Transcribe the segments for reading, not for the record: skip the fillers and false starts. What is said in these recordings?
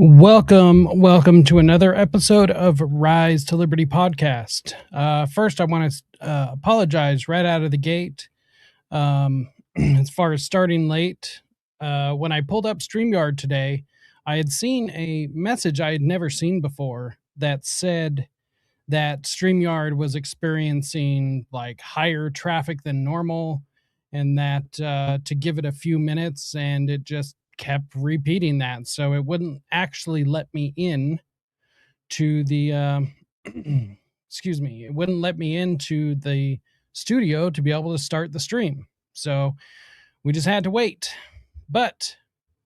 Welcome to another episode of Rise to Liberty podcast. First, I want to apologize right out of the gate as far as starting late. When I pulled up StreamYard today, I had seen a message I had never seen before that said that StreamYard was experiencing like higher traffic than normal, and that to give it a few minutes, and it just kept repeating that, so it wouldn't actually let me in to the excuse me, it wouldn't let me into the studio to be able to start the stream. So we just had to wait, but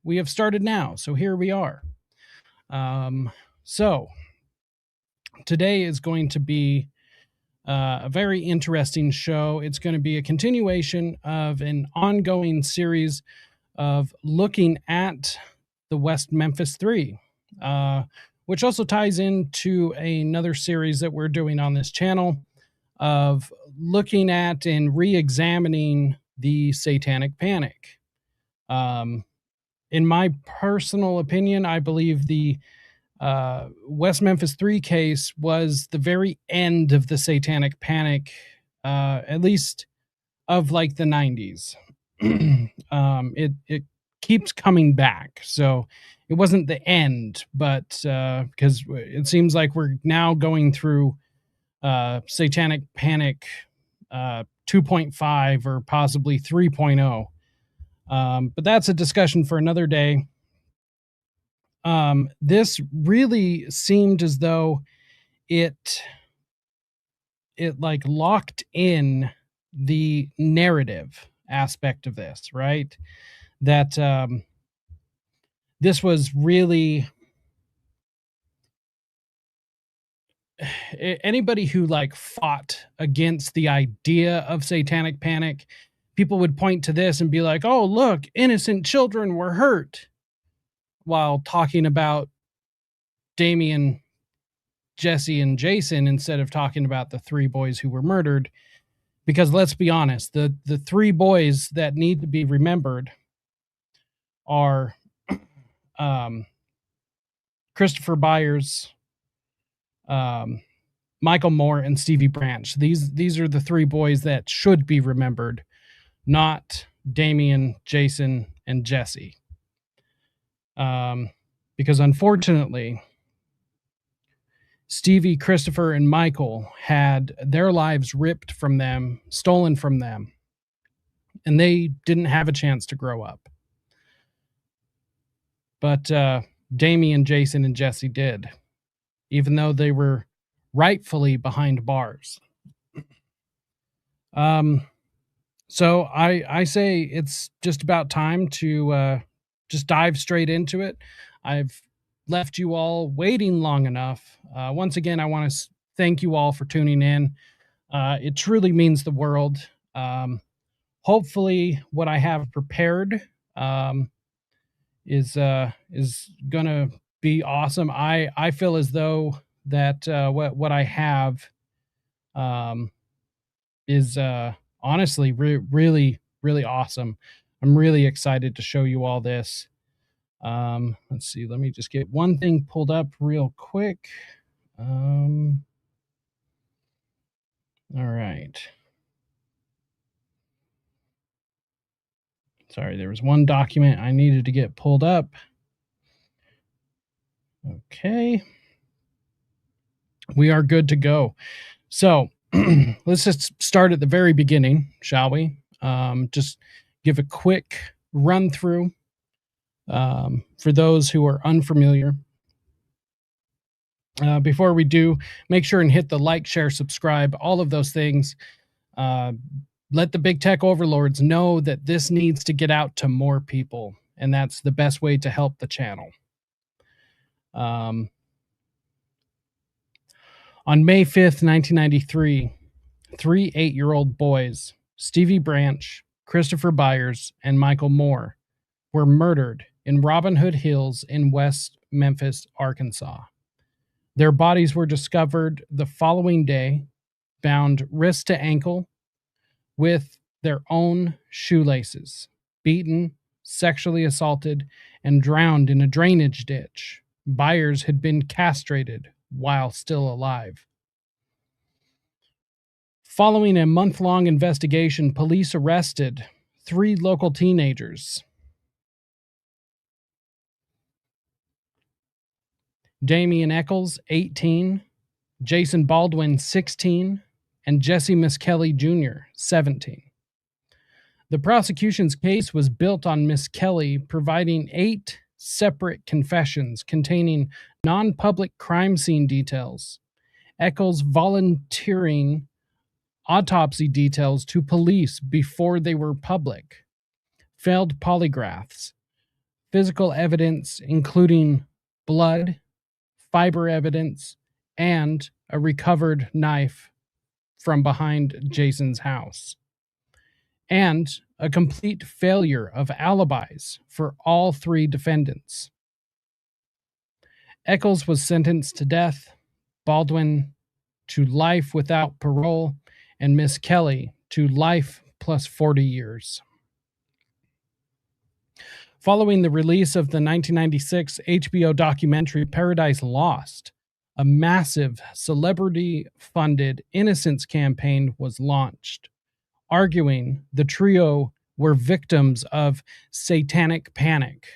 we have started now, so here we are. So today is going to be a very interesting show. It's going to be a continuation of an ongoing series of looking at the West Memphis Three, which also ties into another series that we're doing on this channel of looking at and re-examining the Satanic Panic. In my personal opinion, I believe the West Memphis Three case was the very end of the Satanic Panic, at least of like the 90s. It keeps coming back, so it wasn't the end, but because it seems like we're now going through Satanic Panic 2.5 or possibly 3.0. But that's a discussion for another day. This really seemed as though it like locked in the narrative aspect of this, right? That this was really anybody who like fought against the idea of Satanic Panic, people would point to this and be like, oh, look, innocent children were hurt, while talking about Damian, Jesse, and Jason instead of talking about the three boys who were murdered. Because let's be honest, the three boys that need to be remembered are Christopher Byers, Michael Moore, and Stevie Branch. These are the three boys that should be remembered, not Damian, Jason, and Jesse. Because unfortunately, Stevie, Christopher, and Michael had their lives ripped from them, stolen from them, and they didn't have a chance to grow up. But Damian, Jason, and Jesse did, even though they were rightfully behind bars. So I say it's just about time to just dive straight into it. I've left you all waiting long enough. Once again, I want to thank you all for tuning in. It truly means the world. Hopefully what I have prepared is gonna be awesome. I feel as though that what I have is honestly really awesome. I'm really excited to show you all this. Let's see, let me just get one thing pulled up real quick. All right. Sorry, there was one document I needed to get pulled up. Okay. We are good to go. So let's just start at the very beginning, shall we? Just give a quick run through for those who are unfamiliar. Before we do, make sure and hit the like, share, subscribe, all of those things. Let the big tech overlords know that this needs to get out to more people, and that's the best way to help the channel. On May 5th, 1993, three 8-year-old boys, Stevie Branch, Christopher Byers, and Michael Moore, were murdered in Robin Hood Hills in West Memphis, Arkansas. Their bodies were discovered the following day, bound wrist to ankle, with their own shoelaces, beaten, sexually assaulted, and drowned in a drainage ditch Buyers had been castrated while still alive. Following a month-long investigation, police arrested 3 local teenagers. Damian Eckles, 18, Jason Baldwin, 16, and Jesse Miskelly Jr., 17. The prosecution's case was built on Miskelly providing 8 separate confessions containing non-public crime scene details, Eckles volunteering autopsy details to police before they were public, failed polygraphs, physical evidence including blood, fiber evidence, and a recovered knife from behind Jason's house, and a complete failure of alibis for all 3 defendants. Eckles was sentenced to death, Baldwin to life without parole, and Miskelly to life plus 40 years. Following the release of the 1996 HBO documentary Paradise Lost, a massive celebrity-funded innocence campaign was launched, arguing the trio were victims of satanic panic.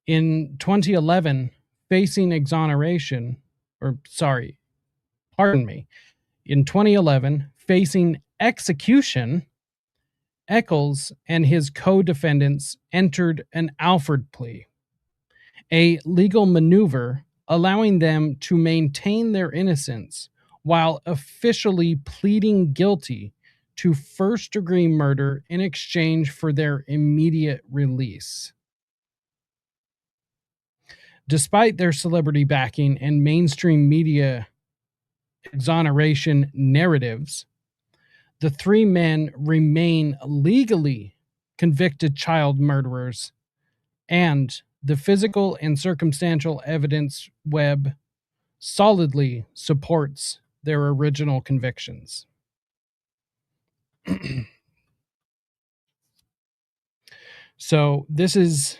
In 2011, facing exoneration, in 2011, facing execution, Eckles and his co-defendants entered an Alford plea, a legal maneuver allowing them to maintain their innocence while officially pleading guilty to first-degree murder in exchange for their immediate release. Despite their celebrity backing and mainstream media exoneration narratives, the 3 men remain legally convicted child murderers, and the physical and circumstantial evidence web solidly supports their original convictions. So this is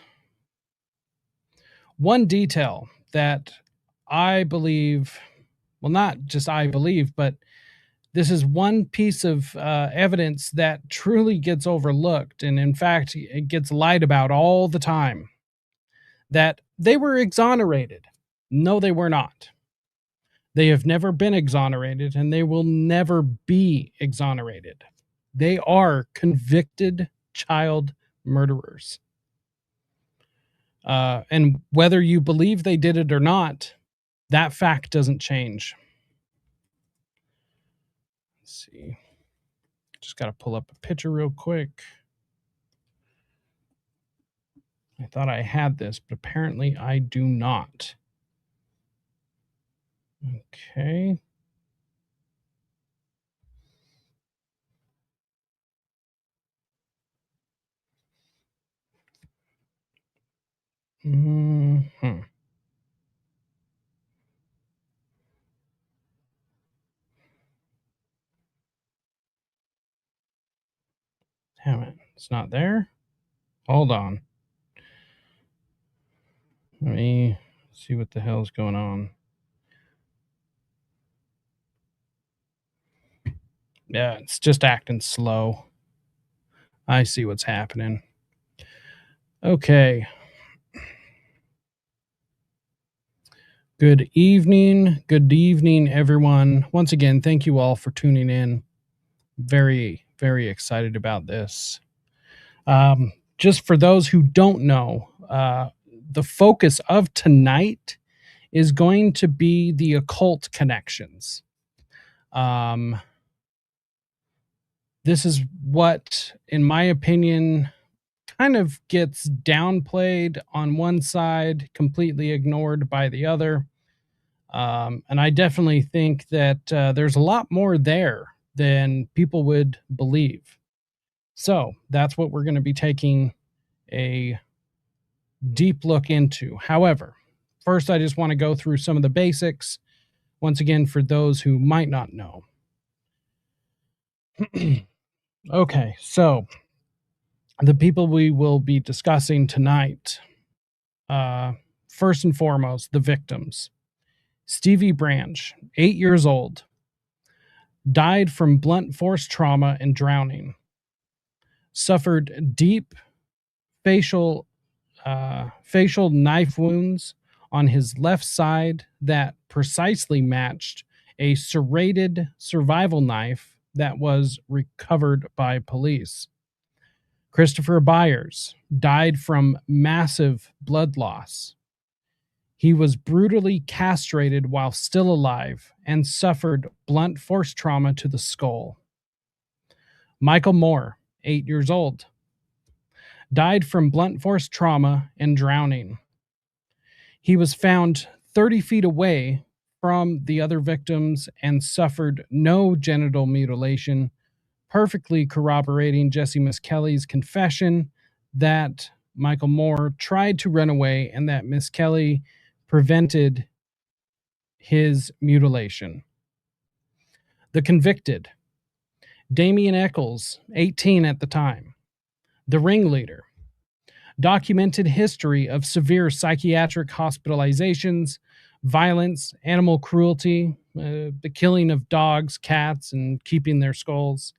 one detail that I believe, well, not just I believe, but this is one piece of evidence that truly gets overlooked. And in fact, it gets lied about all the time, that they were exonerated. No, they were not. They have never been exonerated, and they will never be exonerated. They are convicted child murderers. And whether you believe they did it or not, that fact doesn't change. Let's see. Just got to pull up a picture real quick. I thought I had this, but apparently I do not. Okay. Mm-hmm. Damn it. It's not there? Hold on. Let me see what the hell's going on. Yeah, it's just acting slow. I see what's happening. Okay. Good evening, everyone. Once again, thank you all for tuning in. Very, very excited about this. Just for those who don't know, the focus of tonight is going to be the occult connections. This is what, in my opinion, kind of gets downplayed on one side, completely ignored by the other. And I definitely think that there's a lot more there than people would believe. So that's what we're going to be taking a deep look into. However, first I just want to go through some of the basics, once again, for those who might not know. Okay, so the people we will be discussing tonight First and foremost, the victims. Stevie Branch, 8 years old, died from blunt force trauma and drowning. Suffered deep facial knife wounds on his left side that precisely matched a serrated survival knife that was recovered by police. Christopher Byers died from massive blood loss. He was brutally castrated while still alive and suffered blunt force trauma to the skull. Michael Moore, 8 years old, died from blunt force trauma and drowning. He was found 30 feet away from the other victims and suffered no genital mutilation, perfectly corroborating Jesse Miskelly's confession that Michael Moore tried to run away and that Miskelly prevented his mutilation. The convicted, Damian Eckles, 18 at the time, the ringleader, documented history of severe psychiatric hospitalizations, violence, animal cruelty, the killing of dogs, cats, and keeping their skulls,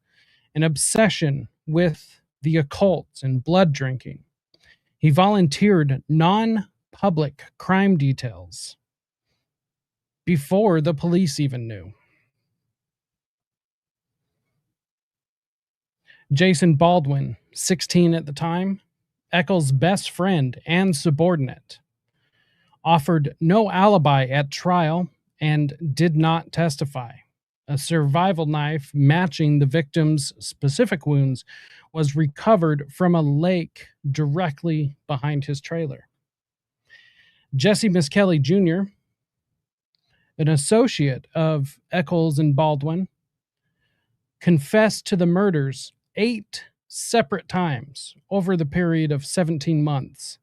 an obsession with the occult and blood drinking. He volunteered non-public crime details before the police even knew. Jason Baldwin, 16 at the time, Eckles' best friend and subordinate, offered no alibi at trial and did not testify. A survival knife matching the victim's specific wounds was recovered from a lake directly behind his trailer. Jesse Miskelly Jr., an associate of Eckles and Baldwin, confessed to the murders 8 separate times over the period of 17 months,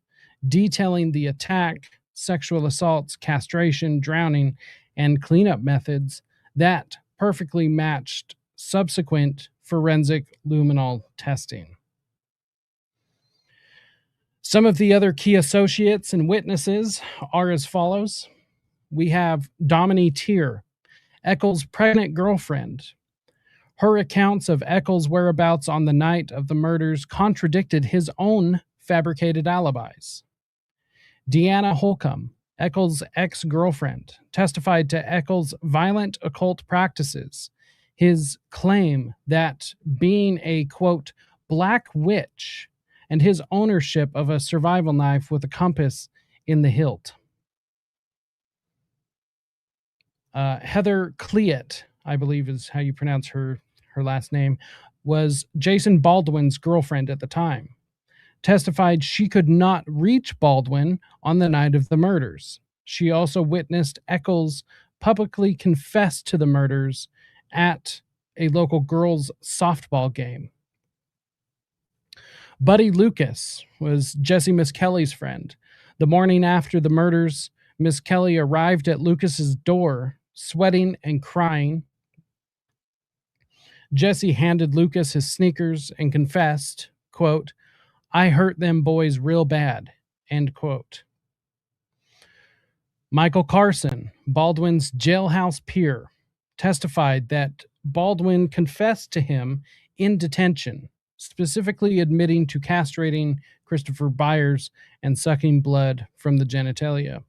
detailing the attack, sexual assaults, castration, drowning, and cleanup methods that perfectly matched subsequent forensic luminol testing. Some of the other key associates and witnesses are as follows. We have Dominique Tier, Eckles' pregnant girlfriend. Her accounts of Eckles' whereabouts on the night of the murders contradicted his own fabricated alibis. Deanna Holcomb, Eckles' ex-girlfriend, testified to Eckles' violent occult practices, his claim that being a, quote, black witch, and his ownership of a survival knife with a compass in the hilt. Heather Cleat, I believe is how you pronounce her last name, was Jason Baldwin's girlfriend at the time, testified she could not reach Baldwin on the night of the murders. She also witnessed Eckles publicly confess to the murders at a local girls' softball game. Buddy Lucas was Jesse Miskelly's friend. The morning after the murders, Miskelly arrived at Lucas's door, sweating and crying. Jesse handed Lucas his sneakers and confessed, quote, "I hurt them boys real bad," end quote. Michael Carson, Baldwin's jailhouse peer, testified that Baldwin confessed to him in detention, specifically admitting to castrating Christopher Byers and sucking blood from the genitalia.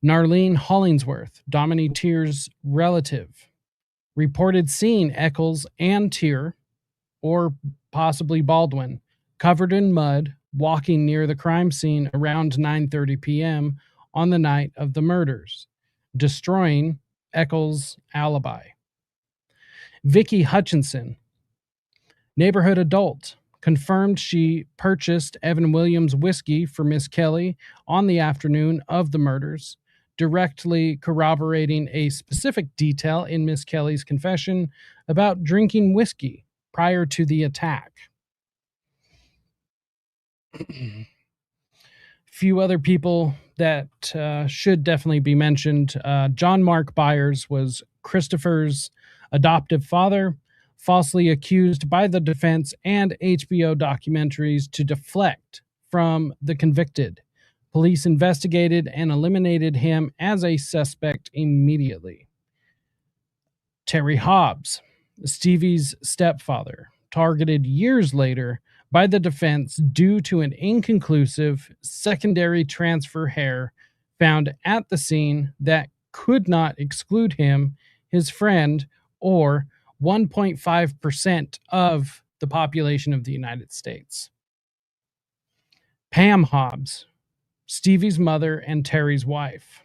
Narlene Hollingsworth, Dominique Tier's relative, reported seeing Eckles and Tier, or possibly Baldwin, covered in mud, walking near the crime scene around 9:30 p.m. on the night of the murders, destroying Eckles' alibi. Vicky Hutchinson, neighborhood adult, confirmed she purchased Evan Williams whiskey for Miskelly on the afternoon of the murders, directly corroborating a specific detail in Miskelly's confession about drinking whiskey prior to the attack. Few other people that should definitely be mentioned. John Mark Byers was Christopher's adoptive father, falsely accused by the defense and HBO documentaries to deflect from the convicted. Police investigated and eliminated him as a suspect immediately. Terry Hobbs, Stevie's stepfather, targeted years later by the defense due to an inconclusive secondary transfer hair found at the scene that could not exclude him, his friend, or 1.5% of the population of the United States. Pam Hobbs, Stevie's mother and Terry's wife.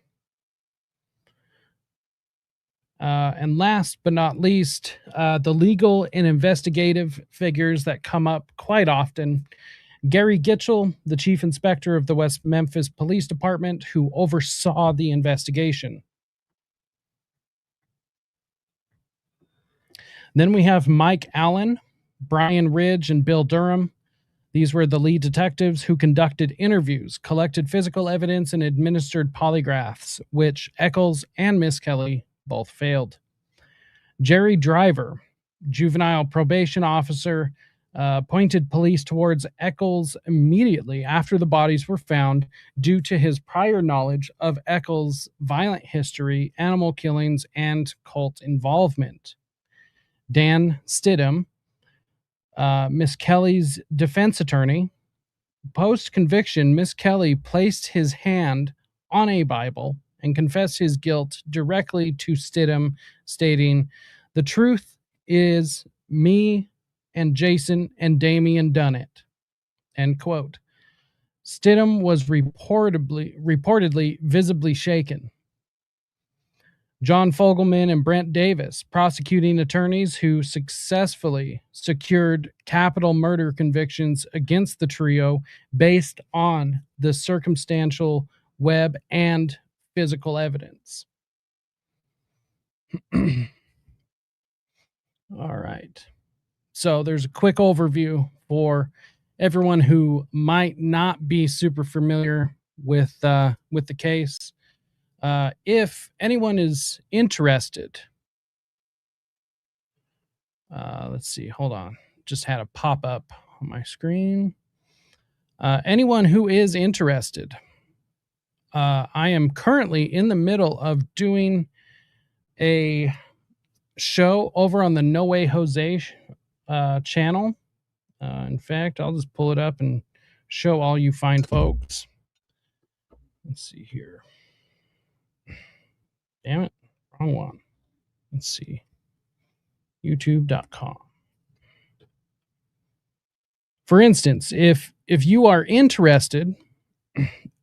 And last but not least, the legal and investigative figures that come up quite often. Gary Gitchell, the chief inspector of the West Memphis Police Department, who oversaw the investigation. Then we have Mike Allen, Brian Ridge, and Bill Durham. These were the lead detectives who conducted interviews, collected physical evidence, and administered polygraphs, which Eckles and Miss Kelly both failed. Jerry Driver, juvenile probation officer, pointed police towards Eckles immediately after the bodies were found due to his prior knowledge of Eckles' violent history, animal killings, and cult involvement. Dan Stidham, Miss Kelly's defense attorney. Post-conviction, Miss Kelly placed his hand on a Bible and confessed his guilt directly to Stidham, stating, "The truth is me and Jason and Damian done it." End quote. Stidham was reportedly visibly shaken. John Fogelman and Brent Davis, prosecuting attorneys who successfully secured capital murder convictions against the trio based on the circumstantial web and physical evidence. All right. So there's a quick overview for everyone who might not be super familiar with the case. If anyone is interested, let's see, hold on. Just had a pop up on my screen. Anyone who is interested, I am currently in the middle of doing a show over on the No Way Jose channel. In fact, I'll just pull it up and show all you fine folks. Let's see here. Damn it, wrong one. Let's see. YouTube.com. For instance, if you are interested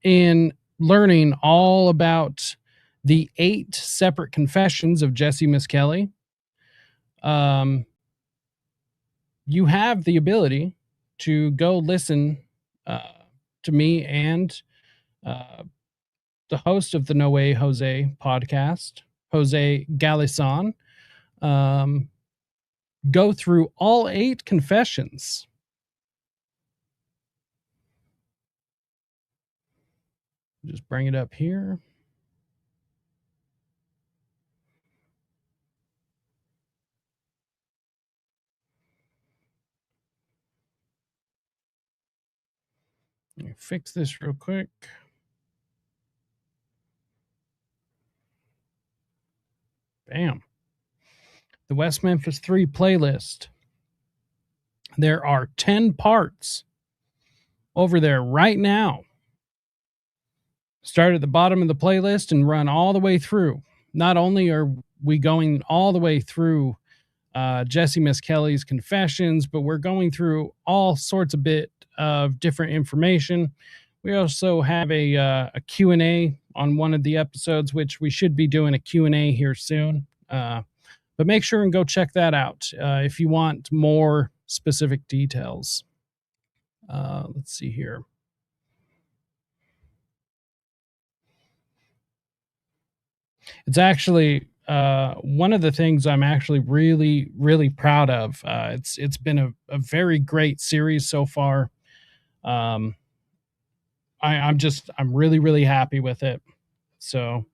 in learning all about the 8 separate confessions of Jesse Miss Kelly, you have the ability to go listen to me and the host of the No Way Jose podcast, Jose Galison, go through all 8 confessions. Just bring it up here. Let me fix this real quick. Bam. The West Memphis Three playlist. There are 10 parts over there right now. Start at the bottom of the playlist and run all the way through. Not only are we going all the way through Jesse Miss Kelly's confessions, but we're going through all sorts of bit of different information. We also have a Q&A on one of the episodes, which we should be doing a Q&A here soon. But make sure and go check that out if you want more specific details. Let's see here. It's actually one of the things I'm actually really, really proud of. It's been a very great series so far. I'm really, really happy with it. So,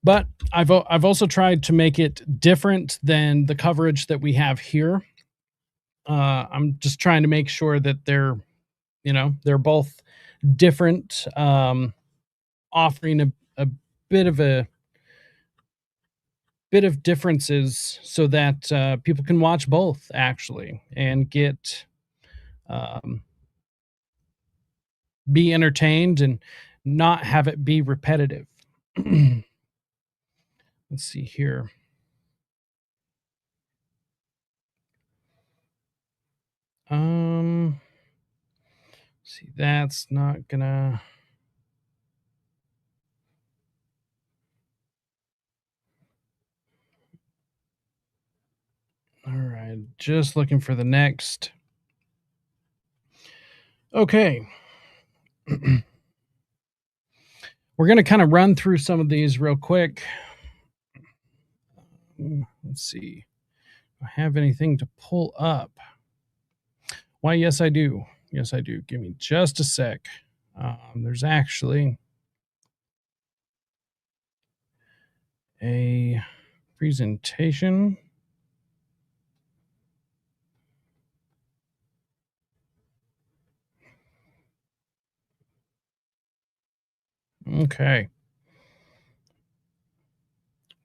but I've also tried to make it different than the coverage that we have here. I'm just trying to make sure that they're both different, offering a bit of a bit of differences so that people can watch both actually and get um, be entertained and not have it be repetitive. Let's see here. Um, see, that's not gonna. All right, just looking for the next. Okay. We're going to kind of run through some of these real quick. Let's see. Do I have anything to pull up? Why, yes, I do. Yes, I do. Give me just a sec. There's actually a presentation. Okay.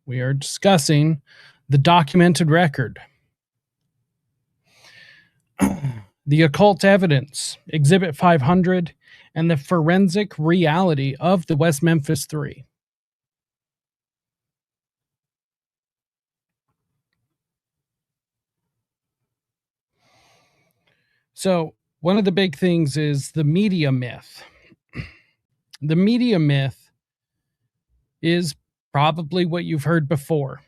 We are discussing the documented record, the occult evidence, Exhibit 500, and the forensic reality of the West Memphis Three. So, one of the big things is the media myth. The media myth is probably what you've heard before.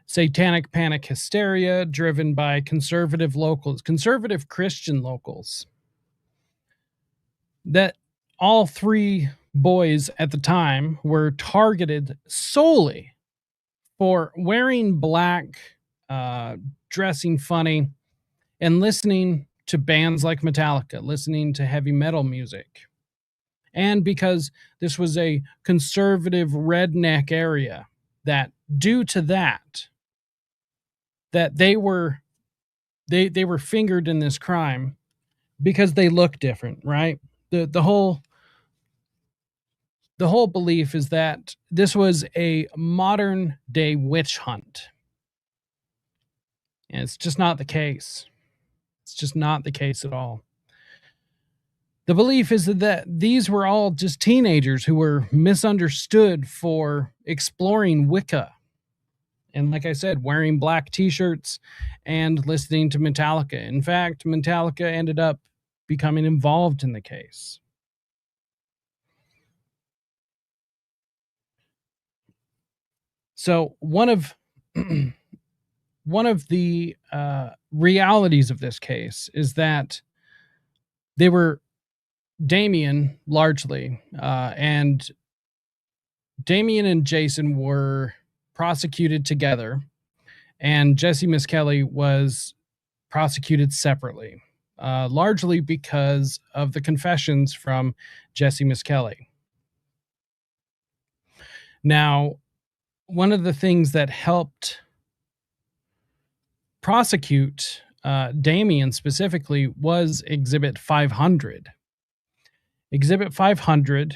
Satanic panic hysteria driven by conservative locals, conservative Christian locals. That all three boys at the time were targeted solely for wearing black, dressing funny, and listening to bands like Metallica, listening to heavy metal music. And because this was a conservative redneck area, that due to that, that they were fingered in this crime because they look different, right? The whole belief is that this was a modern day witch hunt. And it's just not the case. It's just not the case at all. The belief is that these were all just teenagers who were misunderstood for exploring Wicca. And like I said, wearing black t shirts and listening to Metallica. In fact, Metallica ended up becoming involved in the case. So, one of the realities of this case is that they were Damian largely, and Damian and Jason were prosecuted together, and Jesse Miskelly was prosecuted separately, largely because of the confessions from Jesse Miskelly. Now, one of the things that helped prosecute Damian specifically was Exhibit 500. Exhibit 500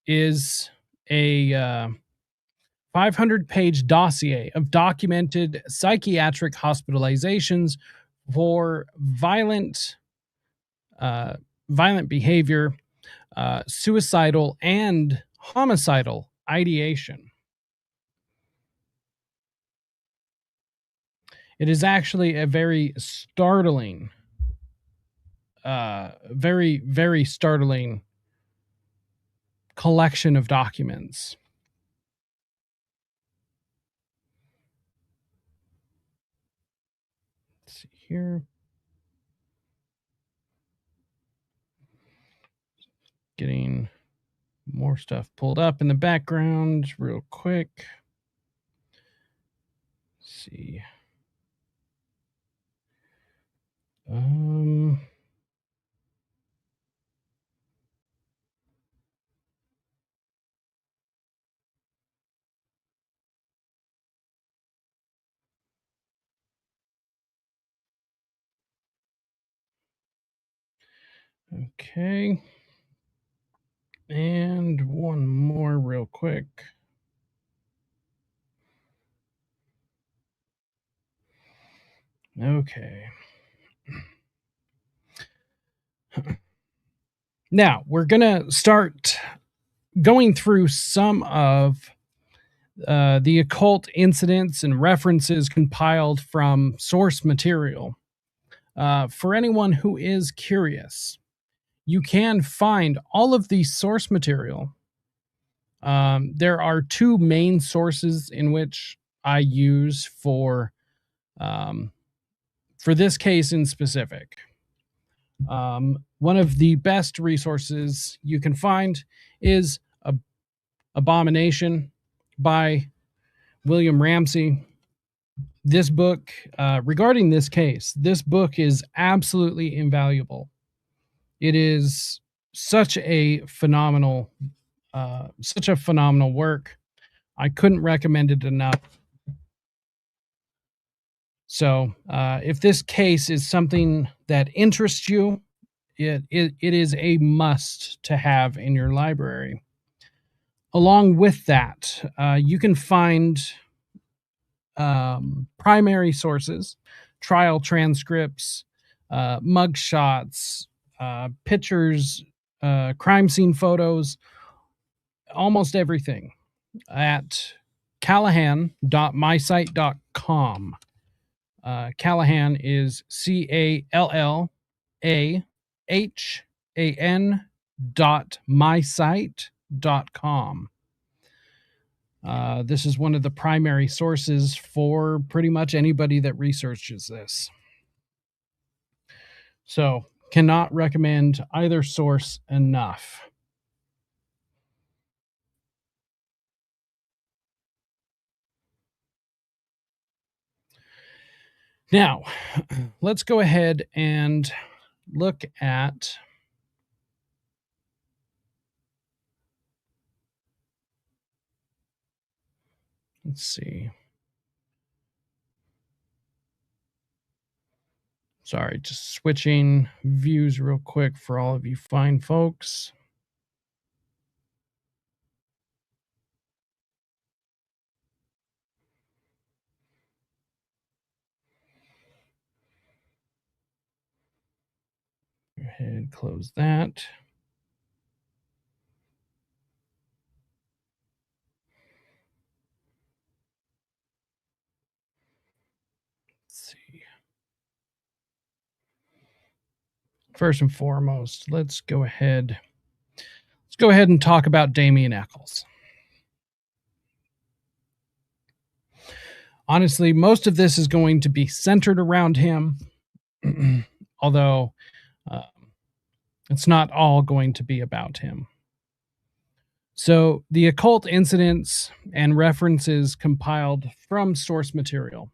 is a 500-page dossier of documented psychiatric hospitalizations for violent behavior, suicidal, and homicidal ideation. It is actually a very startling, very, very startling collection of documents. Let's see here. Getting more stuff pulled up in the background real quick. Let's see. Um, Okay. And one more real quick. Okay. Now, we're going to start going through some of the occult incidents and references compiled from source material. For anyone who is curious, you can find all of the source material. There are two main sources in which I use for this case in specific. One of the best resources you can find is Abomination by William Ramsey. This book, regarding this case, this book is absolutely invaluable. It is such a phenomenal work. I couldn't recommend it enough. So, if this case is something that interests you, it is a must to have in your library. Along with that, you can find primary sources, trial transcripts, mugshots, pictures, crime scene photos, almost everything at callahan.mysite.com. Callahan is CALLAHAN.mysite.com. This is one of the primary sources for pretty much anybody that researches this. So, cannot recommend either source enough. Now, let's go ahead and look at let's see. Sorry, just switching views real quick for all of you fine folks. Go ahead, close that. Let's see. First and foremost, let's go ahead and talk about Damian Eckles. Honestly, most of this is going to be centered around him, although it's not all going to be about him. So, the occult incidents and references compiled from source material.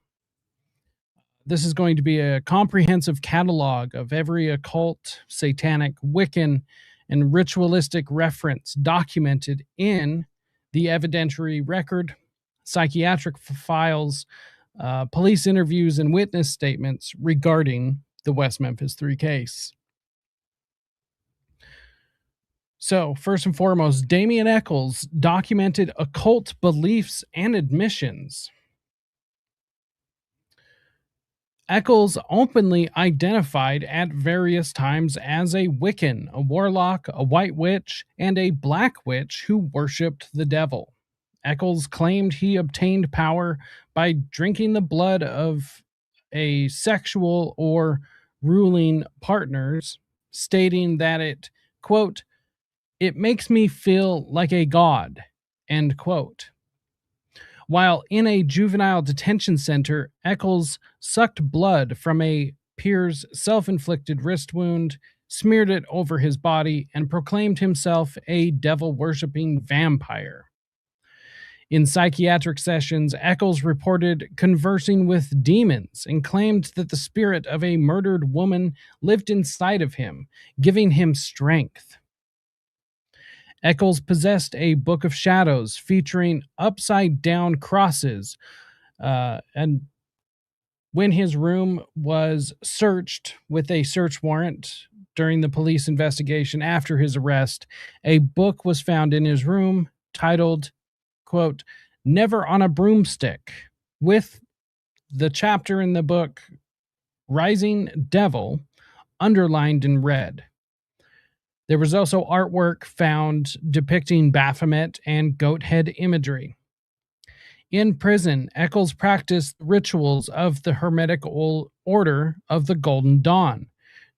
This is going to be a comprehensive catalog of every occult, satanic, Wiccan, and ritualistic reference documented in the evidentiary record, psychiatric files, police interviews, and witness statements regarding the West Memphis Three case. So, first and foremost, Damian Eckles documented occult beliefs and admissions. Eckles openly identified at various times as a Wiccan, a warlock, a white witch, and a black witch who worshipped the devil. Eckles claimed he obtained power by drinking the blood of a sexual or ruling partners, stating that it, quote, "It makes me feel like a god," end quote. While in a juvenile detention center, Eckles sucked blood from a peer's self-inflicted wrist wound, smeared it over his body, and proclaimed himself a devil-worshipping vampire. In psychiatric sessions, Eckles reported conversing with demons and claimed that the spirit of a murdered woman lived inside of him, giving him strength. Eckles possessed a book of shadows featuring upside-down crosses, and when his room was searched with a search warrant during the police investigation after his arrest, a book was found in his room titled, quote, Never on a Broomstick, with the chapter in the book, Rising Devil, underlined in red. There was also artwork found depicting Baphomet and goat head imagery. In prison, Eckles practiced rituals of the Hermetic Order of the Golden Dawn,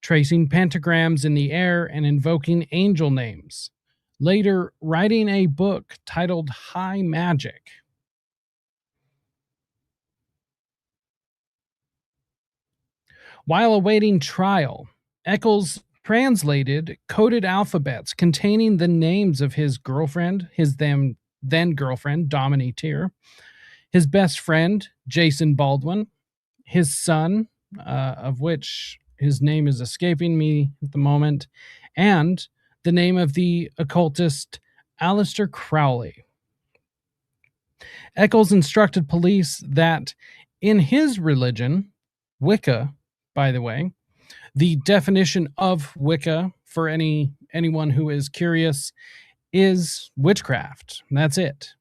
tracing pentagrams in the air and invoking angel names, later writing a book titled High Magic. While awaiting trial, Eckles translated coded alphabets containing the names of his girlfriend, his then girlfriend, Dominateur, his best friend, Jason Baldwin, his son, of which his name is escaping me at the moment, and the name of the occultist Aleister Crowley. Eckles instructed police that in his religion, Wicca, by the way, the definition of Wicca, for anyone who is curious, is witchcraft. That's it.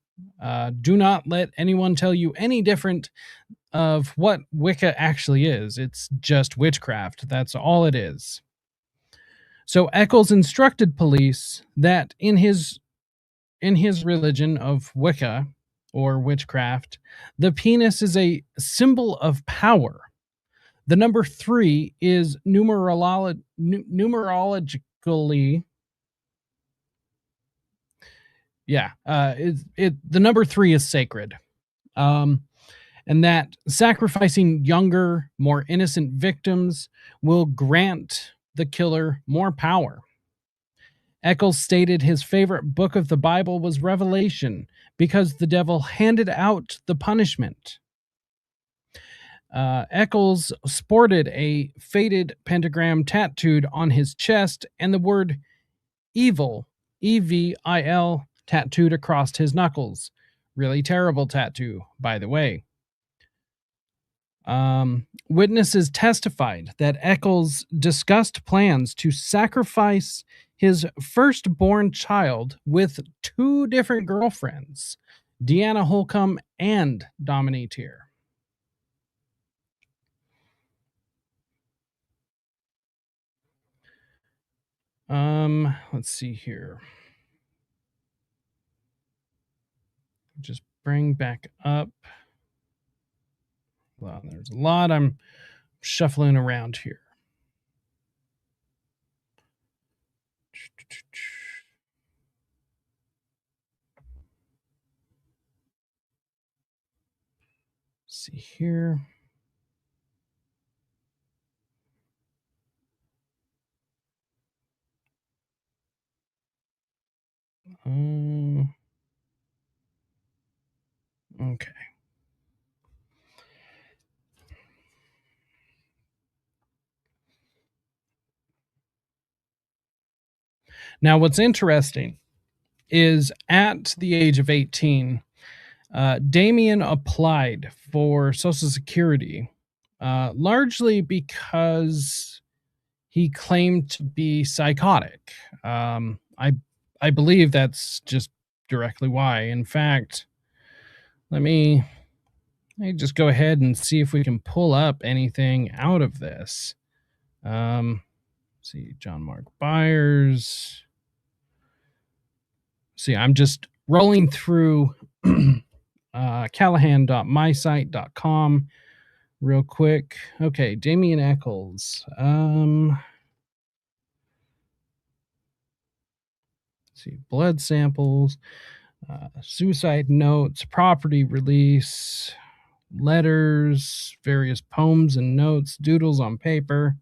Do not let anyone tell you any different of what Wicca actually is. It's just witchcraft. That's all it is. So Eckles instructed police that in his religion of Wicca, or witchcraft, the penis is a symbol of power. The number 3 is numerologically, the number 3 is sacred, and that sacrificing younger, more innocent victims will grant the killer more power. Eckles stated his favorite book of the Bible was Revelation because the devil handed out the punishment. Eckles sported a faded pentagram tattooed on his chest and the word evil, E-V-I-L, tattooed across his knuckles. Really terrible tattoo, by the way. Witnesses testified that Eckles discussed plans to sacrifice his firstborn child with 2 different girlfriends, Deanna Holcomb and Dominateur. Let's see here. Just bring back up. Well, there's a lot I'm shuffling around here. See here. Okay. Now, what's interesting is at the age of 18, Damian applied for Social Security, largely because he claimed to be psychotic. I believe that's just directly why. In fact, let me just go ahead and see if we can pull up anything out of this. See, John Mark Byers. See, I'm just rolling through callahan.mysite.com real quick. Okay, Damian Eckles. See, blood samples, suicide notes, property release, letters, various poems and notes, doodles on paper,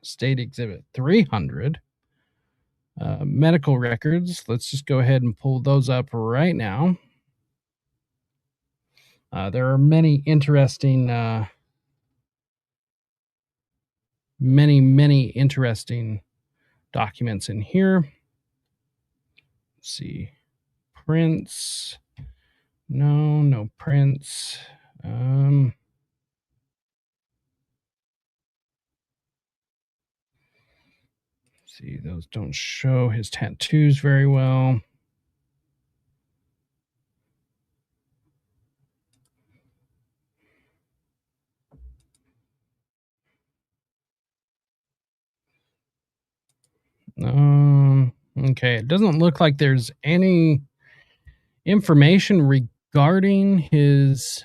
state exhibit 300, medical records. Let's just go ahead and pull those up right now. There are many interesting, many interesting documents in here. Let's see, prints. No prints. See, those don't show his tattoos very well. Okay, it doesn't look like there's any information regarding his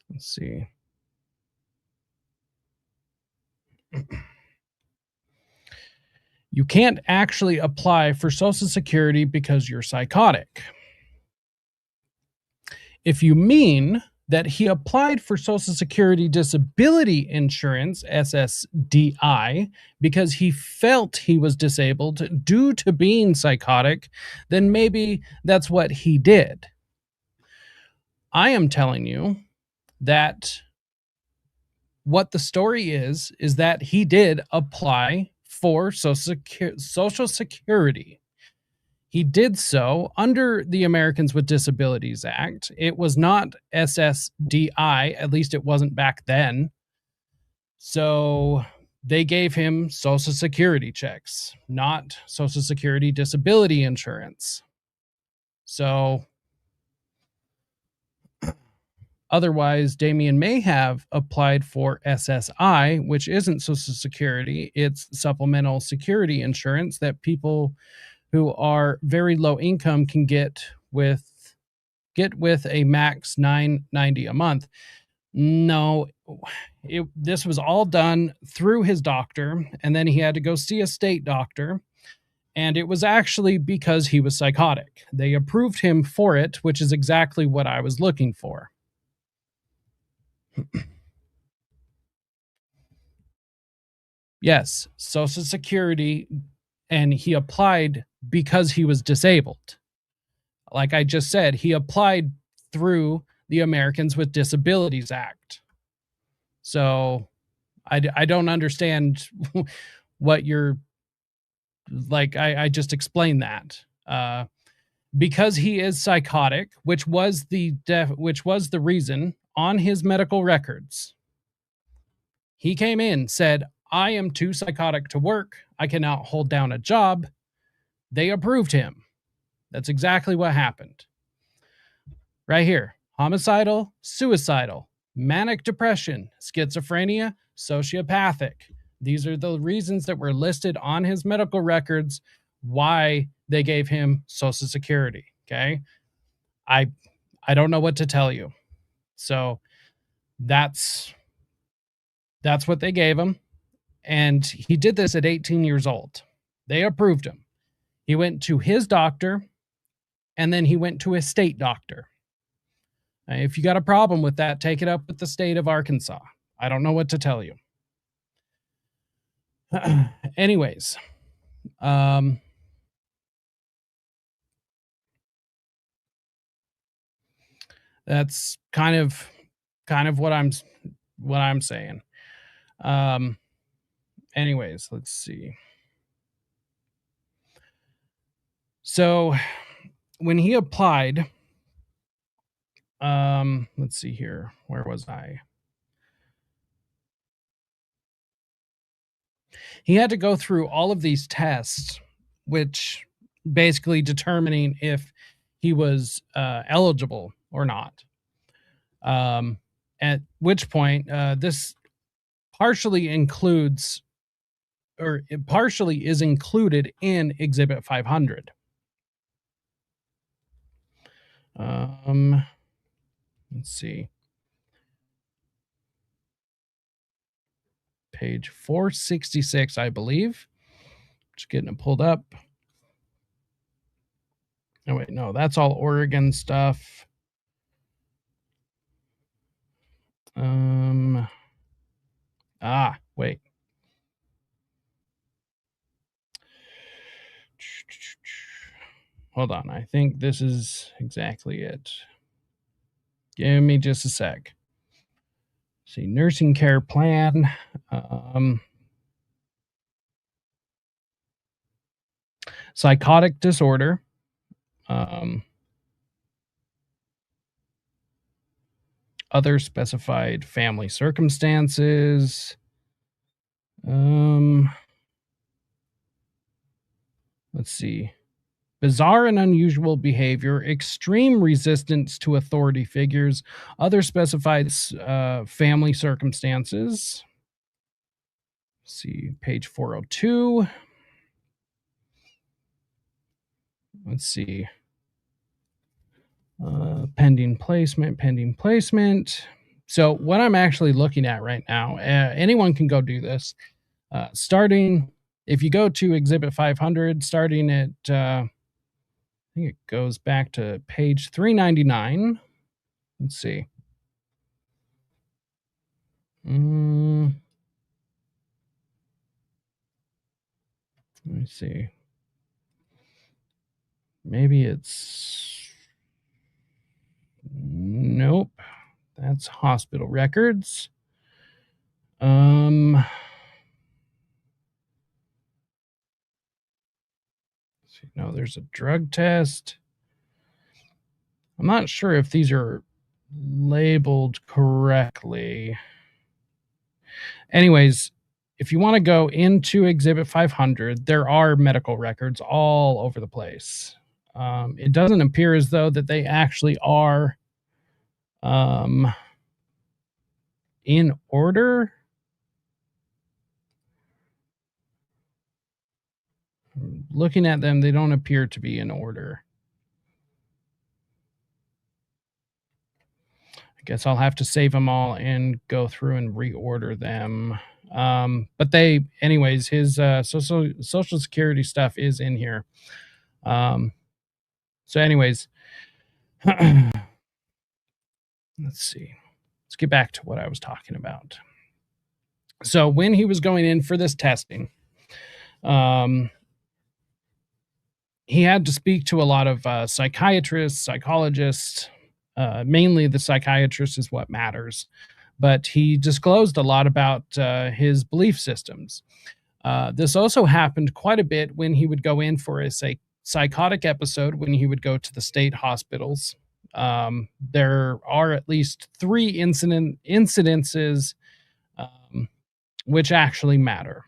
let's see. You can't actually apply for Social Security because you're psychotic. If you mean that he applied for Social Security Disability Insurance, SSDI, because he felt he was disabled due to being psychotic, then maybe that's what he did. I am telling you that what the story is that he did apply for Social Security. He did so under the Americans with Disabilities Act. It was not SSDI, at least it wasn't back then. So they gave him Social Security checks, not Social Security Disability Insurance. So otherwise, Damian may have applied for SSI, which isn't Social Security. It's Supplemental Security Insurance that people who are very low income can get with a max $9.90 a month. No, this was all done through his doctor, and then he had to go see a state doctor, and it was actually because he was psychotic. They approved him for it, which is exactly what I was looking for. Yes, Social Security, and he applied because he was disabled. Like I just said, he applied through the Americans with Disabilities Act. So I don't understand what you're like. I just explained that. Because he is psychotic, which was the reason on his medical records. He came in, said, I am too psychotic to work. I cannot hold down a job. They approved him. That's exactly what happened. Right here. Homicidal, suicidal, manic depression, schizophrenia, sociopathic. These are the reasons that were listed on his medical records why they gave him Social Security. Okay. I don't know what to tell you. So that's what they gave him. And he did this at 18 years old. They approved him. He went to his doctor, and then he went to his state doctor. If you got a problem with that, take it up with the state of Arkansas. I don't know what to tell you. Anyways, that's kind of what I'm saying. Anyways, let's see. So when he applied, let's see here. Where was I? He had to go through all of these tests, which basically determining if he was eligible or not. At which point, this partially includes, or it partially is included in Exhibit 500. Let's see. Page 466, I believe. Just getting it pulled up. Oh, wait, no, that's all Oregon stuff. Wait. Hold on. I think this is exactly it. Give me just a sec. See, nursing care plan. psychotic disorder, other specified family circumstances, let's see, bizarre and unusual behavior, extreme resistance to authority figures, other specified family circumstances. Let's see, page 402. Let's see. Pending placement. So what I'm actually looking at right now, anyone can go do this. Starting, if you go to Exhibit 500, starting at, I think it goes back to page 399. Let's see. Let me see. Maybe it's... Nope. That's hospital records. No, there's a drug test. I'm not sure if these are labeled correctly. Anyways, if you want to go into Exhibit 500, there are medical records all over the place. It doesn't appear as though that they actually are in order. Looking at them, they don't appear to be in order. I guess I'll have to save them all and go through and reorder them. But they, anyways, his social security stuff is in here. So anyways, let's see. Let's get back to what I was talking about. So when he was going in for this testing, he had to speak to a lot of psychiatrists, psychologists. Mainly the psychiatrist is what matters. But he disclosed a lot about his belief systems. This also happened quite a bit when he would go in for a psychotic episode, when he would go to the state hospitals. There are at least 3 incidences which actually matter.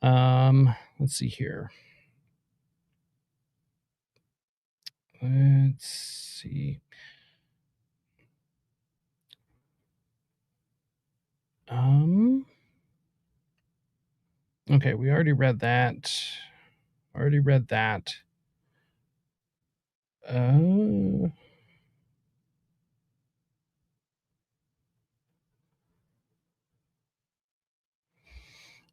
Let's see here. Let's see. Okay, we already read that.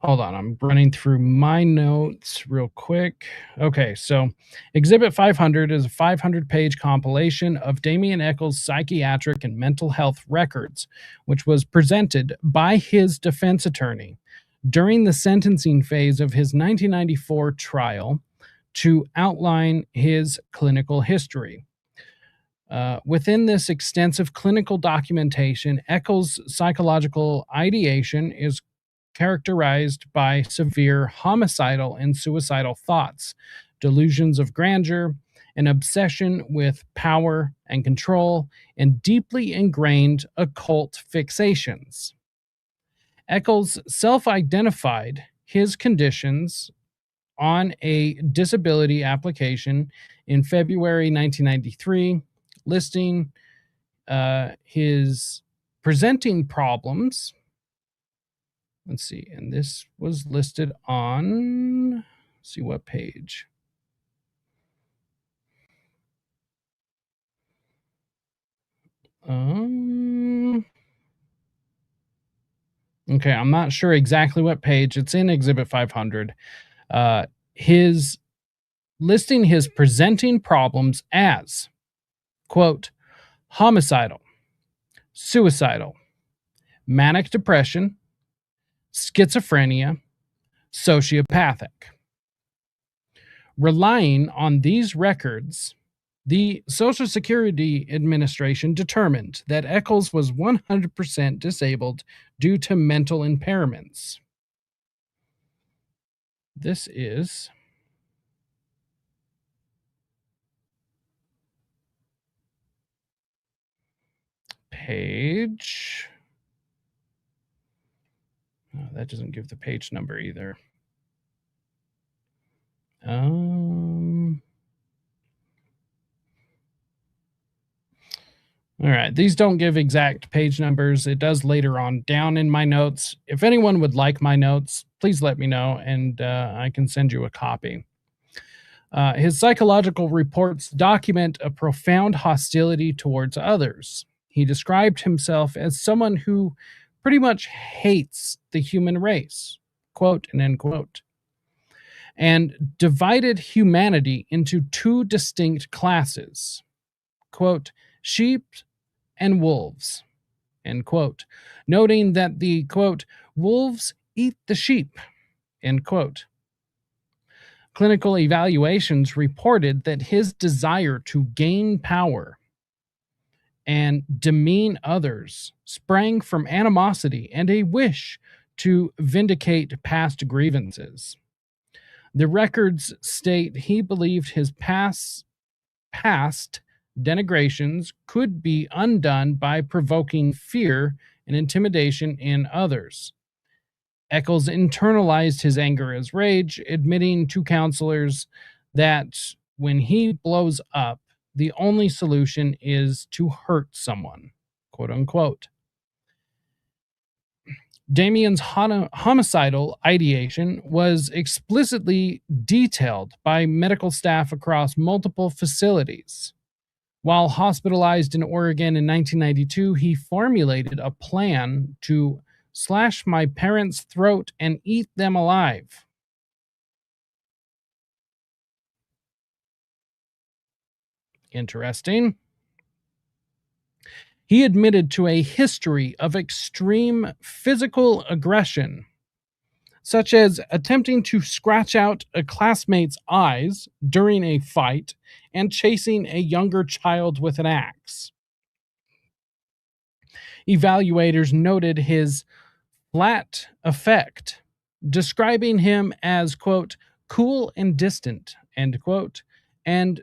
Hold on, I'm running through my notes real quick. Okay, so Exhibit 500 is a 500-page compilation of Damian Eckles' psychiatric and mental health records, which was presented by his defense attorney during the sentencing phase of his 1994 trial to outline his clinical history. Within this extensive clinical documentation, Eckles' psychological ideation is characterized by severe homicidal and suicidal thoughts, delusions of grandeur, an obsession with power and control, and deeply ingrained occult fixations. Eckles self-identified his conditions on a disability application in February 1993, listing his presenting problems. Let's see, and this was listed on, let's see what page. Okay, I'm not sure exactly what page. It's in Exhibit 500. His listing his presenting problems as, quote, homicidal, suicidal, manic depression, schizophrenia, sociopathic. Relying on these records, the Social Security Administration determined that Eckles was 100% disabled due to mental impairments. This is page. Oh, that doesn't give the page number either. All right, these don't give exact page numbers. It does later on down in my notes. If anyone would like my notes, please let me know, and I can send you a copy. His psychological reports document a profound hostility towards others. He described himself as someone who pretty much hates the human race, quote and end quote, and divided humanity into two distinct classes, quote, sheep and wolves, end quote, noting that the, quote, wolves eat the sheep, end quote. Clinical evaluations reported that his desire to gain power and demean others sprang from animosity and a wish to vindicate past grievances. The records state he believed his past denigrations could be undone by provoking fear and intimidation in others. Eckles internalized his anger as rage, admitting to counselors that when he blows up, the only solution is to hurt someone, quote unquote. Damian's homicidal ideation was explicitly detailed by medical staff across multiple facilities. While hospitalized in Oregon in 1992, he formulated a plan to slash my parents' throat and eat them alive. Interesting. He admitted to a history of extreme physical aggression, such as attempting to scratch out a classmate's eyes during a fight and chasing a younger child with an axe. Evaluators noted his flat affect, describing him as, quote, cool and distant, end quote, and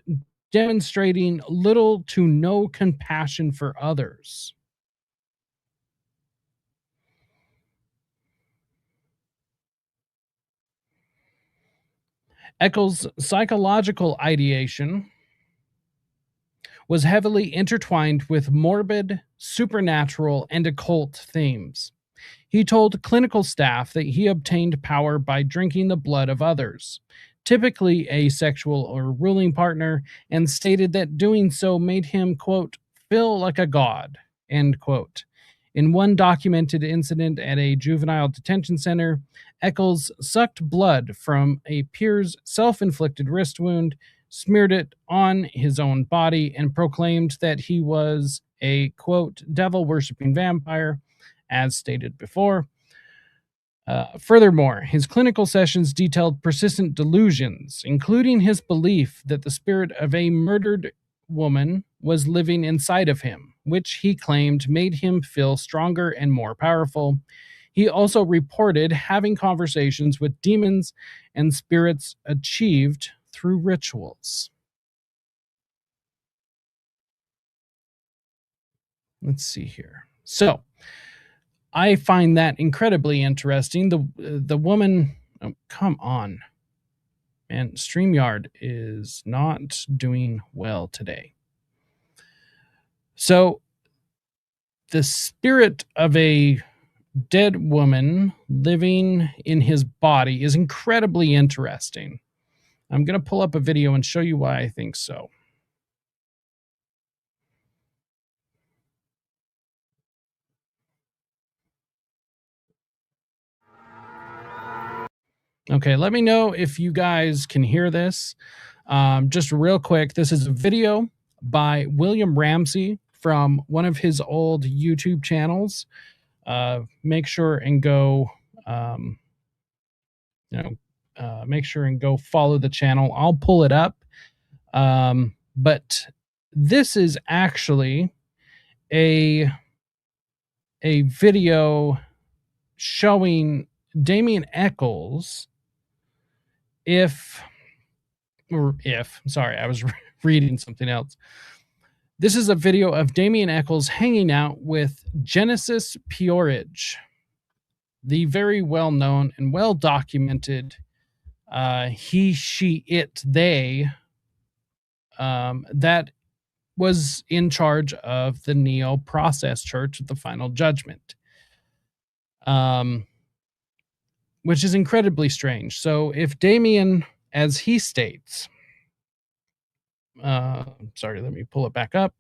demonstrating little to no compassion for others. Eckles' psychological ideation was heavily intertwined with morbid, supernatural, and occult themes. He told clinical staff that he obtained power by drinking the blood of others, typically a sexual or ruling partner, and stated that doing so made him, quote, feel like a god, end quote. In one documented incident at a juvenile detention center, Eckles sucked blood from a peer's self-inflicted wrist wound, smeared it on his own body, and proclaimed that he was a, quote, devil-worshipping vampire, as stated before. Furthermore, his clinical sessions detailed persistent delusions, including his belief that the spirit of a murdered woman was living inside of him, which he claimed made him feel stronger and more powerful. He also reported having conversations with demons and spirits achieved through rituals. Let's see here. So, I find that incredibly interesting. The woman, oh, come on, man, StreamYard is not doing well today. So, the spirit of a dead woman living in his body is incredibly interesting. I'm going to pull up a video and show you why I think so. Okay, let me know if you guys can hear this. Just real quick, this is a video by William Ramsey from one of his old YouTube channels. Make sure and go, make sure and go follow the channel. I'll pull it up. But this is actually a video showing Damian Eckles sorry, I was reading something else. This is a video of Damian Eckles hanging out with Genesis Peorage, the very well-known and well-documented he, she, it, they that was in charge of the Neo-Process Church at the Final Judgment, which is incredibly strange. So if Damian, as he states, sorry, let me pull it back up.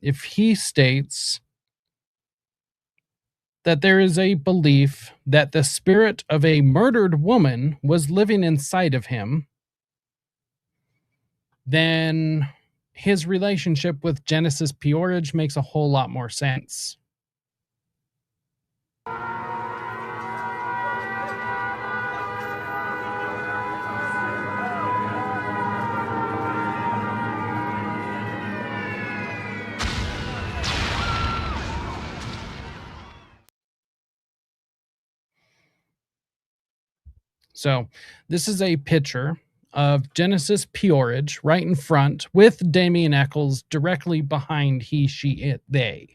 If he states that there is a belief that the spirit of a murdered woman was living inside of him, then his relationship with Genesis Peorage makes a whole lot more sense. So this is a picture of Genesis Peorage right in front with Damian Eckles directly behind he, she, it, they.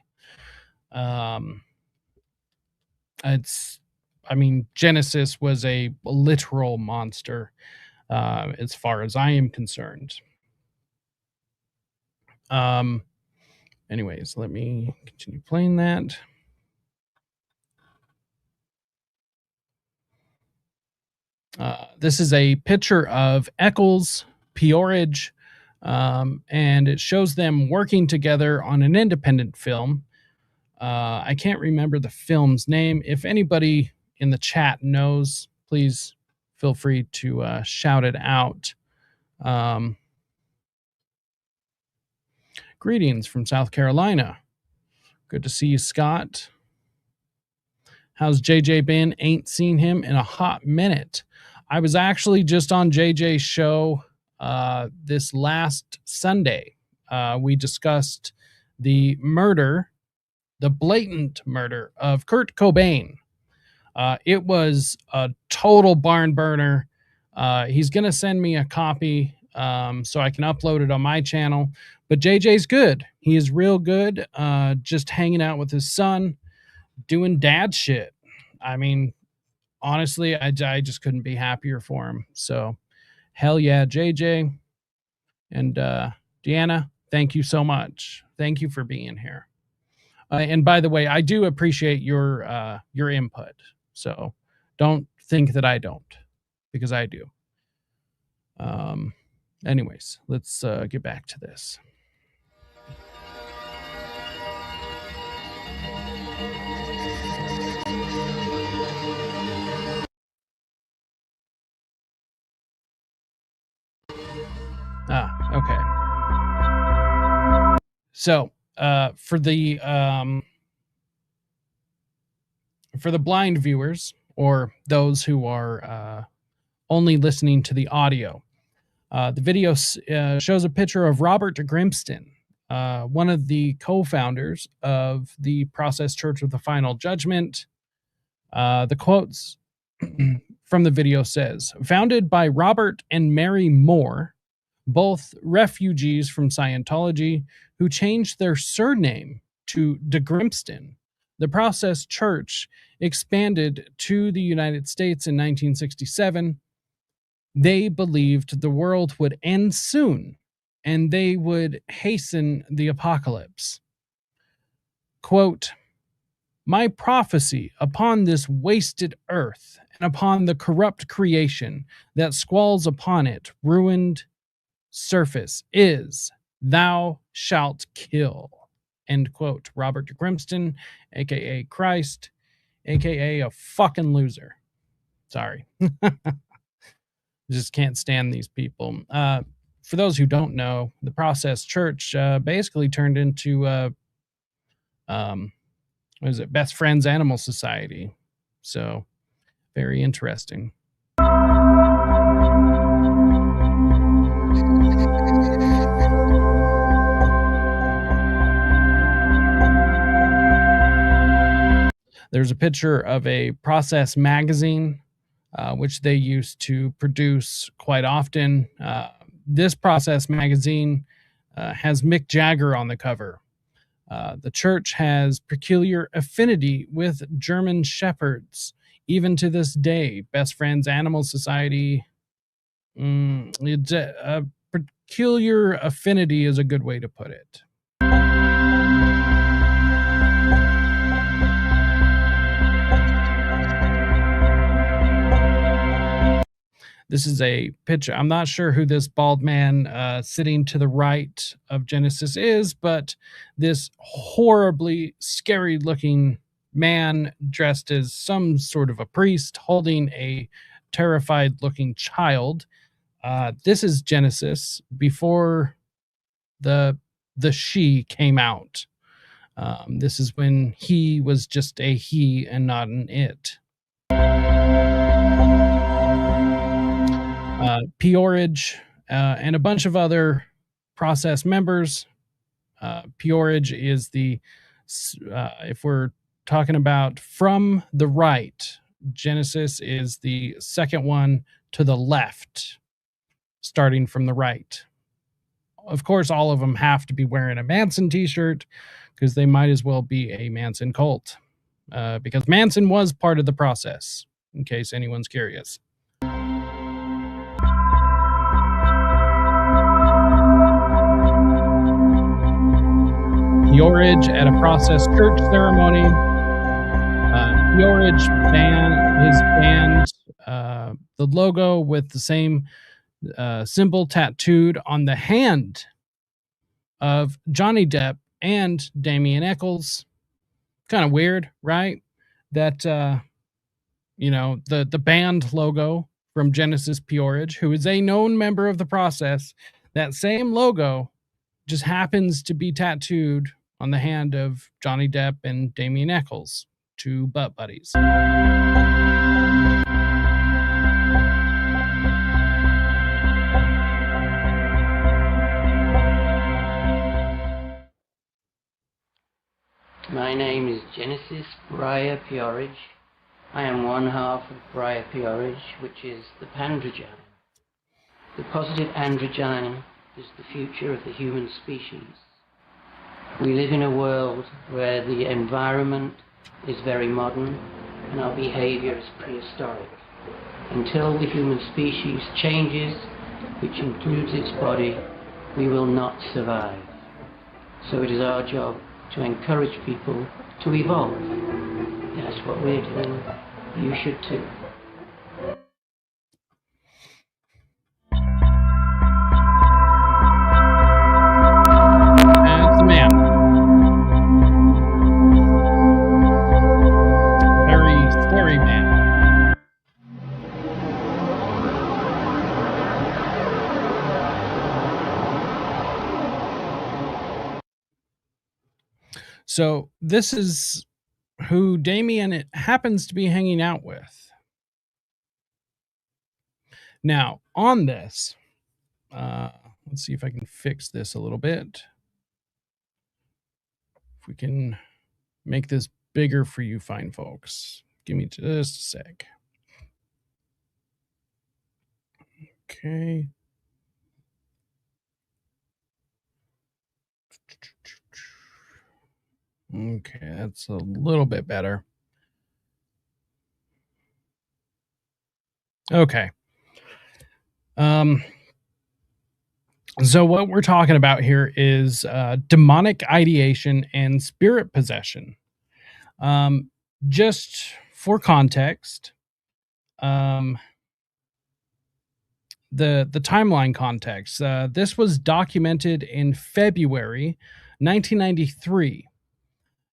Genesis was a literal monster as far as I am concerned. Anyways, let me continue playing that. This is a picture of Eckles, Peorage, and it shows them working together on an independent film. I can't remember the film's name. If anybody in the chat knows, please feel free to shout it out. Greetings from South Carolina. Good to see you, Scott. How's JJ been? Ain't seen him in a hot minute. I was actually just on JJ's show this last Sunday. We discussed the murder, the blatant murder of Kurt Cobain. It was a total barn burner. He's going to send me a copy so I can upload it on my channel. But JJ's good. He is real good, just hanging out with his son, doing dad shit. I mean, honestly, I just couldn't be happier for him. So, hell yeah, JJ. And Deanna, thank you so much. Thank you for being here. And by the way, I do appreciate your input. So don't think that I don't, because I do. Anyways, let's get back to this. Okay. So for the blind viewers, or those who are only listening to the audio, the video shows a picture of Robert Grimston, one of the co-founders of the Process Church of the Final Judgment. The quotes from the video says, founded by Robert and Mary Moore, both refugees from Scientology who changed their surname to de Grimston, the Process Church expanded to the United States in 1967. They believed the world would end soon, and they would hasten the apocalypse. Quote, my prophecy upon this wasted earth and upon the corrupt creation that squalls upon it ruined surface is, thou shalt kill. End quote. Robert Grimston, a.k.a. Christ, a.k.a. a fucking loser. Sorry. Just can't stand these people. For those who don't know, the Process Church basically turned into, Best Friends Animal Society. So, very interesting. There's a picture of a Process magazine, which they used to produce quite often. This Process magazine, has Mick Jagger on the cover. The church has peculiar affinity with German shepherds. Even to this day, Best Friends Animal Society. A peculiar affinity is a good way to put it. This is a picture. I'm not sure who this bald man sitting to the right of Genesis is, but this horribly scary looking man dressed as some sort of a priest holding a terrified looking child. This is Genesis before the she came out. This is when he was just a he and not an it. Peorage and a bunch of other process members. Peorage is the, if we're talking about from the right, Genesis is the second one to the left, starting from the right. Of course, all of them have to be wearing a Manson t-shirt because they might as well be a Manson cult, because Manson was part of the process, in case anyone's curious. Peorage at a process church ceremony. Peorage his band, the logo with the same symbol tattooed on the hand of Johnny Depp and Damian Eckles. Kind of weird, right? That, the band logo from Genesis Peorage, who is a known member of the process, that same logo just happens to be tattooed on the hand of Johnny Depp and Damian Eckles, two butt buddies. My name is Genesis Briar Peorage. I am one half of Briar Peorage, which is the Pandragine. The positive androgyne is the future of the human species. We live in a world where the environment is very modern and our behavior is prehistoric. Until the human species changes, which includes its body, we will not survive. So it is our job to encourage people to evolve. That's what we're doing. You should too. That's the man. Very scary man. So this is who Damian happens to be hanging out with. Now, on this, let's see if I can fix this a little bit. If we can make this bigger for you fine folks. Give me just a sec. Okay. Okay, that's a little bit better. Okay. So what we're talking about here is demonic ideation and spirit possession. Just for context, the timeline context. This was documented in February 1993,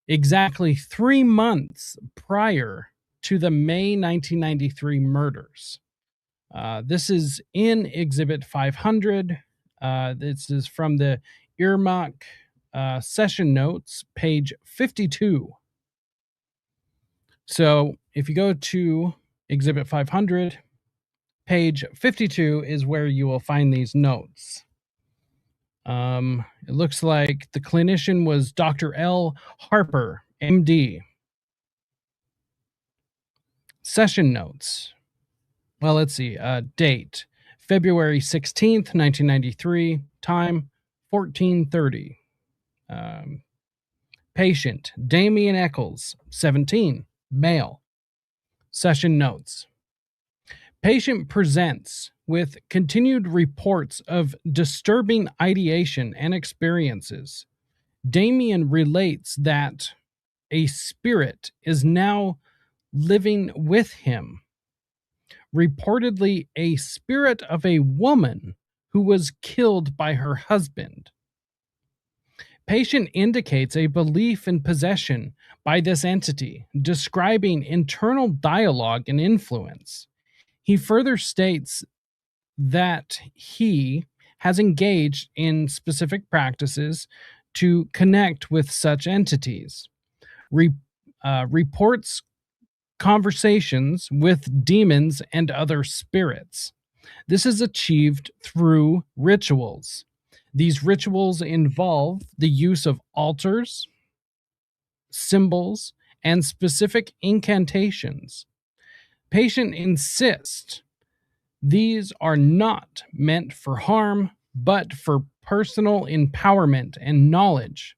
exactly 3 months prior to the May 1993 murders. This is in Exhibit 500. This is from the Earmark session notes, page 52. So if you go to Exhibit 500, page 52 is where you will find these notes. It looks like the clinician was Dr. L. Harper, MD. Session notes. Well, let's see. Date, February 16th, 1993. Time, 14:30. Patient, Damian Eckles, 17, male. Session notes. Patient presents with continued reports of disturbing ideation and experiences. Damian relates that a spirit is now living with him. Reportedly, a spirit of a woman who was killed by her husband. Patient indicates a belief in possession by this entity, describing internal dialogue and influence. He further states that he has engaged in specific practices to connect with such entities. Reports conversations with demons and other spirits. This is achieved through rituals. These rituals involve the use of altars, symbols, and specific incantations. Patient insists these are not meant for harm, but for personal empowerment and knowledge.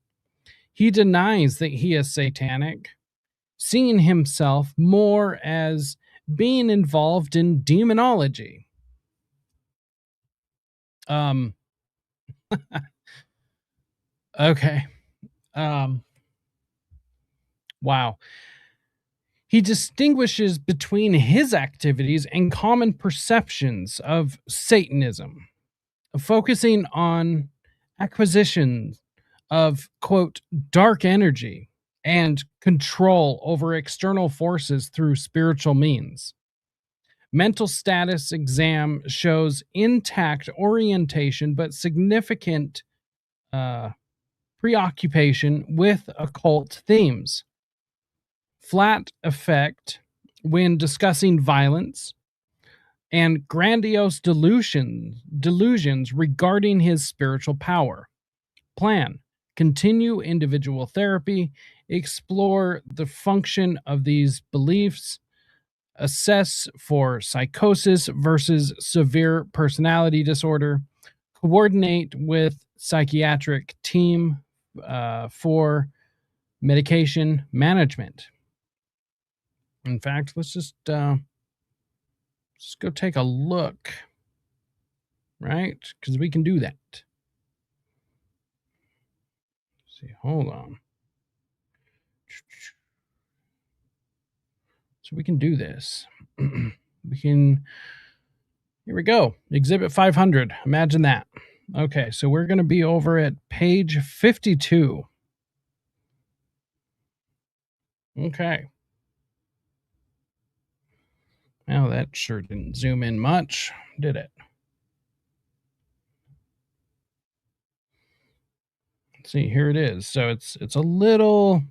He denies that he is satanic, seeing himself more as being involved in demonology. Okay. Wow. He distinguishes between his activities and common perceptions of Satanism, focusing on acquisition of, quote, dark energy and control over external forces through spiritual means. Mental status exam shows intact orientation, but significant preoccupation with occult themes. Flat effect when discussing violence, and grandiose delusions regarding his spiritual power. Plan: continue individual therapy, explore the function of these beliefs, assess for psychosis versus severe personality disorder, coordinate with psychiatric team for medication management. In fact, let's just go take a look, right? Because we can do that. Let's see, hold on. So we can do this. We can, here we go. Exhibit 500. Imagine that. Okay, so we're going to be over at page 52. Okay. Well, that sure didn't zoom in much, did it? Let's see, here it is. So it's a little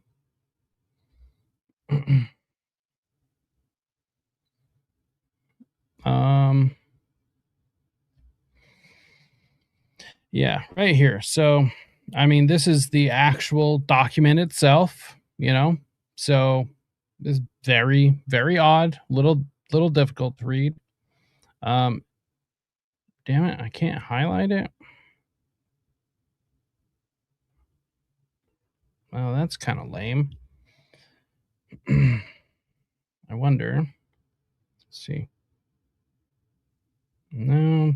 yeah, right here. So, I mean, this is the actual document itself, you know. So, it's very, very odd, little difficult to read. Damn it, I can't highlight it. Well, that's kind of lame. I wonder. Let's see. No.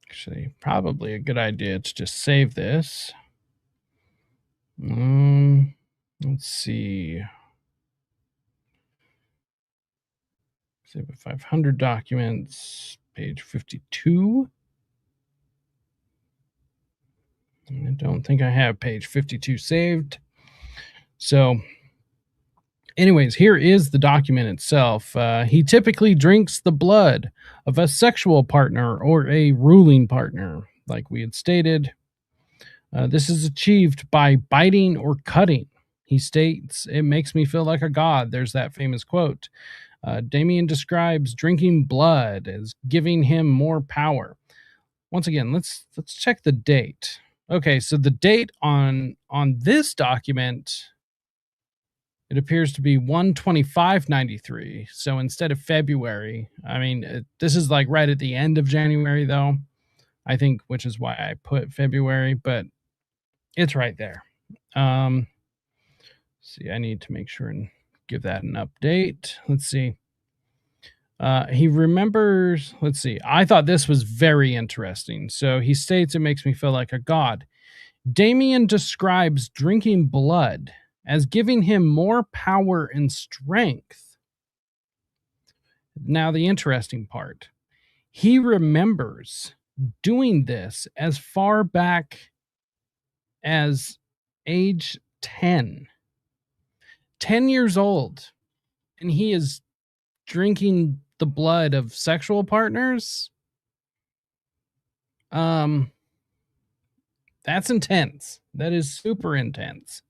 Actually, probably a good idea to just save this. Let's see. Exhibit 500 documents, page 52. I don't think I have page 52 saved. So, anyways, here is the document itself. He typically drinks the blood of a sexual partner or a ruling partner, like we had stated. This is achieved by biting or cutting. He states, "It makes me feel like a god." There's that famous quote. Damian describes drinking blood as giving him more power. Once again, let's check the date. Okay, so the date on this document It appears to be 1/25/93. So instead of February, I mean, this is like right at the end of January, though, I think, which is why I put February, but it's right there. See, I need to make sure and give that an update. Let's see. He remembers, let's see. I thought this was very interesting. So he states, it makes me feel like a god. Damian describes drinking blood as giving him more power and strength. Now, the interesting part, he remembers doing this as far back as age 10. 10 years old, and he is drinking the blood of sexual partners. That's intense. That is super intense.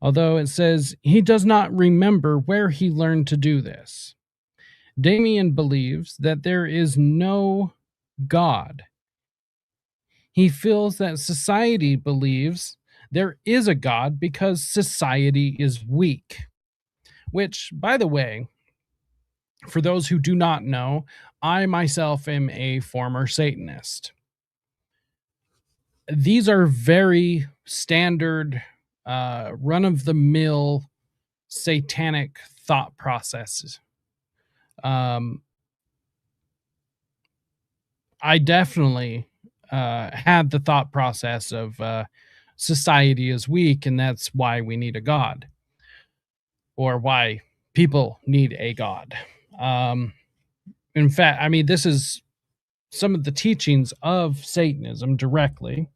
Although it says he does not remember where he learned to do this. Damian believes that there is no God. He feels that society believes there is a God because society is weak. Which, by the way, for those who do not know, I myself am a former Satanist. These are very standard, run-of-the-mill satanic thought processes. I definitely had the thought process of society is weak, and that's why we need a God, or why people need a God. In fact, I mean, this is some of the teachings of Satanism directly.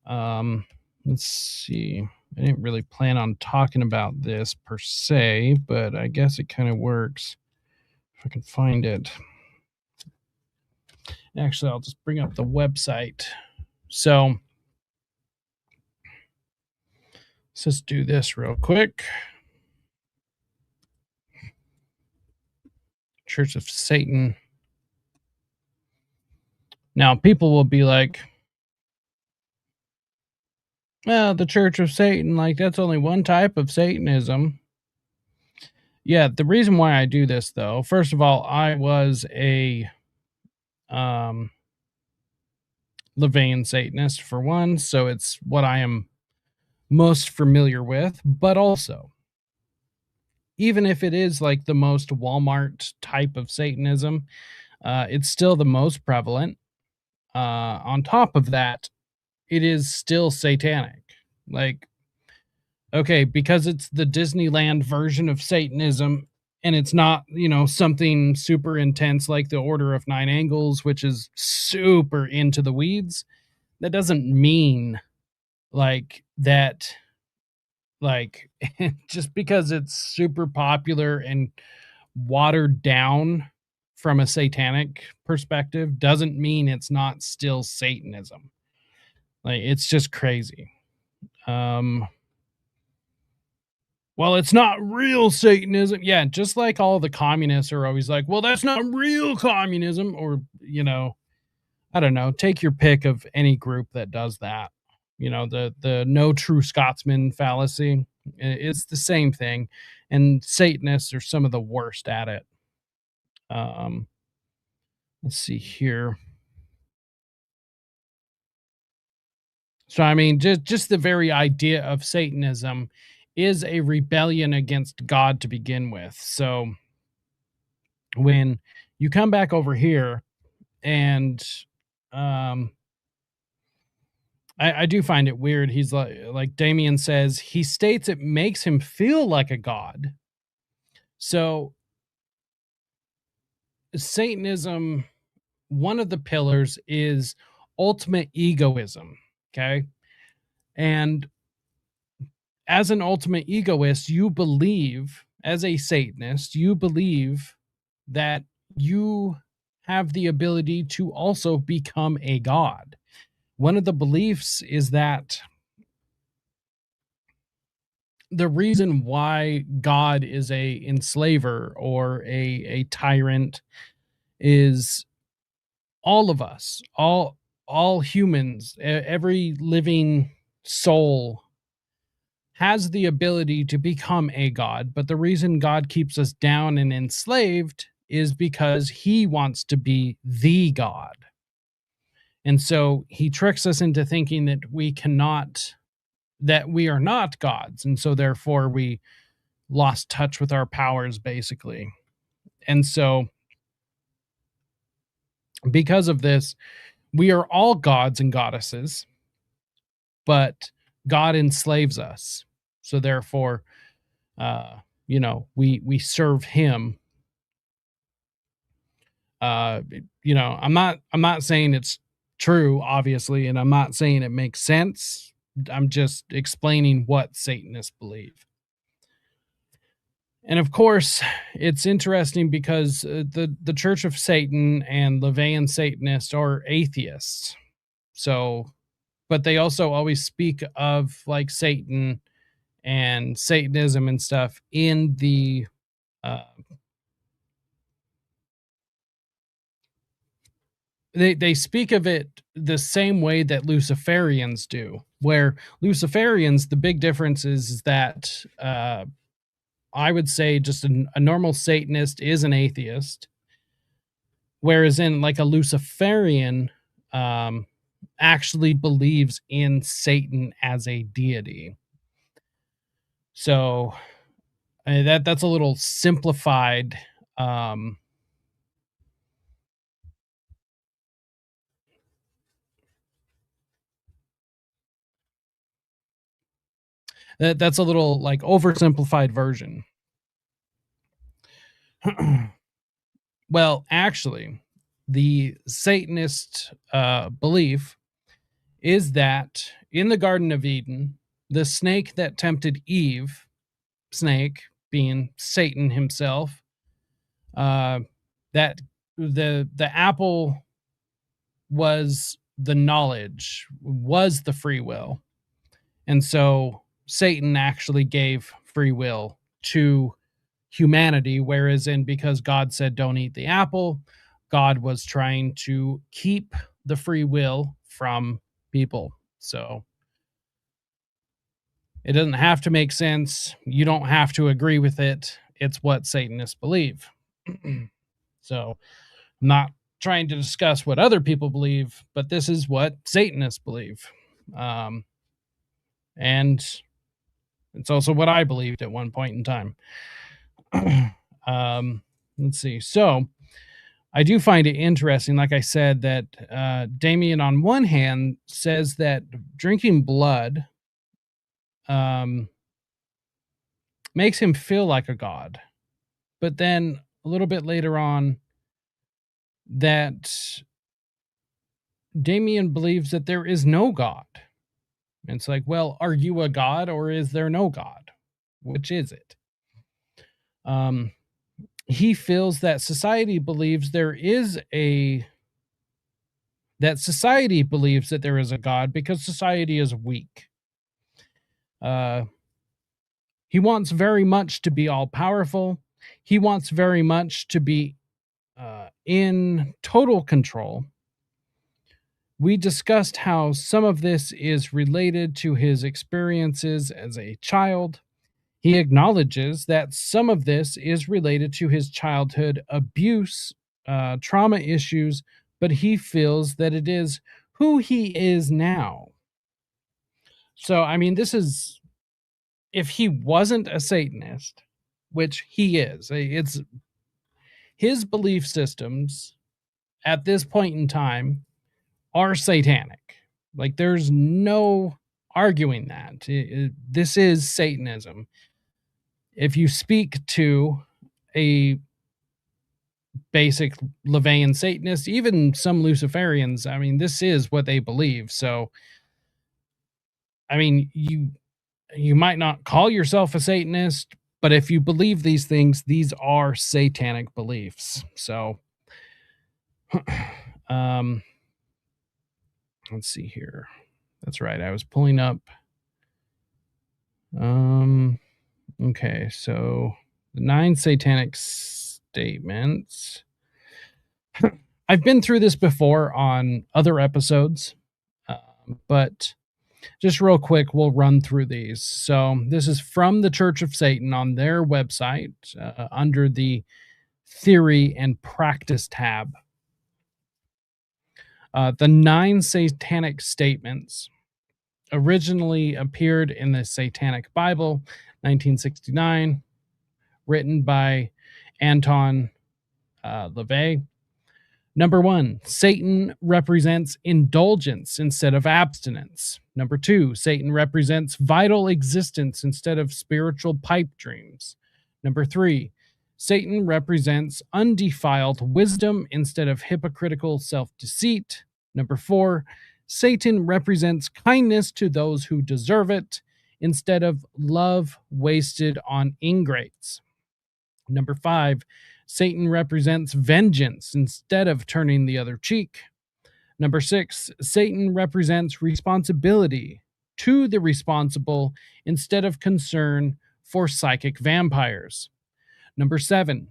Let's see. I didn't really plan on talking about this per se, but I guess it kind of works if I can find it. Actually, I'll just bring up the website. So let's just do this real quick. Church of Satan. Now, people will be like, well, the Church of Satan, like, that's only one type of Satanism. Yeah, the reason why I do this, though, first of all, I was a Levian Satanist, for one, so it's what I am most familiar with, but also, even if it is like the most Walmart type of Satanism, it's still the most prevalent. On top of that, it is still satanic. Like, okay, because it's the Disneyland version of Satanism, and it's not, something super intense like the Order of Nine Angles, which is super into the weeds. That doesn't mean like that, like, just because it's super popular and watered down from a satanic perspective doesn't mean it's not still Satanism. Like, it's just crazy. Well, it's not real Satanism. Yeah, just like all the communists are always like, well, that's not real communism. Or, I don't know, take your pick of any group that does that. The no true Scotsman fallacy. It's the same thing. And Satanists are some of the worst at it. Let's see here. So, I mean, just the very idea of Satanism is a rebellion against God to begin with. So when you come back over here and I do find it weird. He's like Damian says, he states it makes him feel like a god. So Satanism, one of the pillars is ultimate egoism. Okay. And as an ultimate egoist, you believe, as a Satanist, you believe that you have the ability to also become a god. One of the beliefs is that the reason why God is a enslaver or a tyrant is all of us, all humans, every living soul has the ability to become a god, but the reason God keeps us down and enslaved is because he wants to be the God. And so he tricks us into thinking that we are not gods. And so therefore we lost touch with our powers, basically. And so because of this, we are all gods and goddesses, but God enslaves us. So therefore, we serve him. I'm not saying it's true, obviously, and I'm not saying it makes sense. I'm just explaining what Satanists believe. And of course, it's interesting because the Church of Satan and LaVeyan Satanists are atheists. So, but they also always speak of like Satan and Satanism and stuff in the they speak of it the same way that Luciferians do. Where Luciferians, the big difference is that I would say just a normal Satanist is an atheist, whereas in like a Luciferian actually believes in Satan as a deity. So that's a little simplified. That's a little like oversimplified version. Well, actually, the Satanist belief is that in the Garden of Eden, the snake that tempted Eve, snake being Satan himself, that the apple was the knowledge, was the free will. And so Satan actually gave free will to humanity, whereas because God said don't eat the apple, God was trying to keep the free will from people. So it doesn't have to make sense. You don't have to agree with it. It's what Satanists believe. So I'm not trying to discuss what other people believe, but this is what Satanists believe. And it's also what I believed at one point in time. Let's see. So I do find it interesting, like I said, that Damian on one hand says that drinking blood makes him feel like a god. But then a little bit later on, that Damian believes that there is no God. And it's like, well, are you a god or is there no God? Which is it? He feels that society believes that there is a God because society is weak. He wants very much to be all powerful. He wants very much to be in total control. We discussed how some of this is related to his experiences as a child. He acknowledges that some of this is related to his childhood abuse, trauma issues, but he feels that it is who he is now. So, I mean, this is, if he wasn't a Satanist, which he is, it's his belief systems at this point in time are satanic. Like, there's no arguing that. This is Satanism. If you speak to a basic LaVeyan Satanist, even some Luciferians, I mean, this is what they believe. So, I mean, you might not call yourself a Satanist, but if you believe these things, these are satanic beliefs. So, let's see here. That's right. I was pulling up. Okay, so the 9 satanic statements. I've been through this before on other episodes, but just real quick, we'll run through these. So this is from the Church of Satan on their website under the Theory and Practice tab. The 9 satanic statements originally appeared in the Satanic Bible, 1969, written by Anton LaVey. Number 1, Satan represents indulgence instead of abstinence. Number 2, Satan represents vital existence instead of spiritual pipe dreams. Number 3, Satan represents undefiled wisdom instead of hypocritical self-deceit. Number 4, Satan represents kindness to those who deserve it instead of love wasted on ingrates. Number 5, Satan represents vengeance instead of turning the other cheek. Number 6, Satan represents responsibility to the responsible instead of concern for psychic vampires. Number 7,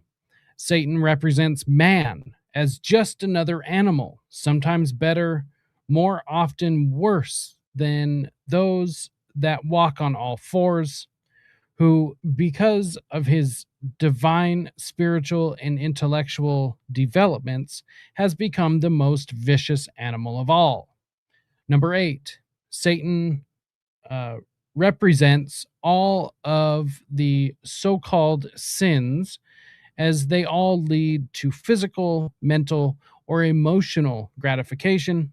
Satan represents man as just another animal, sometimes better, more often worse than those that walk on all fours, who, because of his divine, spiritual, and intellectual developments, has become the most vicious animal of all. Number 8, Satan represents all of the so-called sins, as they all lead to physical, mental, or emotional gratification.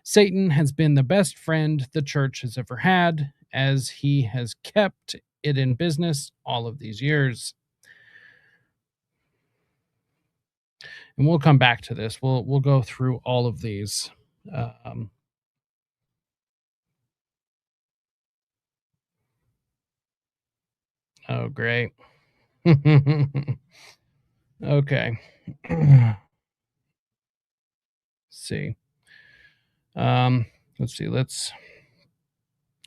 Satan has been the best friend the church has ever had, as he has kept it in business all of these years. And we'll come back to this. We'll go through all of these. Oh, great. Okay. See. Let's see. Let's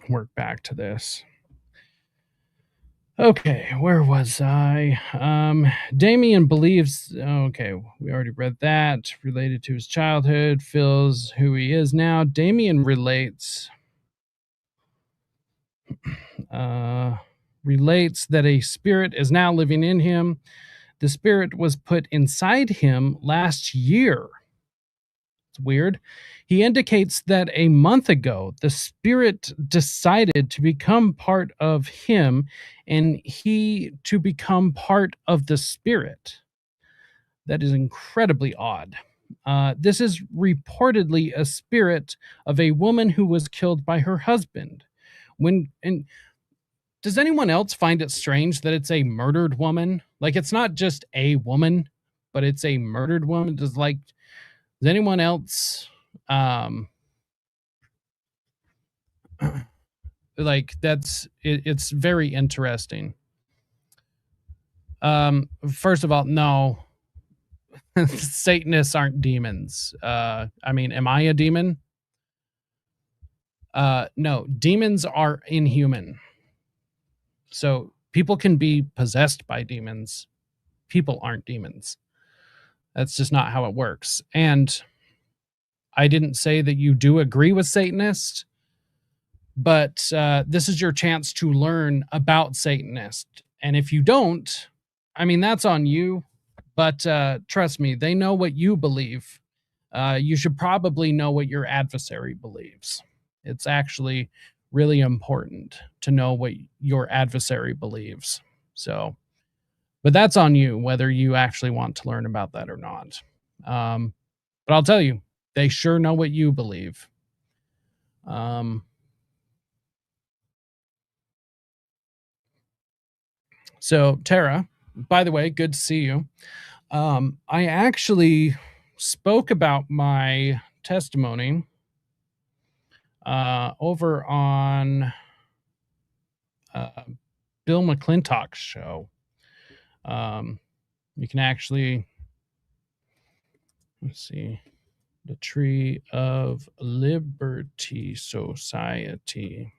work back to this. Okay, where was I? Damian believes, okay, we already read that, related to his childhood, feels who he is now. Damian relates that a spirit is now living in him. The spirit was put inside him last year. It's weird. He indicates that a month ago, the spirit decided to become part of him and he to become part of the spirit. That is incredibly odd. This is reportedly a spirit of a woman who was killed by her husband. Does anyone else find it strange that it's a murdered woman? Like, it's not just a woman, but it's a murdered woman. Does anyone else it's very interesting. First of all, no. Satanists aren't demons. I mean, am I a demon? No, demons are inhuman. So people can be possessed by demons. People aren't demons. That's just not how it works. And I didn't say that you do agree with Satanists, but this is your chance to learn about Satanists. And if you don't, I mean, that's on you. But trust me, they know what you believe. You should probably know what your adversary believes. It's actually really important to know what your adversary believes. So, but that's on you, whether you actually want to learn about that or not. But I'll tell you, they sure know what you believe. So, Tara, by the way, good to see you. I actually spoke about my testimony over on Bill McClintock's show. You can actually, let's see, the Tree of Liberty Society.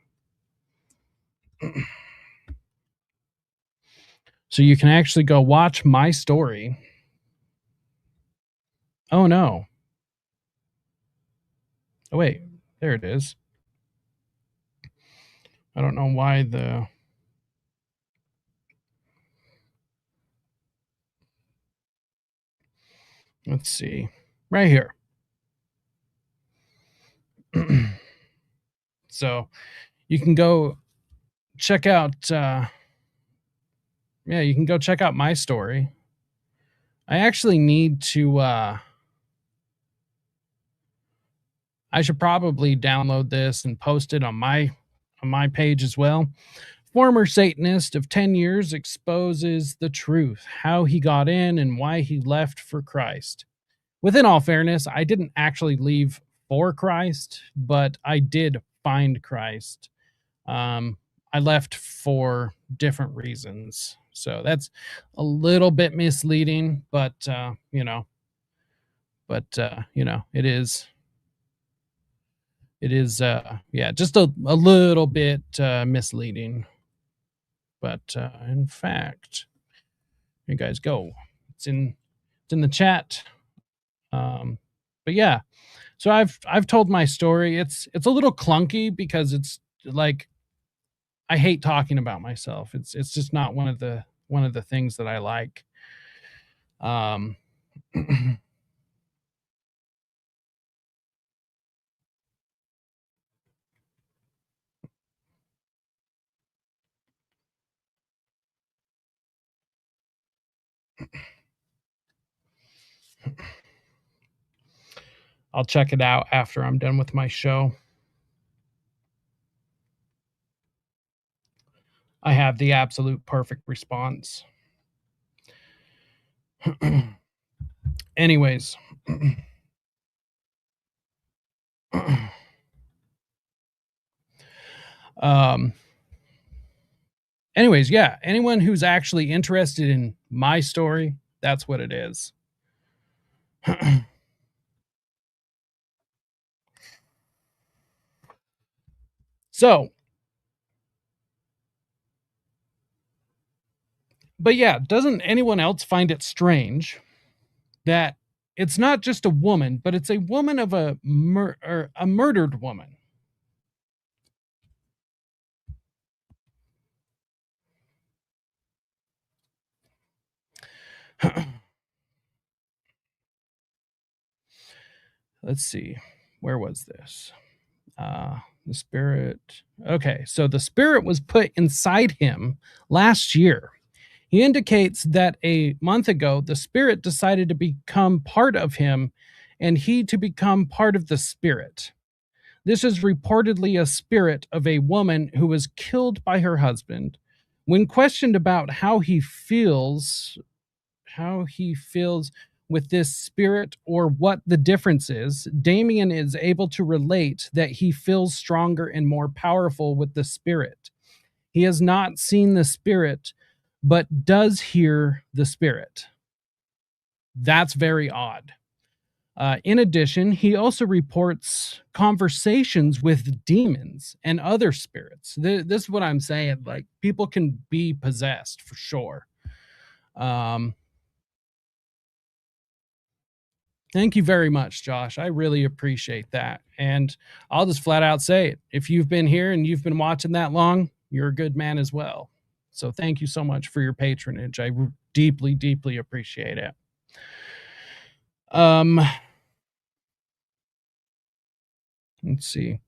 So you can actually go watch my story. Oh, no. Oh, wait. There it is. I don't know why the... Let's see. Right here. So you can go check out... you can go check out my story. I actually need to... I should probably download this and post it on my page as well. Former Satanist of 10 years exposes the truth, how he got in and why he left for Christ. Within all fairness, I didn't actually leave for Christ, but I did find Christ. I left for different reasons. So that's a little bit misleading, but it is just a little bit misleading. But in fact, you guys go. It's in the chat. But yeah, so I've told my story. It's a little clunky because it's like I hate talking about myself. It's just not one of the things that I like. I'll check it out after I'm done with my show. I have the absolute perfect response. Anyways. Anyways, yeah, anyone who's actually interested in my story, that's what it is. So, but yeah, doesn't anyone else find it strange that it's not just a woman, but it's a woman of a murdered woman? Let's see. Where was this? The spirit. Okay, so the spirit was put inside him last year. He indicates that a month ago, the spirit decided to become part of him and he to become part of the spirit. This is reportedly a spirit of a woman who was killed by her husband. When questioned about how he feels with this spirit or what the difference is, Damian is able to relate that he feels stronger and more powerful with the spirit. He has not seen the spirit, but does hear the spirit. That's very odd. In addition, he also reports conversations with demons and other spirits. This is what I'm saying. Like, people can be possessed for sure. Thank you very much, Josh. I really appreciate that. And I'll just flat out say it. If you've been here and you've been watching that long, you're a good man as well. So thank you so much for your patronage. I deeply, deeply appreciate it. Let's see.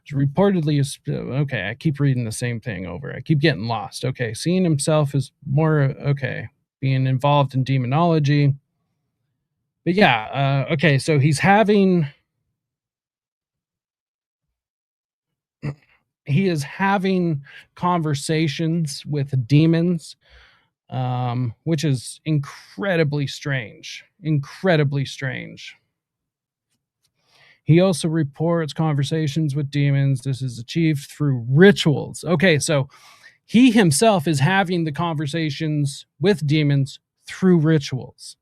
It's reportedly, okay, I keep reading the same thing over. I keep getting lost. Okay, seeing himself as more, okay, being involved in demonology. But yeah, okay, so he is having conversations with demons, which is incredibly strange. Incredibly strange. He also reports conversations with demons. This is achieved through rituals. Okay, so he himself is having the conversations with demons through rituals.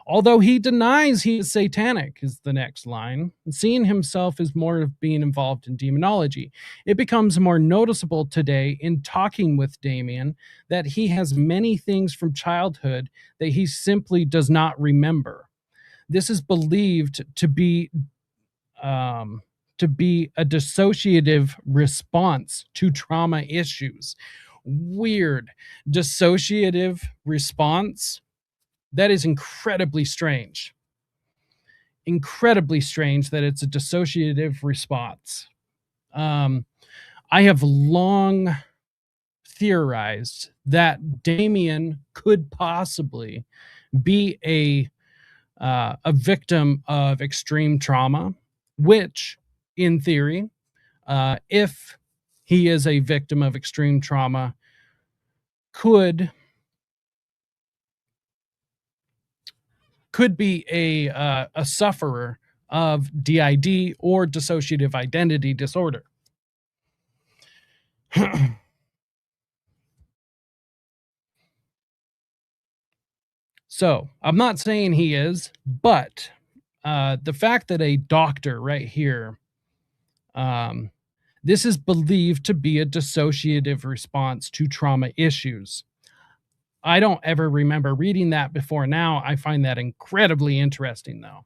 Although he denies he is satanic, is the next line. Seeing himself as more of being involved in demonology. It becomes more noticeable today in talking with Damian that he has many things from childhood that he simply does not remember. This is believed to be to be a dissociative response to trauma issues. Weird. Dissociative response? That is incredibly strange. Incredibly strange that it's a dissociative response. I have long theorized that Damian could possibly be a victim of extreme trauma, which, in theory, if he is a victim of extreme trauma, could be a sufferer of DID or dissociative identity disorder. So I'm not saying he is, but the fact that a doctor right here, this is believed to be a dissociative response to trauma issues. I don't ever remember reading that before now. I find that incredibly interesting, though.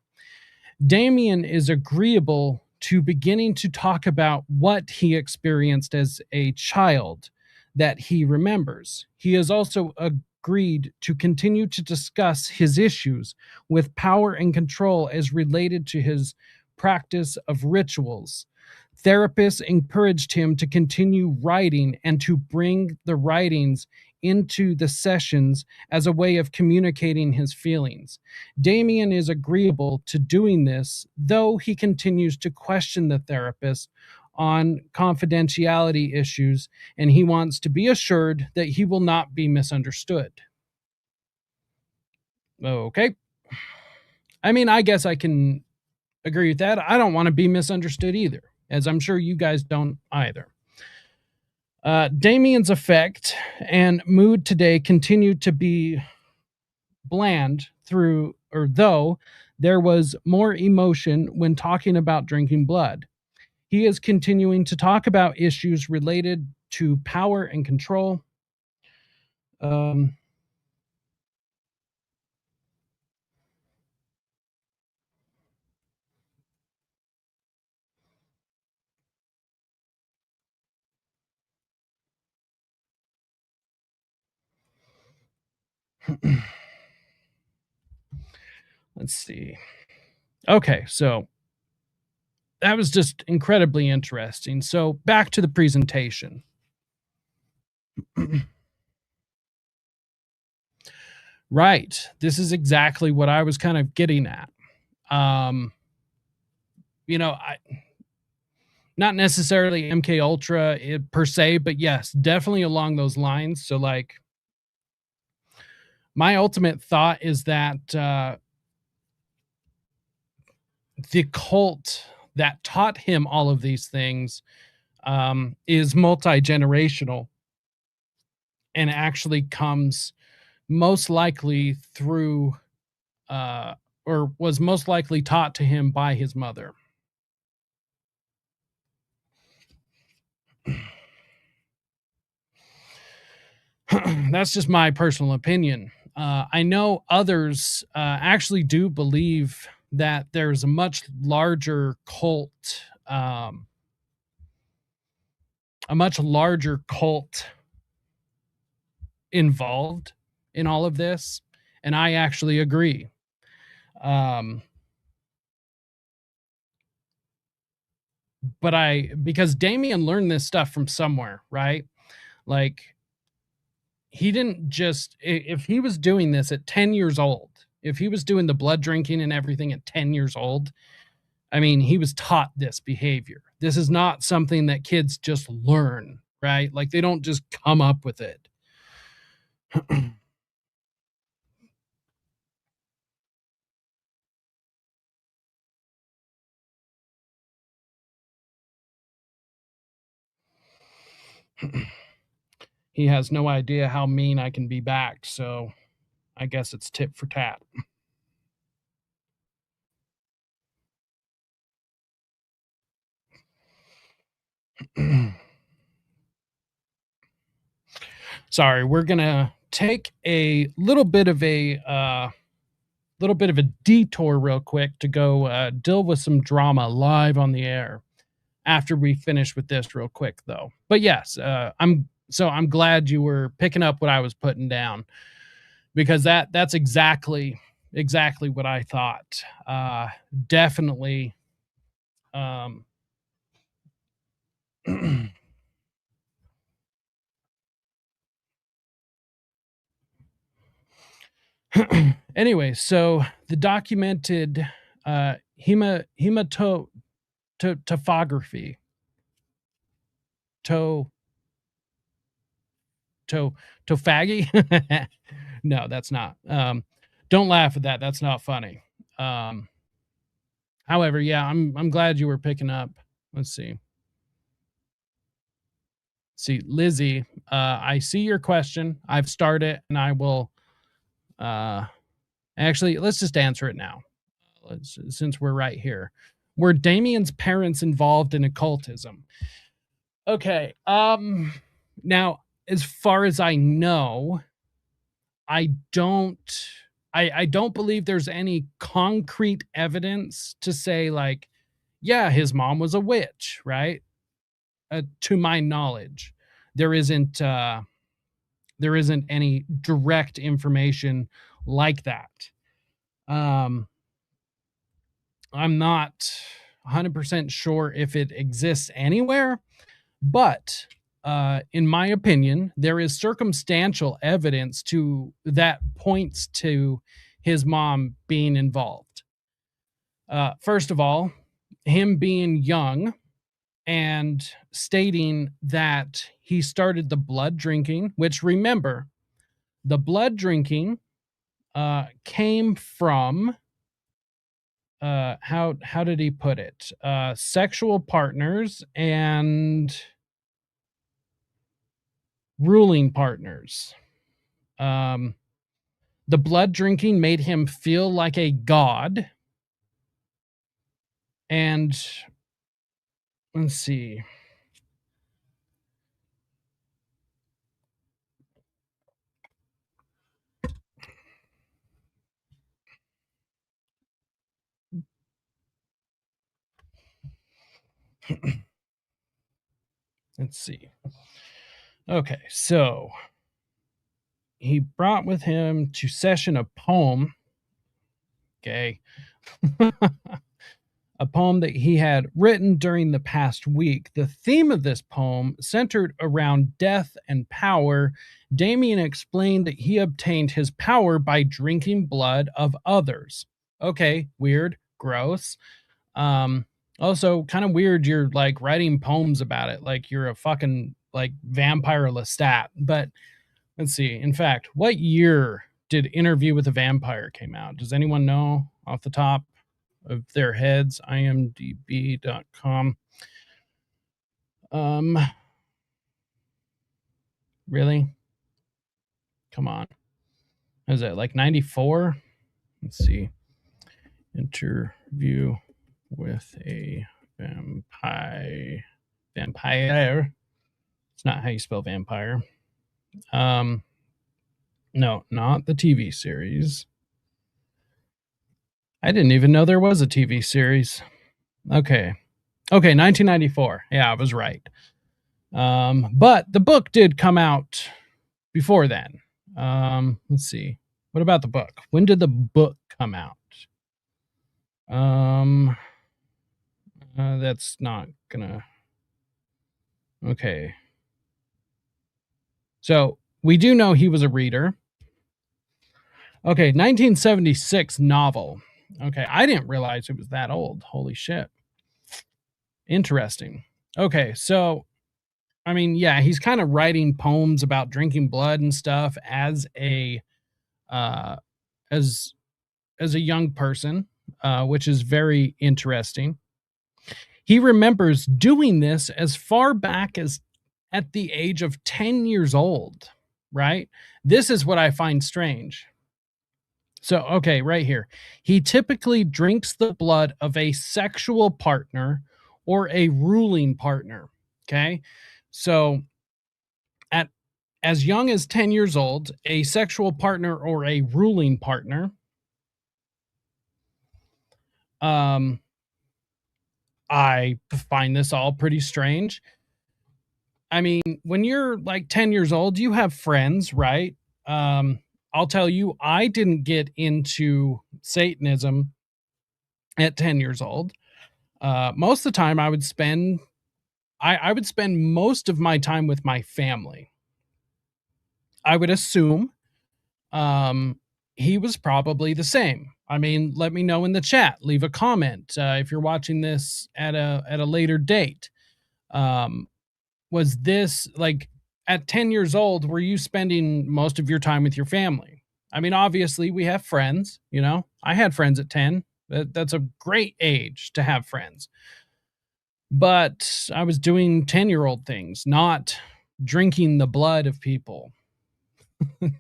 Damian is agreeable to beginning to talk about what he experienced as a child that he remembers. He is also agreed to continue to discuss his issues with power and control as related to his practice of rituals. Therapists encouraged him to continue writing and to bring the writings into the sessions as a way of communicating his feelings. Damian is agreeable to doing this, though he continues to question the therapist on confidentiality issues, and he wants to be assured that he will not be misunderstood. Okay. I mean, I guess I can agree with that. I don't want to be misunderstood either, as I'm sure you guys don't either. Damian's effect and mood today continue to be bland though there was more emotion when talking about drinking blood. He is continuing to talk about issues related to power and control. Let's see. Okay, so that was just incredibly interesting. So back to the presentation. Right. This is exactly what I was kind of getting at. Not necessarily MK Ultra per se, but yes, definitely along those lines. So like my ultimate thought is that the cult that taught him all of these things is multi-generational and actually comes most likely through or was most likely taught to him by his mother. That's just my personal opinion. I know others actually do believe that there's a much larger cult, involved in all of this, and I actually agree. Because Damian learned this stuff from somewhere, right? Like, he didn't just, if he was doing this at 10 years old, if he was doing the blood drinking and everything at 10 years old, I mean, he was taught this behavior. This is not something that kids just learn, right? Like, they don't just come up with it. He has no idea how mean I can be back, so I guess it's tit for tat. Sorry, we're gonna take a little bit of a detour real quick to go deal with some drama live on the air. after we finish with this real quick, though. But yes, I'm glad you were picking up what I was putting down, because that's exactly what I thought. Definitely. Anyway, so the documented hematography, tophagy. No, that's not. Don't laugh at that. That's not funny. However, yeah, I'm glad you were picking up. Let's see. Lizzie, I see your question. I've started, and I will. Actually, let's just answer it now. Since we're right here. Were Damian's parents involved in occultism? Okay. Now, as far as I know, I don't believe there's any concrete evidence to say, like, yeah, his mom was a witch, right? To my knowledge, there isn't any direct information like that. I'm not 100% sure if it exists anywhere, but in my opinion, there is circumstantial evidence that points to his mom being involved. First of all, him being young and stating that he started the blood drinking, which, remember, the blood drinking came from how did he put it? Sexual partners and ruling partners. The blood drinking made him feel like a god. And let's see. Let's see. Okay, so he brought with him to session a poem. Okay. A poem that he had written during the past week. The theme of this poem centered around death and power. Damian explained that he obtained his power by drinking blood of others. Okay, weird, gross. Also kind of weird you're like writing poems about it like you're a fucking like vampire Lestat. But let's see. In fact, what year did Interview with a Vampire came out? Does anyone know off the top of their heads? imdb.com. Really? Come on. Is it like 94? Let's see. Interview with a vampire. It's not how you spell vampire. No, not the TV series. I didn't even know there was a TV series. Okay, 1994. Yeah, I was right. But the book did come out before then. Let's see. What about the book? When did the book come out? That's not gonna. Okay. So we do know he was a reader. Okay, 1976 novel. Okay, I didn't realize it was that old. Holy shit. Interesting. Okay, so I mean, yeah, he's kind of writing poems about drinking blood and stuff as a as a young person, which is very interesting. He remembers doing this as far back as at the age of 10 years old, right? This is what I find strange. So, okay, right here. He typically drinks the blood of a sexual partner or a ruling partner, okay? So, at as young as 10 years old, a sexual partner or a ruling partner I find this all pretty strange. I mean, when you're like 10 years old, you have friends, right? I'll tell you, I didn't get into Satanism at 10 years old. Most of the time I would spend most of my time with my family. I would assume he was probably the same. I mean, let me know in the chat. Leave a comment if you're watching this at a later date. Was this like at 10 years old? Were you spending most of your time with your family? I mean, obviously, we have friends. You know, I had friends at 10. That's a great age to have friends. But I was doing 10-year-old things, not drinking the blood of people.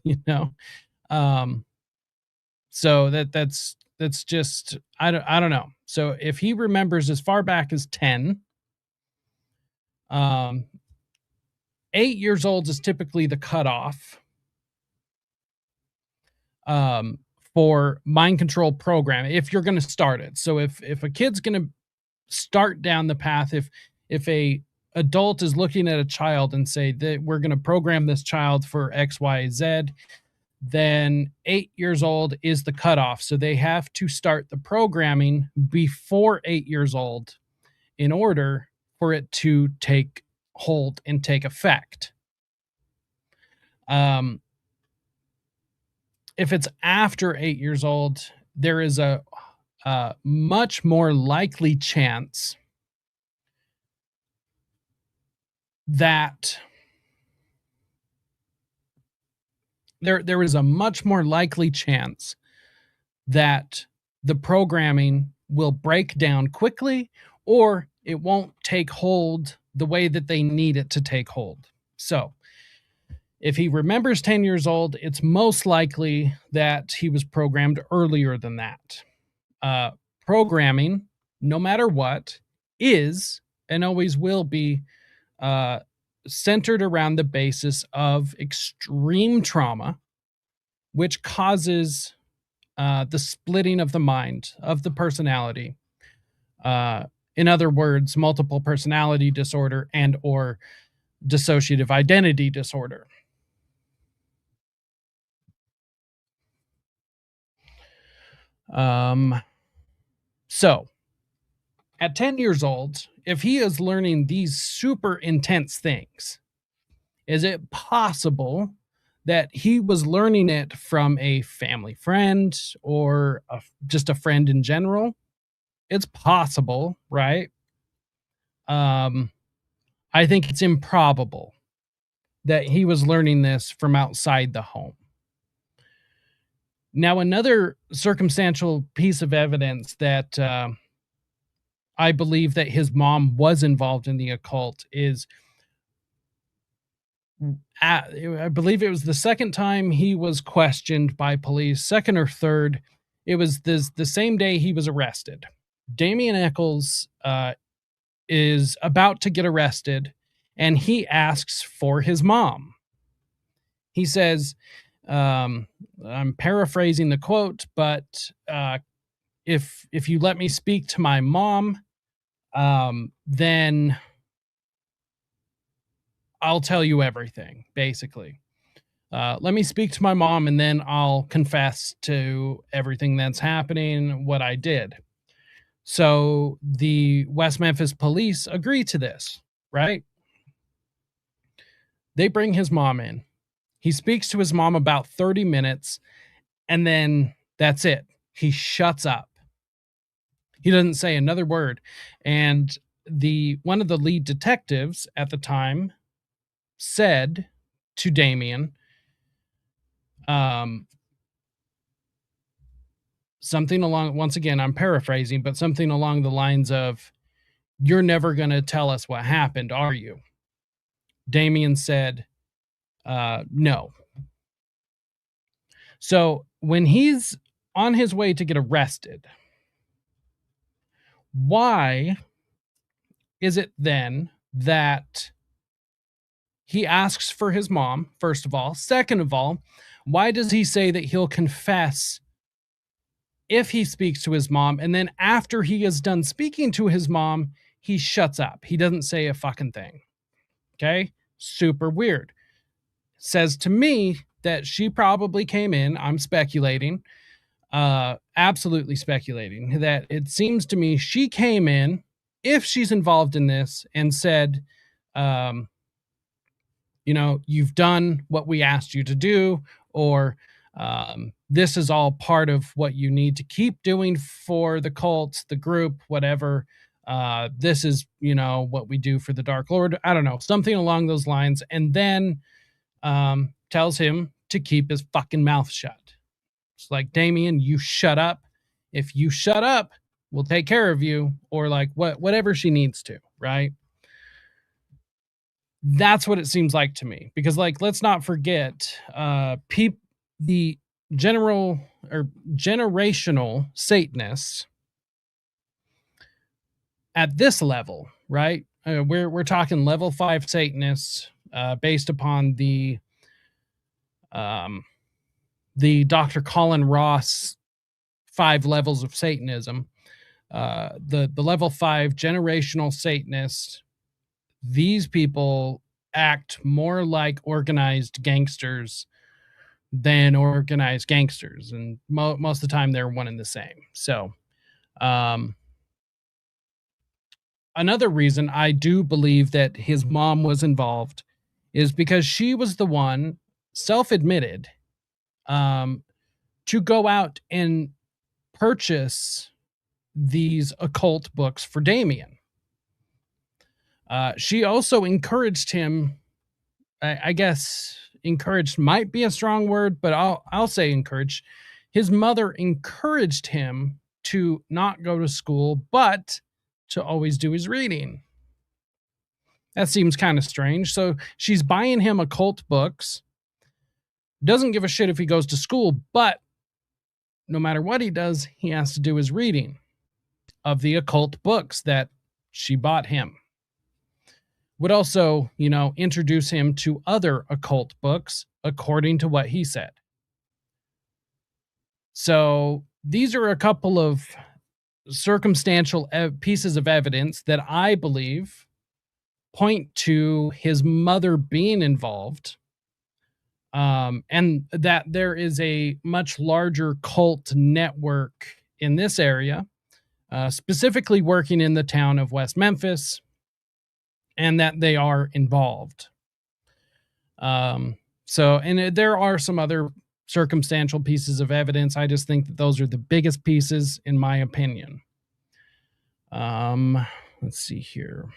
You know, um, so that's just I don't know. So if he remembers as far back as 10, 8 years old is typically the cutoff for mind control program if you're going to start it. So if a kid's going to start down the path, if a adult is looking at a child and say that we're going to program this child for X, Y, Z, then 8 years old is the cutoff. So they have to start the programming before 8 years old in order for it to take hold and take effect. If it's after 8 years old, there is a much more likely chance that there is a much more likely chance that the programming will break down quickly, or it won't take hold the way that they need it to take hold. So if he remembers 10 years old, it's most likely that he was programmed earlier than that. Programming, no matter what, is and always will be centered around the basis of extreme trauma, which causes the splitting of the mind, of the personality. In other words, multiple personality disorder and or dissociative identity disorder. So at 10 years old, if he is learning these super intense things, is it possible that he was learning it from a family friend or just a friend in general? It's possible, right? I think it's improbable that he was learning this from outside the home. Now, another circumstantial piece of evidence that I believe that his mom was involved in the occult is, I believe it was the second time he was questioned by police, second or third. It was the same day he was arrested. Damian Eckles is about to get arrested, and he asks for his mom. He says, I'm paraphrasing the quote, but if you let me speak to my mom, then I'll tell you everything, basically. Let me speak to my mom, and then I'll confess to everything that's happening, what I did. So the West Memphis police agree to this, right? They bring his mom in. He speaks to his mom about 30 minutes, and then that's it. He shuts up. He doesn't say another word. And one of the lead detectives at the time said to Damian, something along, once again, I'm paraphrasing, but something along the lines of, "You're never going to tell us what happened, are you?" Damian said, no. So when he's on his way to get arrested, why is it then that he asks for his mom, first of all? Second of all, why does he say that he'll confess if he speaks to his mom, and then after he is done speaking to his mom, he shuts up. He doesn't say a fucking thing. Okay? Super weird. Says to me that she probably came in, I'm speculating, absolutely speculating, that it seems to me she came in, if she's involved in this, and said, you've done what we asked you to do, or this is all part of what you need to keep doing for the cult, the group, whatever. This is, what we do for the Dark Lord. I don't know, something along those lines. And then tells him to keep his fucking mouth shut. It's like, Damian, you shut up. If you shut up, we'll take care of you, or like whatever she needs to, right? That's what it seems like to me, because like, let's not forget the general or generational Satanists at this level, right? We're talking level 5 Satanists, based upon the Dr. Colin Ross 5 levels of Satanism. The level 5 generational Satanists, these people act more like organized gangsters than organized gangsters, and most of the time they're one and the same. So another reason I do believe that his mom was involved is because she was the one, self-admitted, to go out and purchase these occult books for Damian. She also encouraged him, I guess encouraged might be a strong word, but I'll say encouraged. His mother encouraged him to not go to school, but to always do his reading. That seems kind of strange. So she's buying him occult books, doesn't give a shit if he goes to school, but no matter what he does, he has to do his reading of the occult books that she bought him. Would also, introduce him to other occult books, according to what he said. So these are a couple of circumstantial pieces of evidence that I believe point to his mother being involved, and that there is a much larger cult network in this area, specifically working in the town of West Memphis, and that they are involved. And there are some other circumstantial pieces of evidence. I just think that those are the biggest pieces, in my opinion. Let's see here.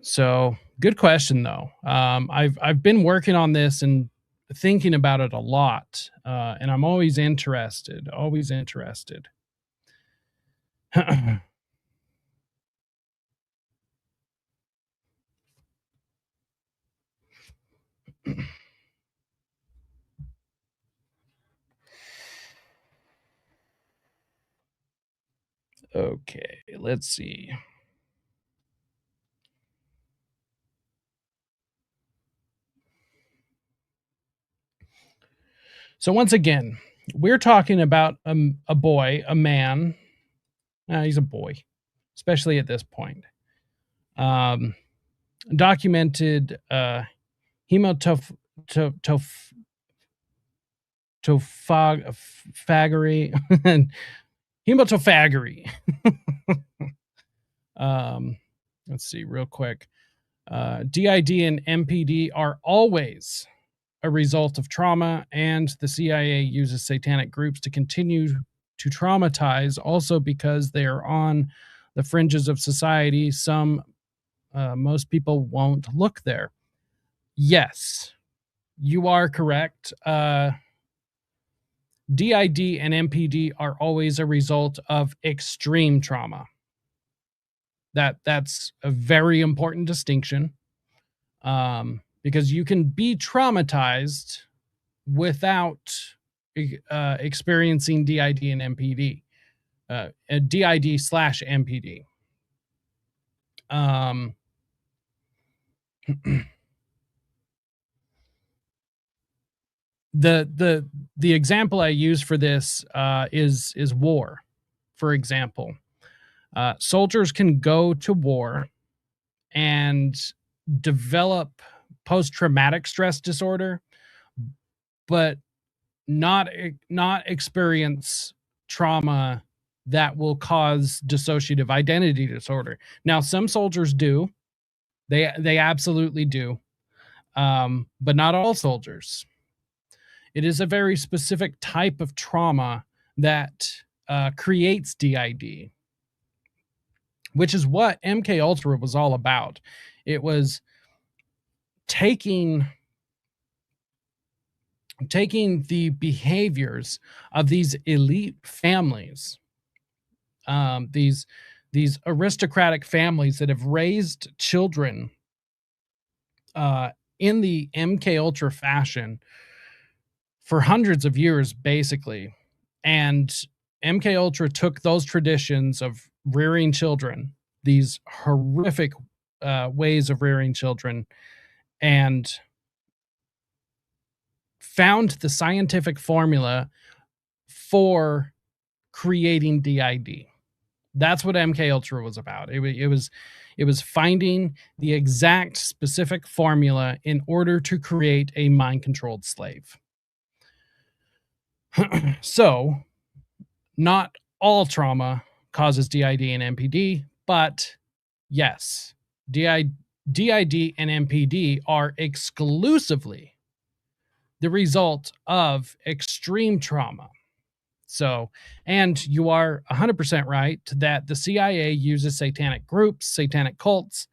So, good question though. I've been working on this and thinking about it a lot, and I'm always interested. Okay, let's see. So once again, we're talking about a boy, a man. He's a boy, especially at this point. Documented hematophagy and hematophagy. Let's see real quick. DID and MPD are always a result of trauma, and the CIA uses satanic groups to continue to traumatize, also because they are on the fringes of society. Most people won't look there. Yes, you are correct. DID and MPD are always a result of extreme trauma. That's a very important distinction, because you can be traumatized without experiencing DID and MPD, DID/MPD. the example I use for this is war. For example, soldiers can go to war and develop post-traumatic stress disorder, but not experience trauma that will cause dissociative identity disorder. Now, some soldiers do; they absolutely do, but not all soldiers. It is a very specific type of trauma that creates DID, which is what MK Ultra was all about. It was taking the behaviors of these elite families, these aristocratic families that have raised children in the MK Ultra fashion for hundreds of years, basically. And MK Ultra took those traditions of rearing children, these horrific ways of rearing children, and found the scientific formula for creating DID. That's what MK Ultra was about. It was finding the exact specific formula in order to create a mind-controlled slave. So, not all trauma causes DID and MPD, but yes, DID and MPD are exclusively the result of extreme trauma. So, and you are 100% right that the CIA uses satanic groups, satanic cults,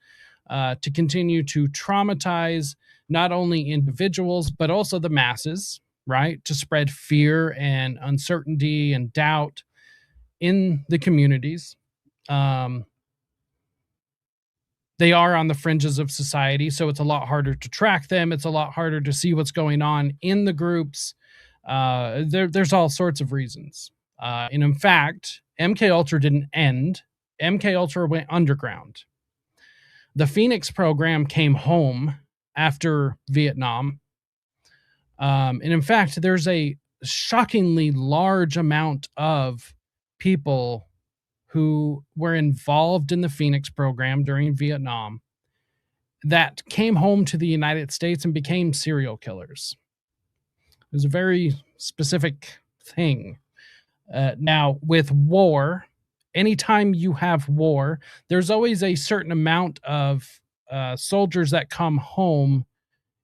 to continue to traumatize not only individuals, but also the masses, right? To spread fear and uncertainty and doubt in the communities. They are on the fringes of society, so it's a lot harder to track them. It's a lot harder to see what's going on in the groups. There's all sorts of reasons. And in fact, MK Ultra didn't end. MK Ultra went underground. The Phoenix program came home after Vietnam. And in fact, there's a shockingly large amount of people who were involved in the Phoenix program during Vietnam that came home to the United States and became serial killers. It was a very specific thing. Now, with war, anytime you have war, there's always a certain amount of soldiers that come home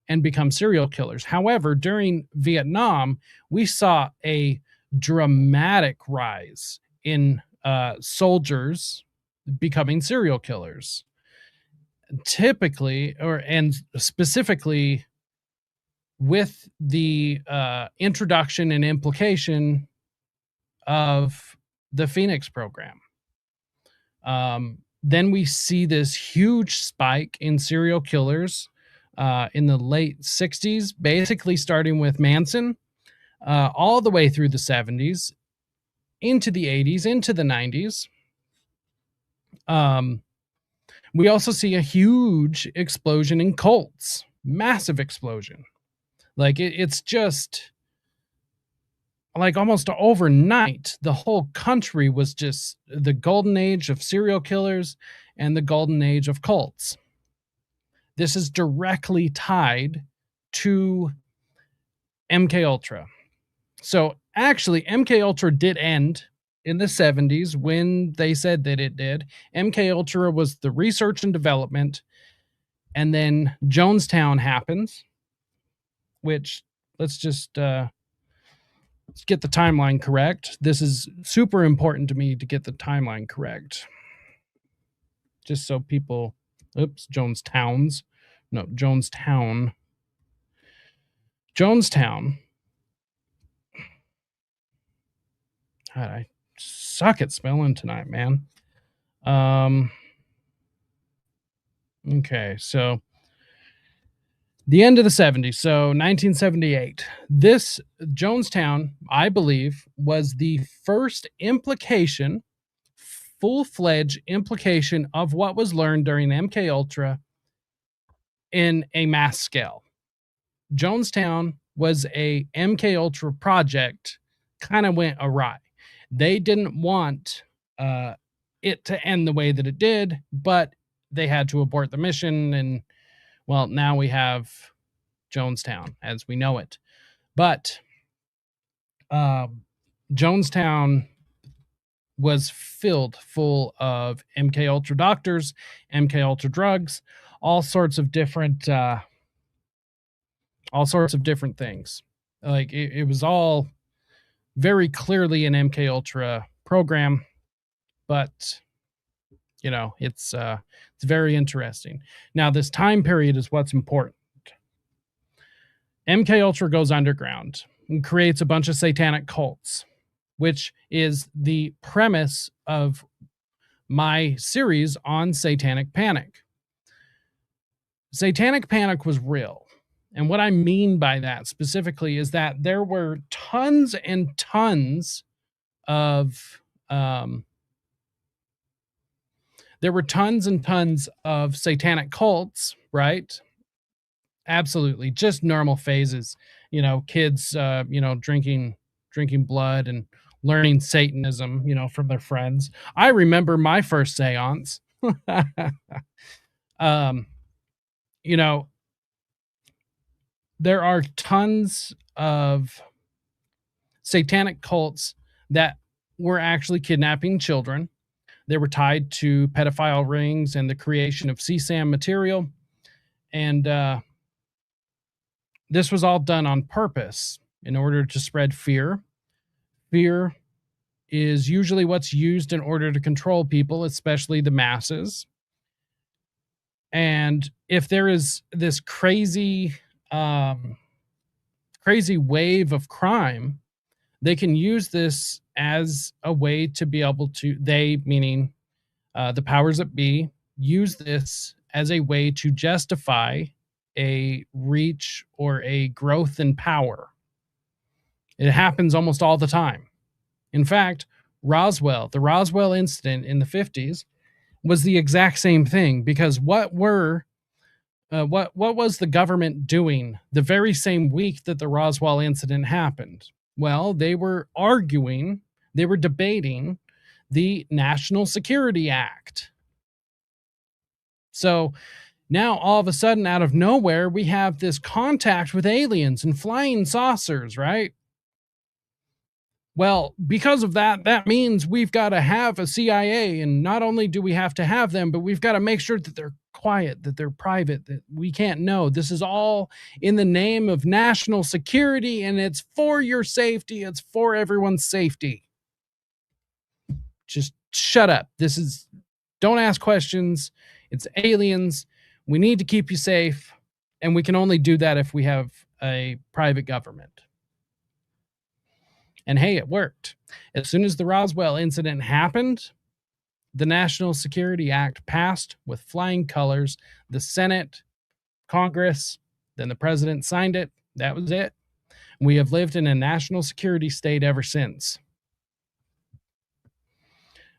and become serial killers. However, during Vietnam, we saw a dramatic rise in soldiers becoming serial killers. Typically, and specifically with the introduction and implication of the Phoenix program. Then we see this huge spike in serial killers in the late 60s, basically starting with Manson, all the way through the 70s, into the 80s, into the 90s. We also see a huge explosion in cults, massive explosion. Like it's just like almost overnight, the whole country was just the golden age of serial killers and the golden age of cults. This is directly tied to MK Ultra. So actually, MK Ultra did end in the 70s when they said that it did. MK Ultra was the research and development, and then Jonestown happens, which let's just let's get the timeline correct. This is super important to me to get the timeline correct. Just so people, Jonestown. Jonestown. God, I suck at spelling tonight, man. Okay, so the end of the 70s, so 1978. This Jonestown, I believe, was the first implication, full-fledged implication of what was learned during MK Ultra in a mass scale. Jonestown was a MK Ultra project kind of went awry. They didn't want it to end the way that it did, but they had to abort the mission. And well, now we have Jonestown as we know it. But Jonestown was filled full of MK Ultra doctors, MK Ultra drugs, all sorts of different things. Like it was all very clearly an MK Ultra program, but you know, it's very interesting. Now, this time period is what's important. MK Ultra goes underground and creates a bunch of satanic cults, which is the premise of my series on Satanic Panic. Satanic Panic was real. And what I mean by that specifically is that there were tons and tons of satanic cults, right? Absolutely. Just normal phases, you know, kids, drinking blood and learning Satanism, you know, from their friends. I remember my first seance. You know, there are tons of satanic cults that were actually kidnapping children. They were tied to pedophile rings and the creation of CSAM material. And this was all done on purpose in order to spread fear. Fear is usually what's used in order to control people, especially the masses. And if there is this crazy wave of crime, they can use this as a way to be able to, they meaning the powers that be, use this as a way to justify a reach or a growth in power. It happens almost all the time. In fact, the Roswell incident in the 50s was the exact same thing, because what was the government doing the very same week that the Roswell incident happened? Well, they were debating the National Security Act. So now all of a sudden, out of nowhere, we have this contact with aliens and flying saucers, right? Well, because of that, that means we've got to have a CIA, and not only do we have to have them, but we've got to make sure that they're quiet, that they're private, that we can't know. This is all in the name of national security, and it's for your safety. It's for everyone's safety. Just shut up. Don't ask questions. It's aliens. We need to keep you safe, and we can only do that if we have a private government. And hey, it worked. As soon as the Roswell incident happened, the National Security Act passed with flying colors. The Senate, Congress, then the president signed it. That was it. We have lived in a national security state ever since.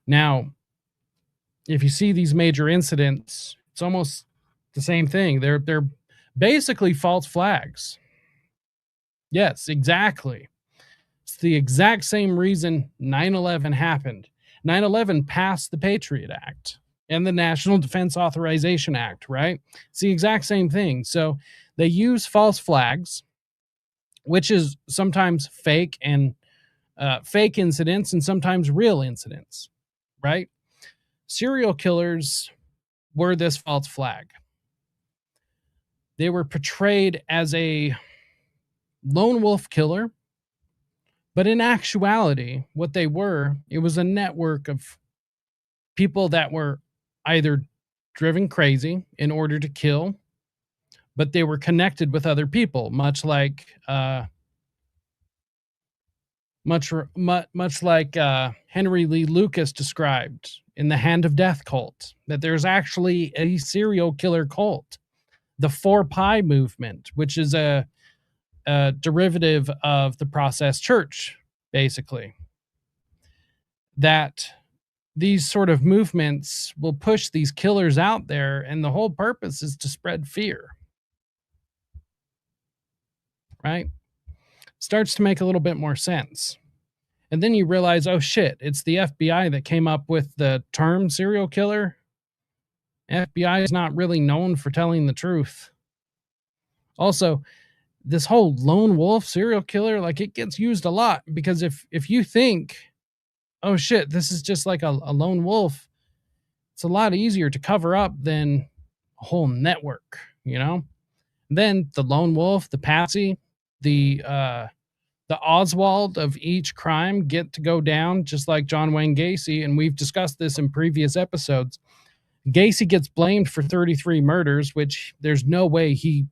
Now, if you see these major incidents, it's almost the same thing. They're basically false flags. Yes, exactly. It's the exact same reason 9/11 happened. 9/11 passed the Patriot Act and the National Defense Authorization Act, right? It's the exact same thing. So they use false flags, which is sometimes fake incidents and sometimes real incidents, right? Serial killers were this false flag. They were portrayed as a lone wolf killer, but in actuality, what they were, it was a network of people that were either driven crazy in order to kill, but they were connected with other people, much like Henry Lee Lucas described in the Hand of Death cult, that there's actually a serial killer cult, the 4-Pi movement, which is a derivative of the Process Church, basically. That these sort of movements will push these killers out there, and the whole purpose is to spread fear. Right? starts to make a little bit more sense. And then you realize, oh shit, it's the FBI that came up with the term serial killer. FBI is not really known for telling the truth. Also, this whole lone wolf serial killer, like, it gets used a lot, because if you think, oh shit, this is just like a lone wolf, it's a lot easier to cover up than a whole network, you know? Then the lone wolf, the patsy, the Oswald of each crime get to go down, just like John Wayne Gacy, and we've discussed this in previous episodes. Gacy gets blamed for 33 murders, which there's no way he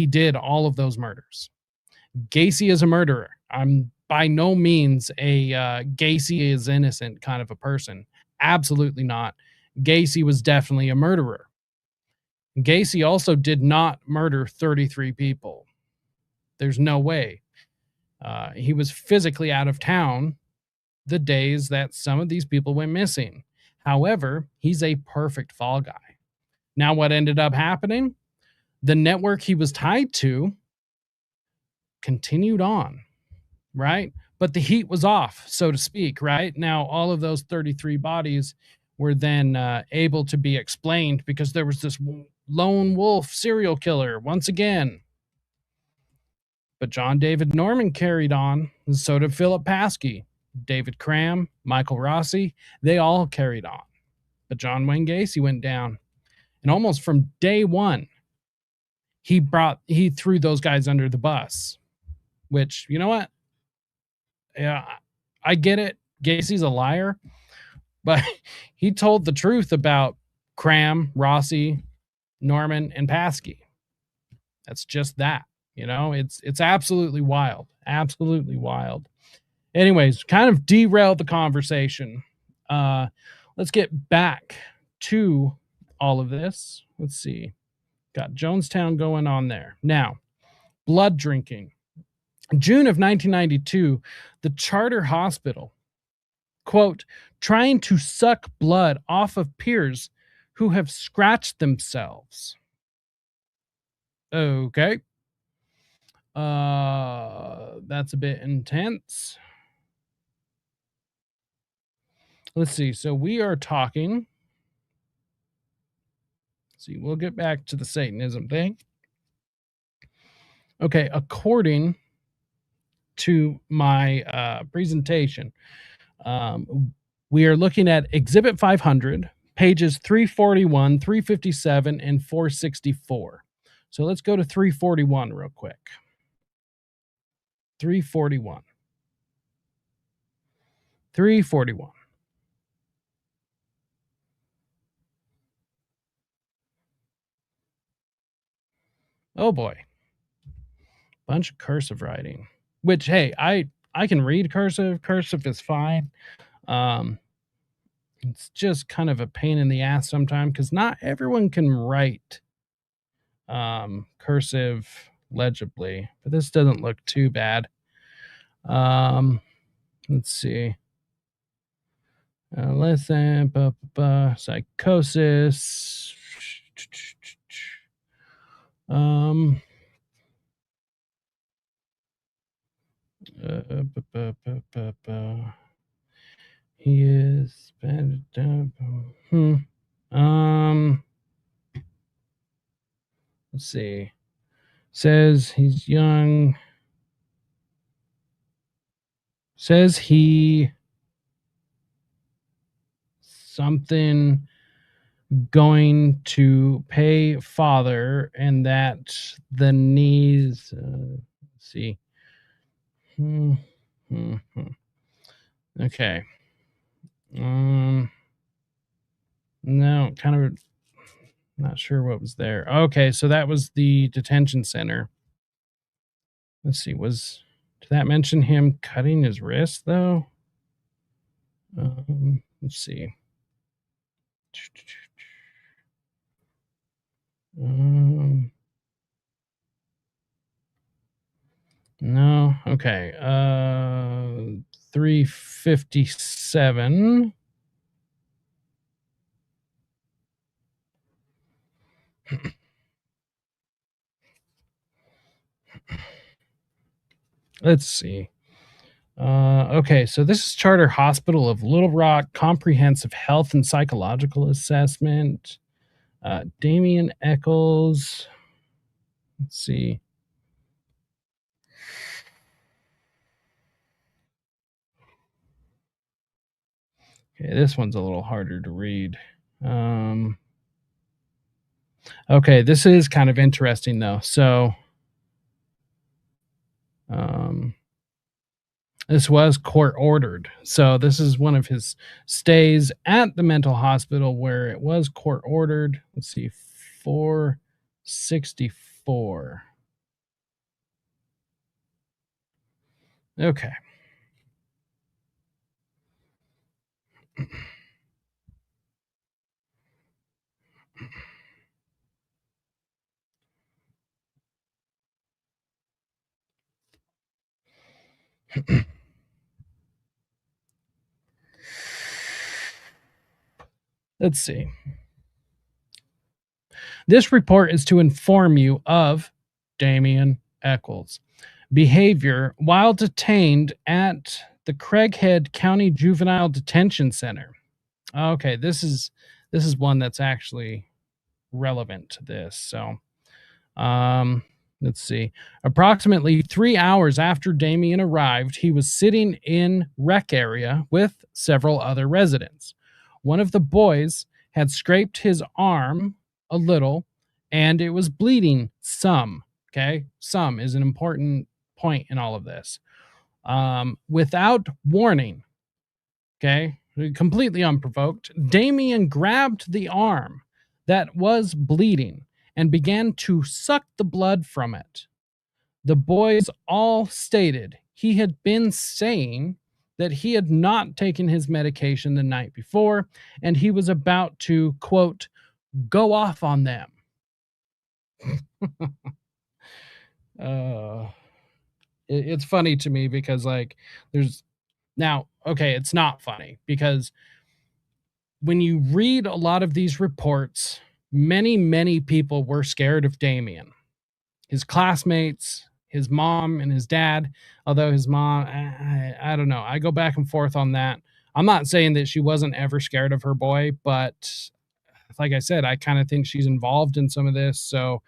did all of those murders. Gacy is a murderer. I'm by no means a Gacy is innocent kind of a person. Absolutely not. Gacy was definitely a murderer. Gacy also did not murder 33 people. There's no way. He was physically out of town the days that some of these people went missing. However, he's a perfect fall guy. Now, what ended up happening? The network he was tied to continued on, right? But the heat was off, so to speak, right? Now, all of those 33 bodies were then able to be explained because there was this lone wolf serial killer once again. But John David Norman carried on, and so did Philip Paskey, David Cram, Michael Rossi. They all carried on. But John Wayne Gacy went down. And almost from day one, he threw those guys under the bus. Which, you know what? Yeah, I get it. Gacy's a liar. But he told the truth about Cram, Rossi, Norman, and Paskey. That's just that. You know, it's absolutely wild. Absolutely wild. Anyways, kind of derailed the conversation. Let's get back to all of this. Let's see. Got Jonestown going on there. Now, blood drinking. In June of 1992, the Charter Hospital, quote, trying to suck blood off of peers who have scratched themselves. Okay. That's a bit intense. Let's see. So we are talking. Let's see, we'll get back to the Satanism thing. Okay, according to my presentation, we are looking at Exhibit 500, pages 341, 357, and 464. So let's go to 341 real quick. 341. 341. Oh boy. Bunch of cursive writing. Which, hey, I can read cursive. Cursive is fine. It's just kind of a pain in the ass sometimes because not everyone can write cursive legibly, but this doesn't look too bad. Let's see. Listen, psychosis. He is let's see. Says he's young. Says he something going to pay father and that the knees let's see. Okay. No, kind of not sure what was there. Okay, so that was the detention center. Let's see, did that mention him cutting his wrist though? Let's see. No, okay. 357. Let's see. Okay, so this is Charter Hospital of Little Rock Comprehensive Health and Psychological Assessment. Damian Eckles. Let's see. Okay, this one's a little harder to read. Okay, this is kind of interesting though. So, this was court ordered. So this is one of his stays at the mental hospital where it was court ordered. Let's see, 464. Okay. Let's see. This report is to inform you of Damian Eckles' behavior while detained at the Craighead County Juvenile Detention Center. Okay, this is one that's actually relevant to this. So, let's see. Approximately 3 hours after Damian arrived, he was sitting in rec area with several other residents. One of the boys had scraped his arm a little and it was bleeding some. Okay. Some is an important point in all of this. Without warning, okay, completely unprovoked, Damian grabbed the arm that was bleeding and began to suck the blood from it. The boys all stated he had been saying that he had not taken his medication the night before and he was about to, quote, go off on them. It's funny to me because, like, there's now, okay, it's not funny because when you read a lot of these reports, many people were scared of Damian. His classmates, his mom, and his dad. Although his mom, I don't know. I go back and forth on that. I'm not saying that she wasn't ever scared of her boy, but like I said, I kind of think she's involved in some of this. So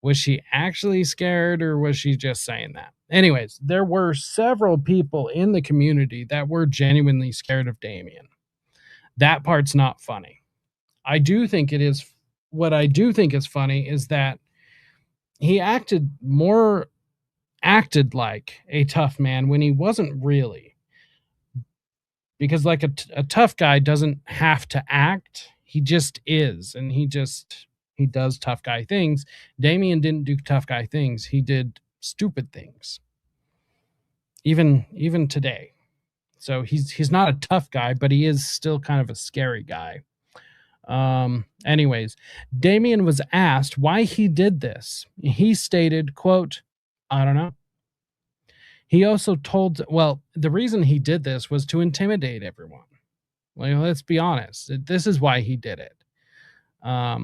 was she actually scared or was she just saying that? Anyways, there were several people in the community that were genuinely scared of Damian. That part's not funny. I do think it is. What I do think is funny is that he acted like a tough man when he wasn't really. Because like a tough guy doesn't have to act. He just is. And he does tough guy things. Damian didn't do tough guy things. He did stupid things. Even today. So he's not a tough guy, but he is still kind of a scary guy. Anyways, Damian was asked why he did this. He stated, quote, I don't know. He also told, well, the reason he did this was to intimidate everyone. Like, let's be honest. This is why he did it. Yeah,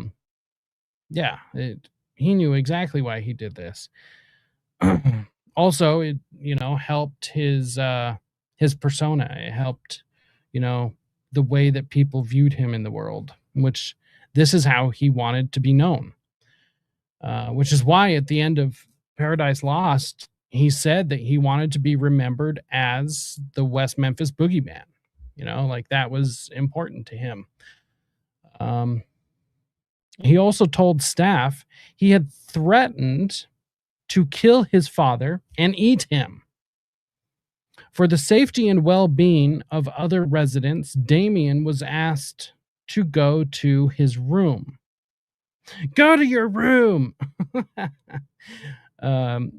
he knew exactly why he did this. Also, it, helped his persona. It helped, the way that people viewed him in the world, which this is how he wanted to be known. Which is why at the end of Paradise Lost, he said that he wanted to be remembered as the West Memphis Boogeyman. Like that was important to him. He also told staff he had threatened to kill his father and eat him. For the safety and well-being of other residents, Damian was asked to go to his room. Go to your room!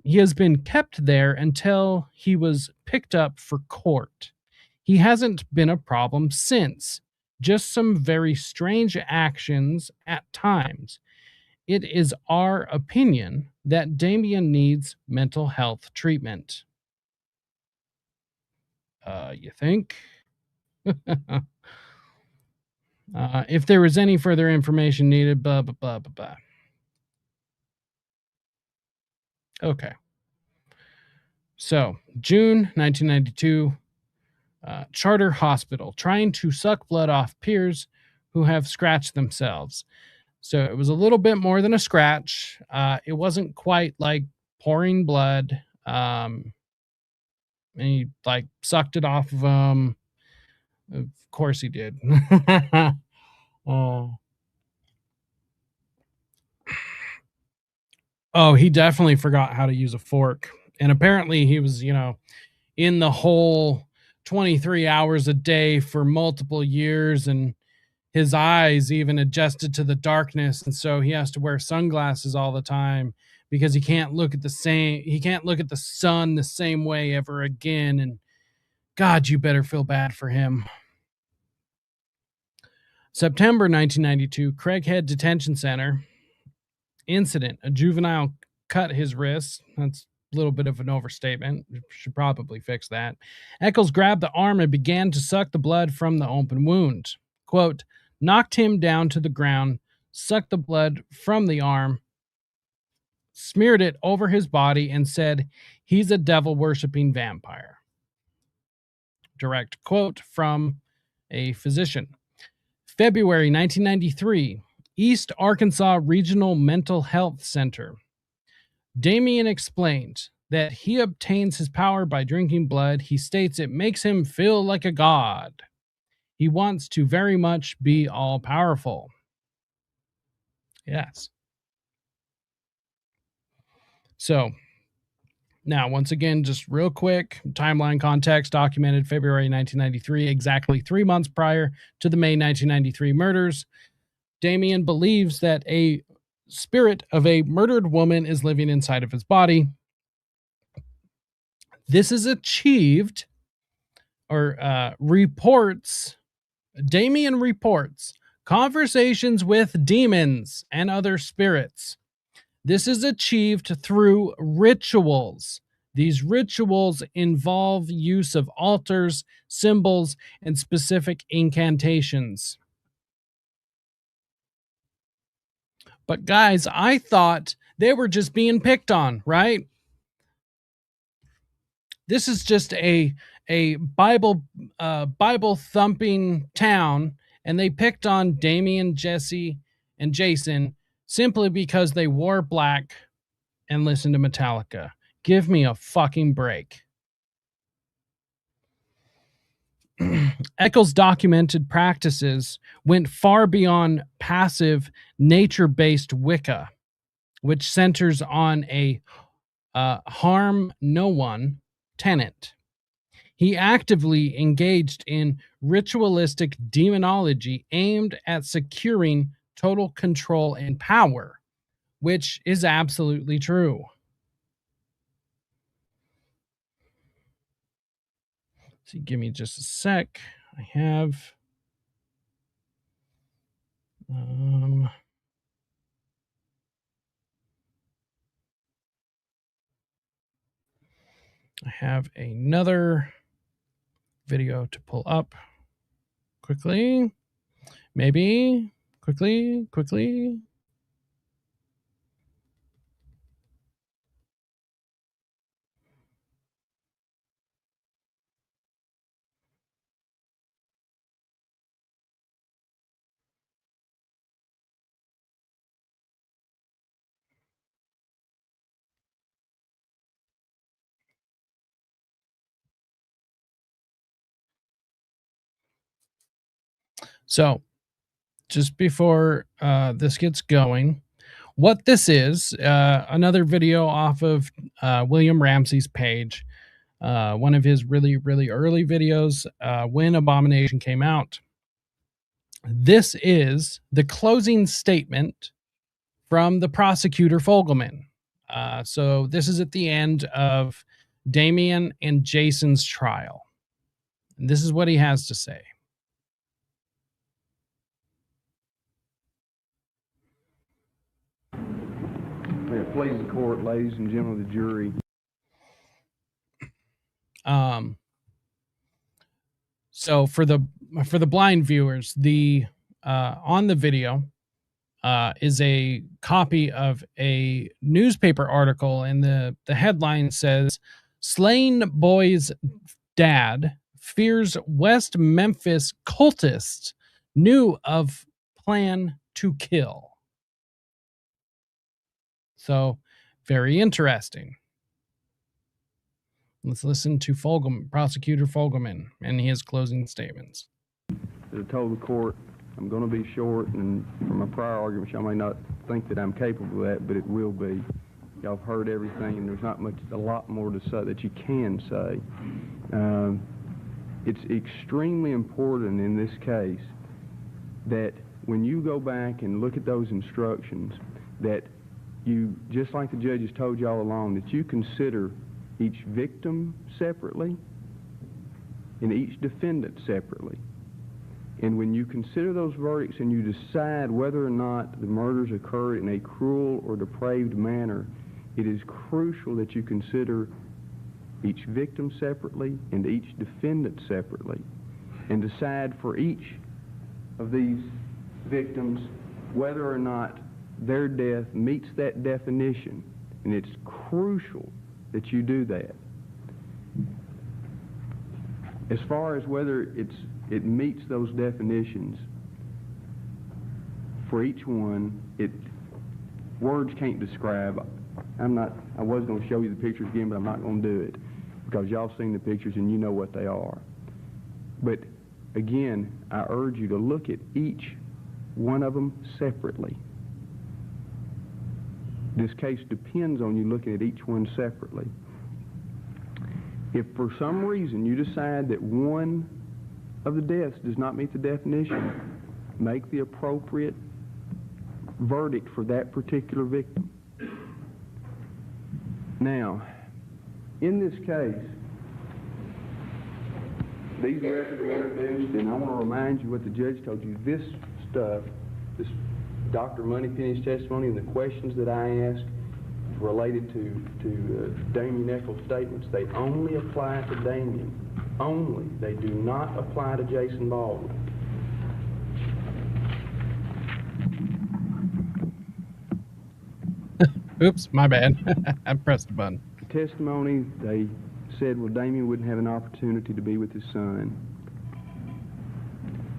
He has been kept there until he was picked up for court. He hasn't been a problem since, just some very strange actions at times. It is our opinion that Damian needs mental health treatment. You think? If there was any further information needed, blah, blah, blah, blah, blah. Okay. So, June 1992, Charter Hospital, trying to suck blood off peers who have scratched themselves. So it was a little bit more than a scratch. It wasn't quite like pouring blood. And he like sucked it off of them. Of course he did. Oh, he definitely forgot how to use a fork. And apparently he was, in the hole 23 hours a day for multiple years, and his eyes even adjusted to the darkness, and so he has to wear sunglasses all the time because he can't look at the sun the same way ever again. And God, you better feel bad for him. September 1992, Craighead Detention Center incident. A juvenile cut his wrist. That's a little bit of an overstatement. Should probably fix that. Eckles grabbed the arm and began to suck the blood from the open wound. Quote, knocked him down to the ground, sucked the blood from the arm, smeared it over his body, and said, he's a devil-worshipping vampire. Direct quote from a physician. February 1993, East Arkansas Regional Mental Health Center. Damian explained that he obtains his power by drinking blood. He states it makes him feel like a god. He wants to very much be all-powerful. Yes. So, now, once again, just real quick, timeline context documented February 1993, exactly 3 months prior to the May 1993 murders. Damian believes that a spirit of a murdered woman is living inside of his body. This is achieved, or Damian reports conversations with demons and other spirits. This is achieved through rituals. These rituals involve use of altars, symbols, and specific incantations. But guys, I thought they were just being picked on, right? This is just a Bible thumping town, and they picked on Damian, Jesse, and Jason simply because they wore black and listened to Metallica. Give me a fucking break. Eckles' documented practices went far beyond passive, nature-based Wicca, which centers on a harm no one tenet. He actively engaged in ritualistic demonology aimed at securing total control and power, which is absolutely true. So give me just a sec. I have another video to pull up quickly. Maybe quickly. So, just before this gets going, what this is, another video off of William Ramsey's page, one of his really, really early videos when Abomination came out. This is the closing statement from the prosecutor Fogelman. So this is at the end of Damian and Jason's trial. And this is what he has to say. Please the court, ladies and gentlemen of the jury. So for the blind viewers, the on the video is a copy of a newspaper article, and the headline says, Slain boy's dad fears West Memphis cultists knew of plan to kill. So, very interesting. Let's listen to Prosecutor Fogelman and his closing statements. As I told the court, I'm going to be short, and from my prior arguments, y'all may not think that I'm capable of that, but it will be. Y'all have heard everything, and there's not a lot more to say that you can say. It's extremely important in this case that when you go back and look at those instructions, that you, just like the judges told you all along, that you consider each victim separately and each defendant separately. And when you consider those verdicts and you decide whether or not the murders occurred in a cruel or depraved manner, it is crucial that you consider each victim separately and each defendant separately, and decide for each of these victims whether or not their death meets that definition. And it's crucial that you do that. As far as whether it meets those definitions, for each one, words can't describe. I was going to show you the pictures again, but I'm not going to do it because y'all seen the pictures and you know what they are. But again, I urge you to look at each one of them separately. This case depends on you looking at each one separately. If for some reason you decide that one of the deaths does not meet the definition, make the appropriate verdict for that particular victim. Now, in this case, these records were introduced, and I want to remind you what the judge told you. This stuff, this Dr. Moneypenny's testimony and the questions that I asked related to Damian Eckles' statements, they only apply to Damian. Only. They do not apply to Jason Baldwin. Oops, my bad. I pressed the button. Testimony, they said, well, Damian wouldn't have an opportunity to be with his son.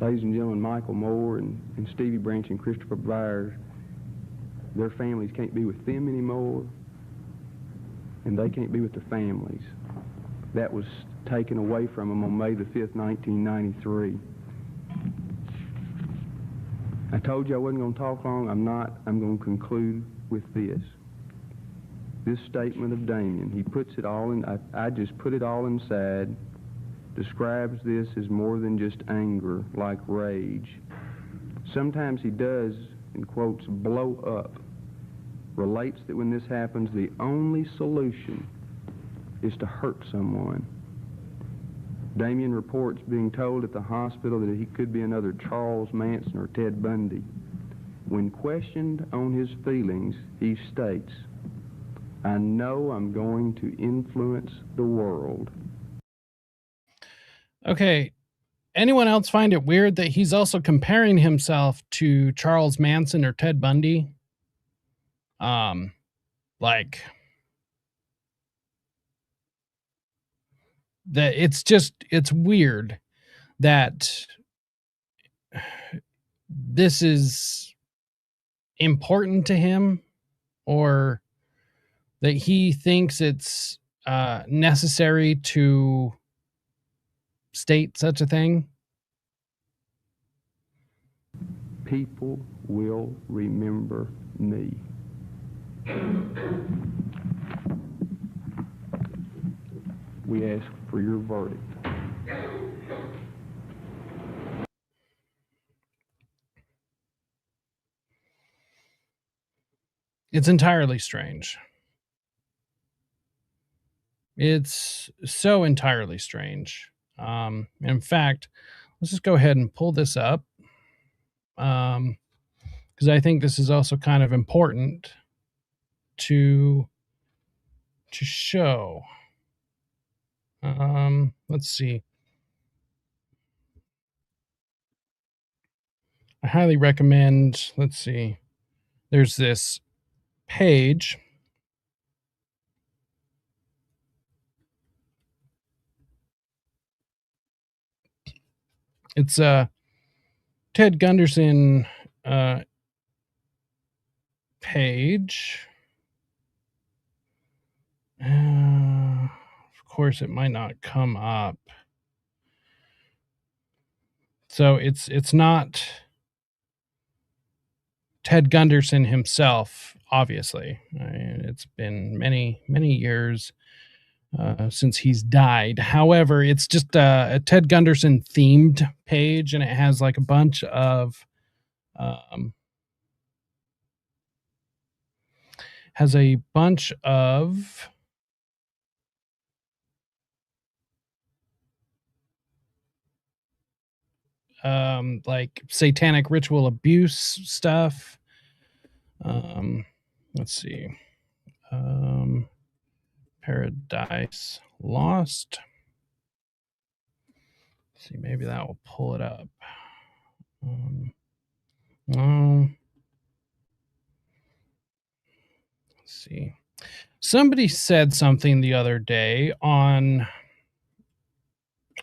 Ladies and gentlemen, Michael Moore and Stevie Branch and Christopher Byers, their families can't be with them anymore, and they can't be with their families. That was taken away from them on May the 5th, 1993. I told you I wasn't going to talk long. I'm not. I'm going to conclude with this. This statement of Damian, he puts it all in, I just put it all inside, describes this as more than just anger, like rage. Sometimes he does, in quotes, blow up. Relates that when this happens, the only solution is to hurt someone. Damian reports being told at the hospital that he could be another Charles Manson or Ted Bundy. When questioned on his feelings, he states, I know I'm going to influence the world. Okay. Anyone else find it weird that he's also comparing himself to Charles Manson or Ted Bundy? Like that it's weird that this is important to him, or that he thinks it's necessary to state such a thing. People will remember me. We ask for your verdict. It's entirely strange. It's so entirely strange. In fact, let's just go ahead and pull this up, because I think this is also kind of important to show. Let's see. I highly recommend, let's see. There's this page It's Ted Gunderson page. Of course, it might not come up. So it's not Ted Gunderson himself, obviously. It's been many years since he's died. However, it's just a Ted Gunderson themed page, and it has like a bunch of like satanic ritual abuse stuff. Let's see. Paradise Lost. Let's see, maybe that will pull it up. No. Let's see. Somebody said something the other day on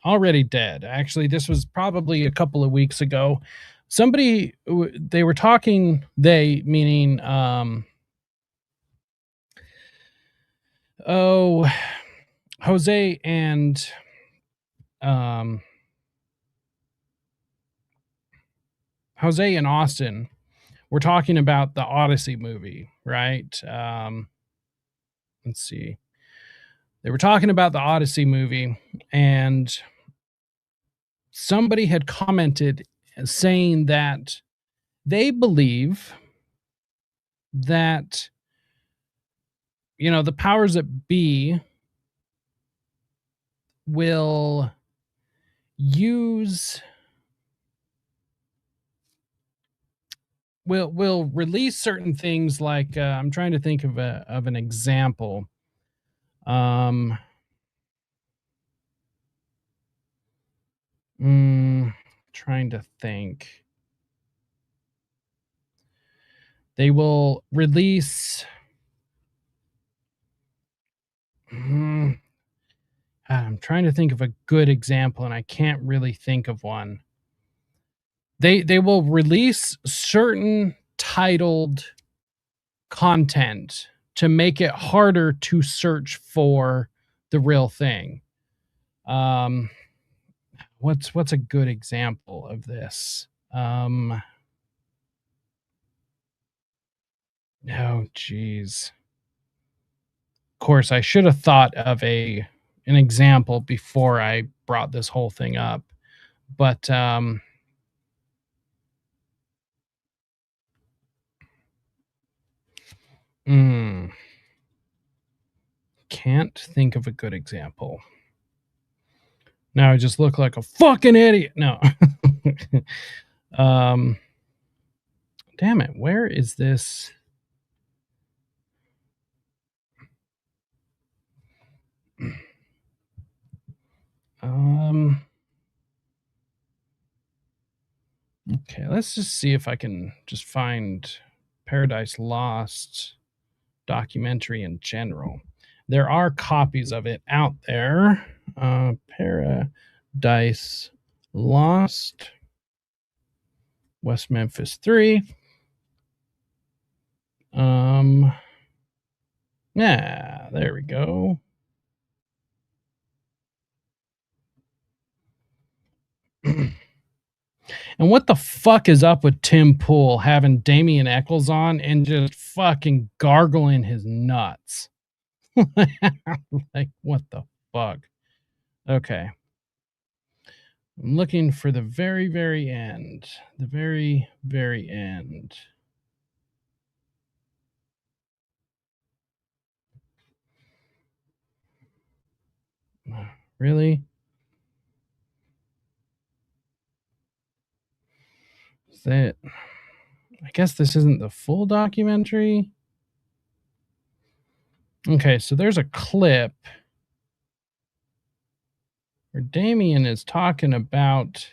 Already Dead. Actually, this was probably a couple of weeks ago. They were talking, they meaning Jose and Austin were talking about the Odyssey movie, right? Let's see. They were talking about the Odyssey movie, and somebody had commented saying that they believe that, you know, the powers that be will release certain things, like I'm trying to think of an example. Trying to think. They will release I'm trying to think of a good example, and I can't really think of one. They will release certain titled content to make it harder to search for the real thing. What's a good example of this? Oh, geez. Of course, I should have thought of an example before I brought this whole thing up, but can't think of a good example. Now I just look like a fucking idiot. No. Damn it. Where is this? Okay, let's just see if I can just find Paradise Lost documentary in general. There are copies of it out there. Paradise Lost, West Memphis 3. Yeah, there we go. And what the fuck is up with Tim Pool having Damian Eckles on and just fucking gargling his nuts? Like, what the fuck? Okay. I'm looking for the very, very end. The very, very end. Really? Is that... I guess this isn't the full documentary. Okay, so there's a clip where Damian is talking about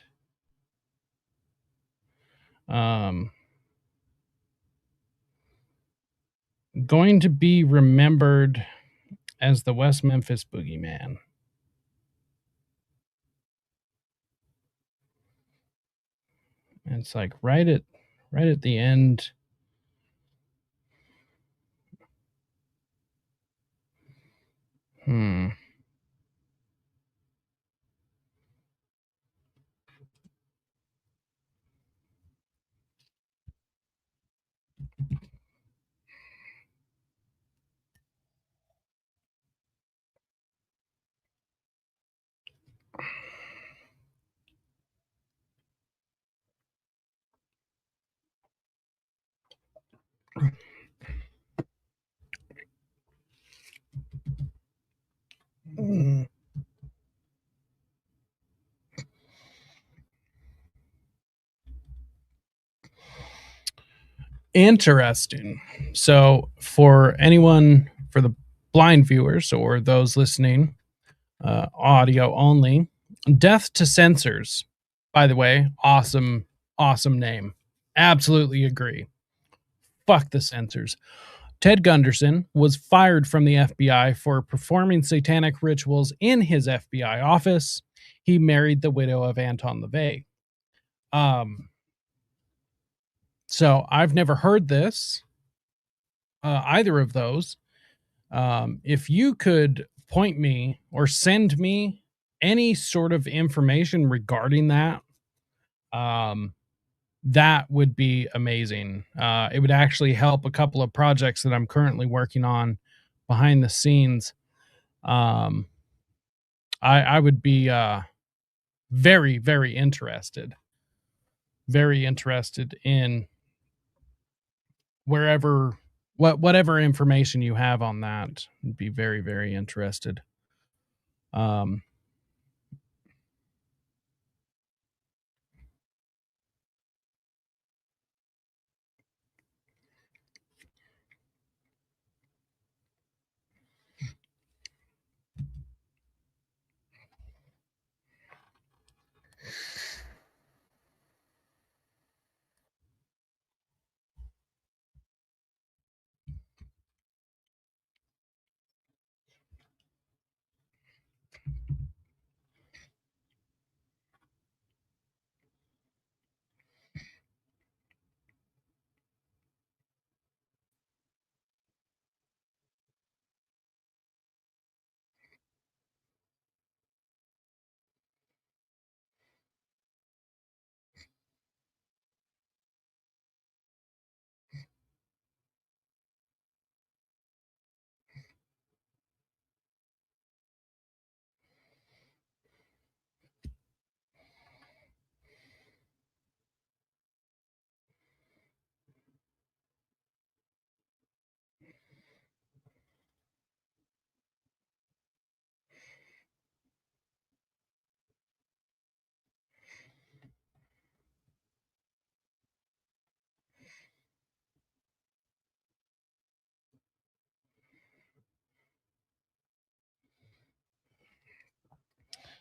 going to be remembered as the West Memphis Boogeyman. And it's like right at the end. Interesting. So for the blind viewers or those listening, audio only, Death to Censors, by the way, awesome name. Absolutely agree. Fuck the censors. Ted Gunderson was fired from the FBI for performing satanic rituals in his FBI office. He married the widow of Anton LaVey. So I've never heard this, either of those. If you could point me or send me any sort of information regarding that, that would be amazing. It would actually help a couple of projects that I'm currently working on behind the scenes. I would be very, very interested in whatever information you have on that. Would be very, very interested.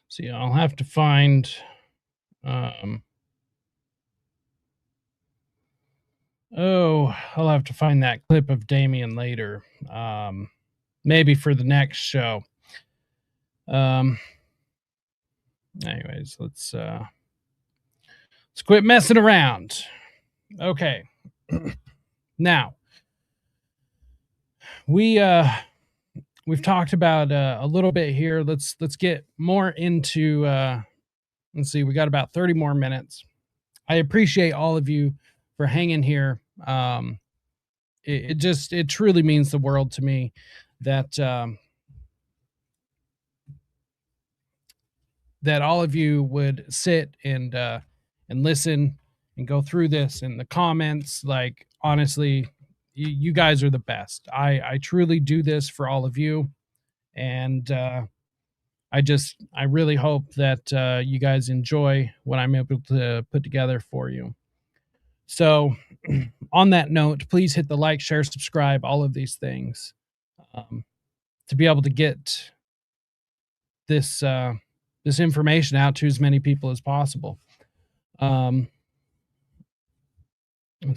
See, I'll have to find I'll have to find that clip of Damian later. Maybe for the next show. Anyways, let's quit messing around. Okay. Now, we've talked about a little bit here. Let's get more into let's see, we got about 30 more minutes. I appreciate all of you for hanging here. It truly means the world to me that that all of you would sit and listen and go through this in the comments. Like, honestly, you guys are the best. I truly do this for all of you, and I really hope that you guys enjoy what I'm able to put together for you. So, on that note, please hit the like, share, subscribe, all of these things, to be able to get this this information out to as many people as possible. Let's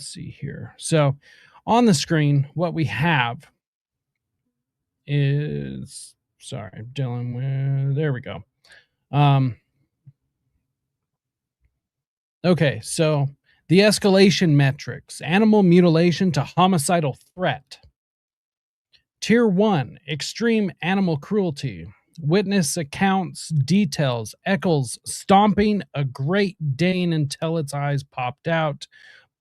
see here. So, on the screen, what we have is, sorry, I'm dealing with, there we go. Okay, so The escalation metrics: animal mutilation to homicidal threat. Tier 1, extreme animal cruelty. Witness accounts details Eckles stomping a Great Dane until its eyes popped out,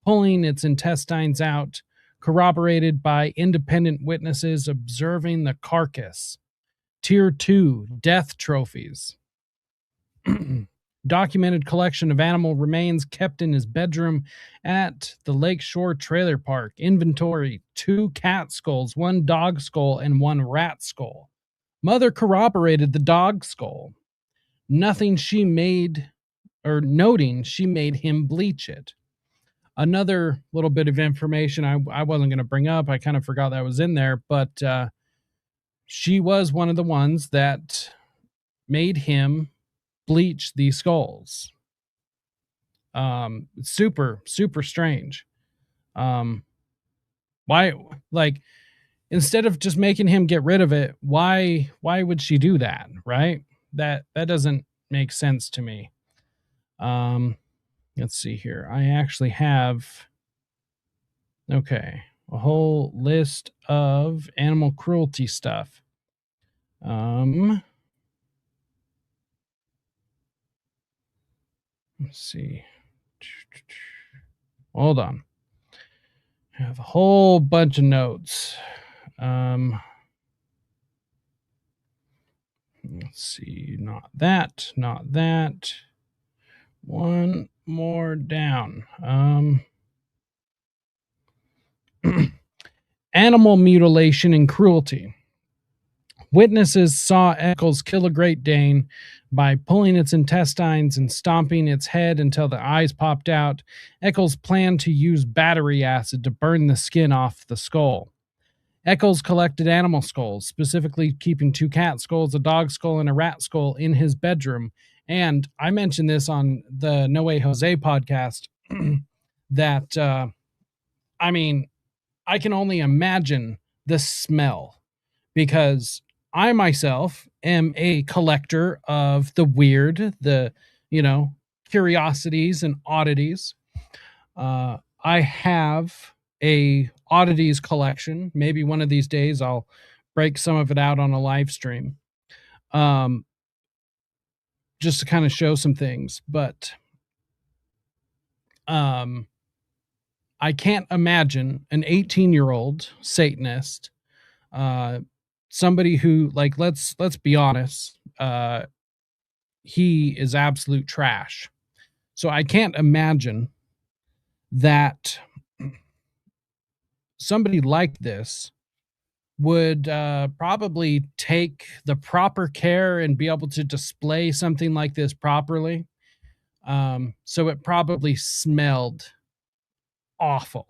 pulling its intestines out, corroborated by independent witnesses observing the carcass. Tier 2, death trophies. Documented collection of animal remains kept in his bedroom at the Lakeshore Trailer Park. Inventory: 2 cat skulls, 1 dog skull, and 1 rat skull. Mother corroborated the dog skull. Noting she made him bleach it. Another little bit of information I wasn't going to bring up. I kind of forgot that was in there, but she was one of the ones that made him bleach these skulls. Super strange. Why, like, instead of just making him get rid of it, why would she do that, right? That doesn't make sense to me. Let's see here. I actually have a whole list of animal cruelty stuff. Let's see. Hold on. I have a whole bunch of notes. Let's see. Not that. One more down. Animal mutilation and cruelty. Witnesses saw Eckles kill a Great Dane by pulling its intestines and stomping its head until the eyes popped out. Eckles planned to use battery acid to burn the skin off the skull. Eckles collected animal skulls, specifically keeping 2 cat skulls, a dog skull, and a rat skull in his bedroom. And I mentioned this on the No Way Jose podcast that, I can only imagine the smell, because I myself am a collector of the weird, curiosities and oddities. I have a oddities collection. Maybe one of these days I'll break some of it out on a live stream, just to kind of show some things. But I can't imagine an 18-year-old Satanist, somebody who, like, let's be honest, he is absolute trash. So I can't imagine that somebody like this would probably take the proper care and be able to display something like this properly. So it probably smelled awful.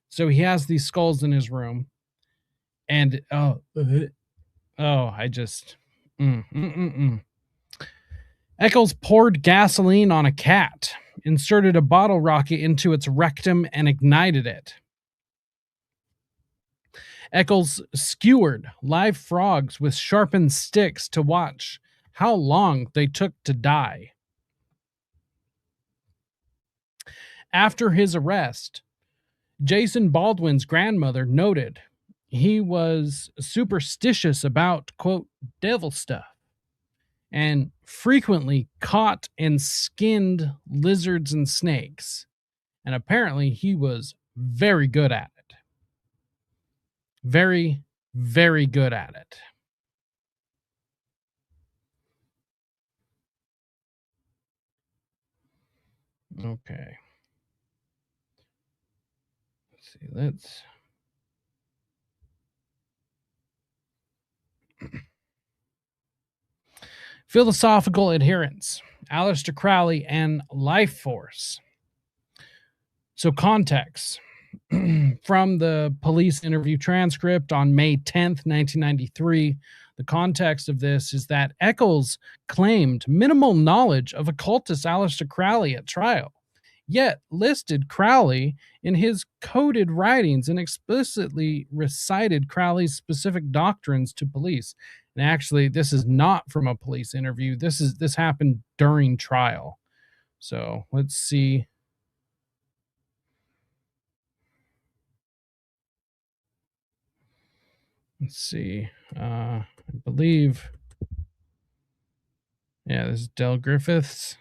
So he has these skulls in his room, and Eckles poured gasoline on a cat, inserted a bottle rocket into its rectum, and ignited it. Eckles skewered live frogs with sharpened sticks to watch how long they took to die. After his arrest, Jason Baldwin's grandmother noted he was superstitious about, quote, devil stuff, and frequently caught and skinned lizards and snakes. And apparently he was very good at it. Very, very good at it. Okay. Let's see. Philosophical adherence, Aleister Crowley and life force. So context. From the police interview transcript on May 10th, 1993, the context of this is that Eckles claimed minimal knowledge of occultist Aleister Crowley at trial, yet listed Crowley in his coded writings and explicitly recited Crowley's specific doctrines to police. And actually, this is not from a police interview. This happened during trial. So let's see. Let's see. I believe. Yeah, this is Del Griffiths.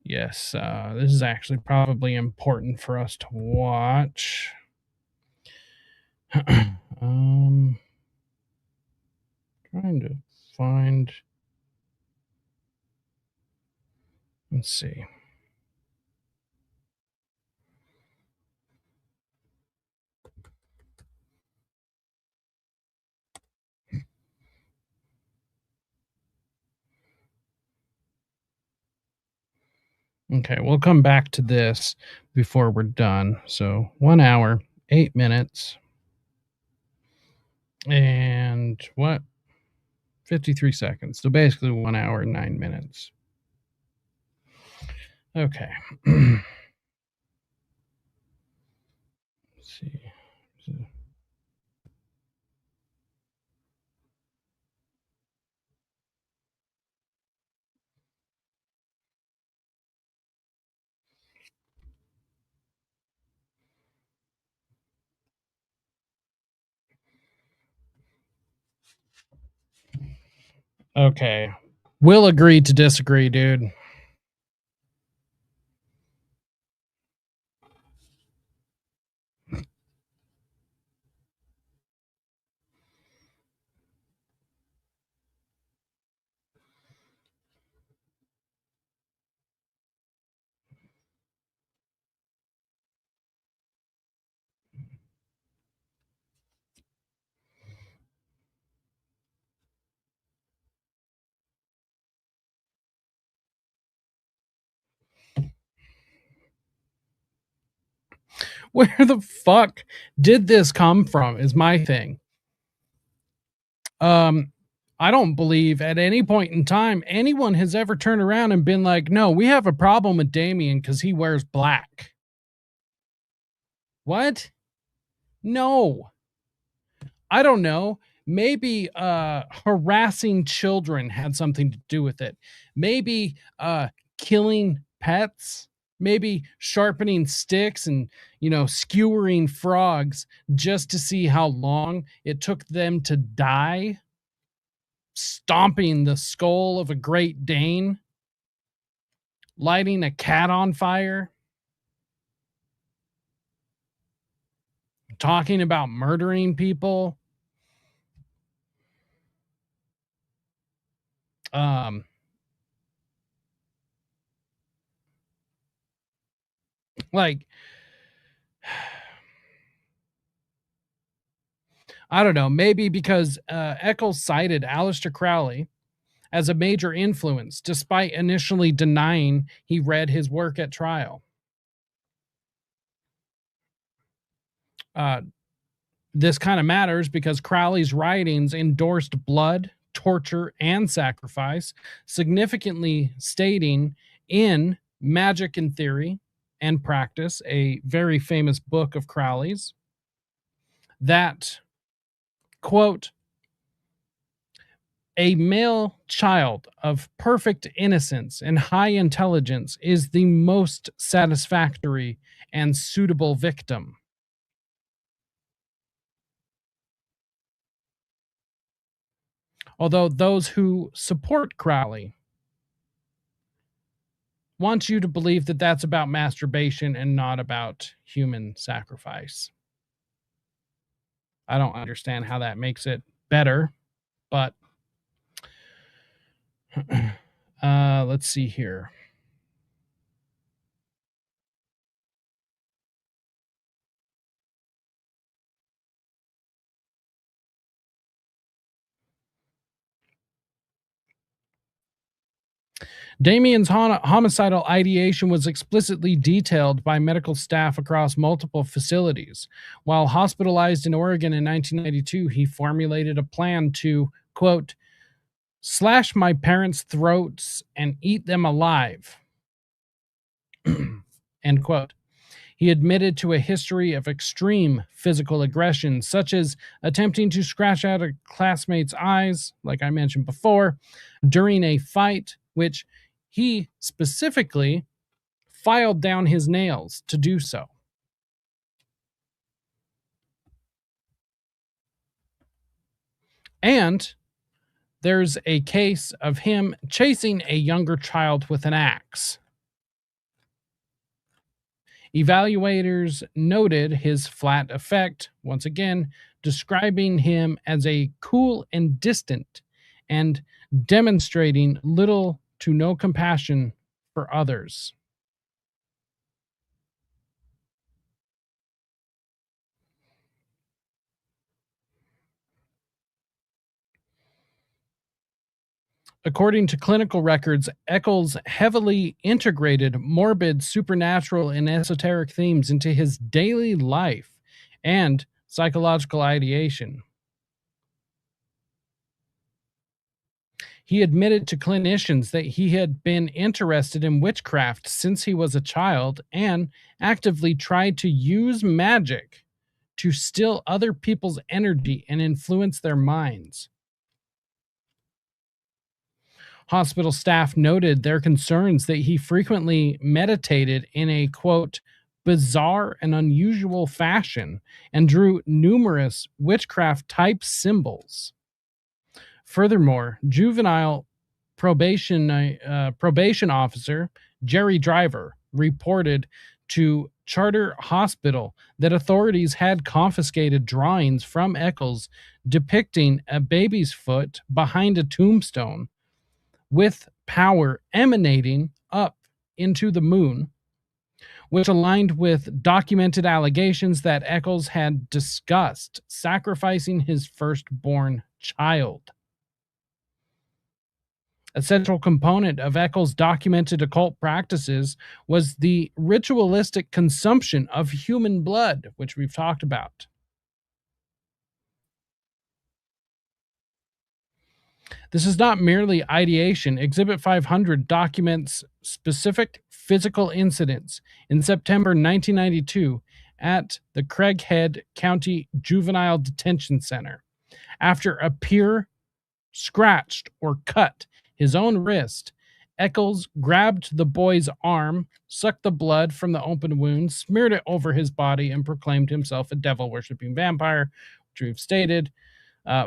Yes, this is actually probably important for us to watch. Trying to find. Let's see. Okay, we'll come back to this before we're done. So 1 hour, 8 minutes, and what? 53 seconds. So basically 1 hour and 9 minutes. Okay. Let's see. Okay. We'll agree to disagree, dude. Where the fuck did this come from is my thing. I don't believe at any point in time anyone has ever turned around and been like, no, we have a problem with Damian because he wears black. What? No. I don't know. Maybe harassing children had something to do with it. Maybe killing pets. Maybe sharpening sticks and, skewering frogs just to see how long it took them to die. Stomping the skull of a Great Dane. Lighting a cat on fire. Talking about murdering people. Like, I don't know, maybe because Eckles cited Aleister Crowley as a major influence, despite initially denying he read his work at trial. This kind of matters because Crowley's writings endorsed blood, torture, and sacrifice, significantly stating in Magic and Theory and Practice, a very famous book of Crowley's, that, quote, a male child of perfect innocence and high intelligence is the most satisfactory and suitable victim. Although those who support Crowley want you to believe that that's about masturbation and not about human sacrifice. I don't understand how that makes it better, but let's see here. Damian's homicidal ideation was explicitly detailed by medical staff across multiple facilities. While hospitalized in Oregon in 1992, he formulated a plan to, quote, slash my parents' throats and eat them alive, end quote. He admitted to a history of extreme physical aggression, such as attempting to scratch out a classmate's eyes, like I mentioned before, during a fight, which he specifically filed down his nails to do so. And there's a case of him chasing a younger child with an axe. Evaluators noted his flat effect, once again, describing him as a cool and distant and demonstrating little to no compassion for others. According to clinical records, Eckles heavily integrated morbid, supernatural, and esoteric themes into his daily life and psychological ideation. He admitted to clinicians that he had been interested in witchcraft since he was a child and actively tried to use magic to steal other people's energy and influence their minds. Hospital staff noted their concerns that he frequently meditated in a, quote, bizarre and unusual fashion and drew numerous witchcraft type symbols. Furthermore, juvenile probation officer Jerry Driver reported to Charter Hospital that authorities had confiscated drawings from Eckles depicting a baby's foot behind a tombstone with power emanating up into the moon, which aligned with documented allegations that Eckles had discussed sacrificing his firstborn child. A central component of Eckles' documented occult practices was the ritualistic consumption of human blood, which we've talked about. This is not merely ideation. Exhibit 500 documents specific physical incidents in September 1992 at the Craighead County Juvenile Detention Center. After a peer scratched or cut his own wrist, Eckles grabbed the boy's arm, sucked the blood from the open wound, smeared it over his body, and proclaimed himself a devil-worshipping vampire, which we've stated.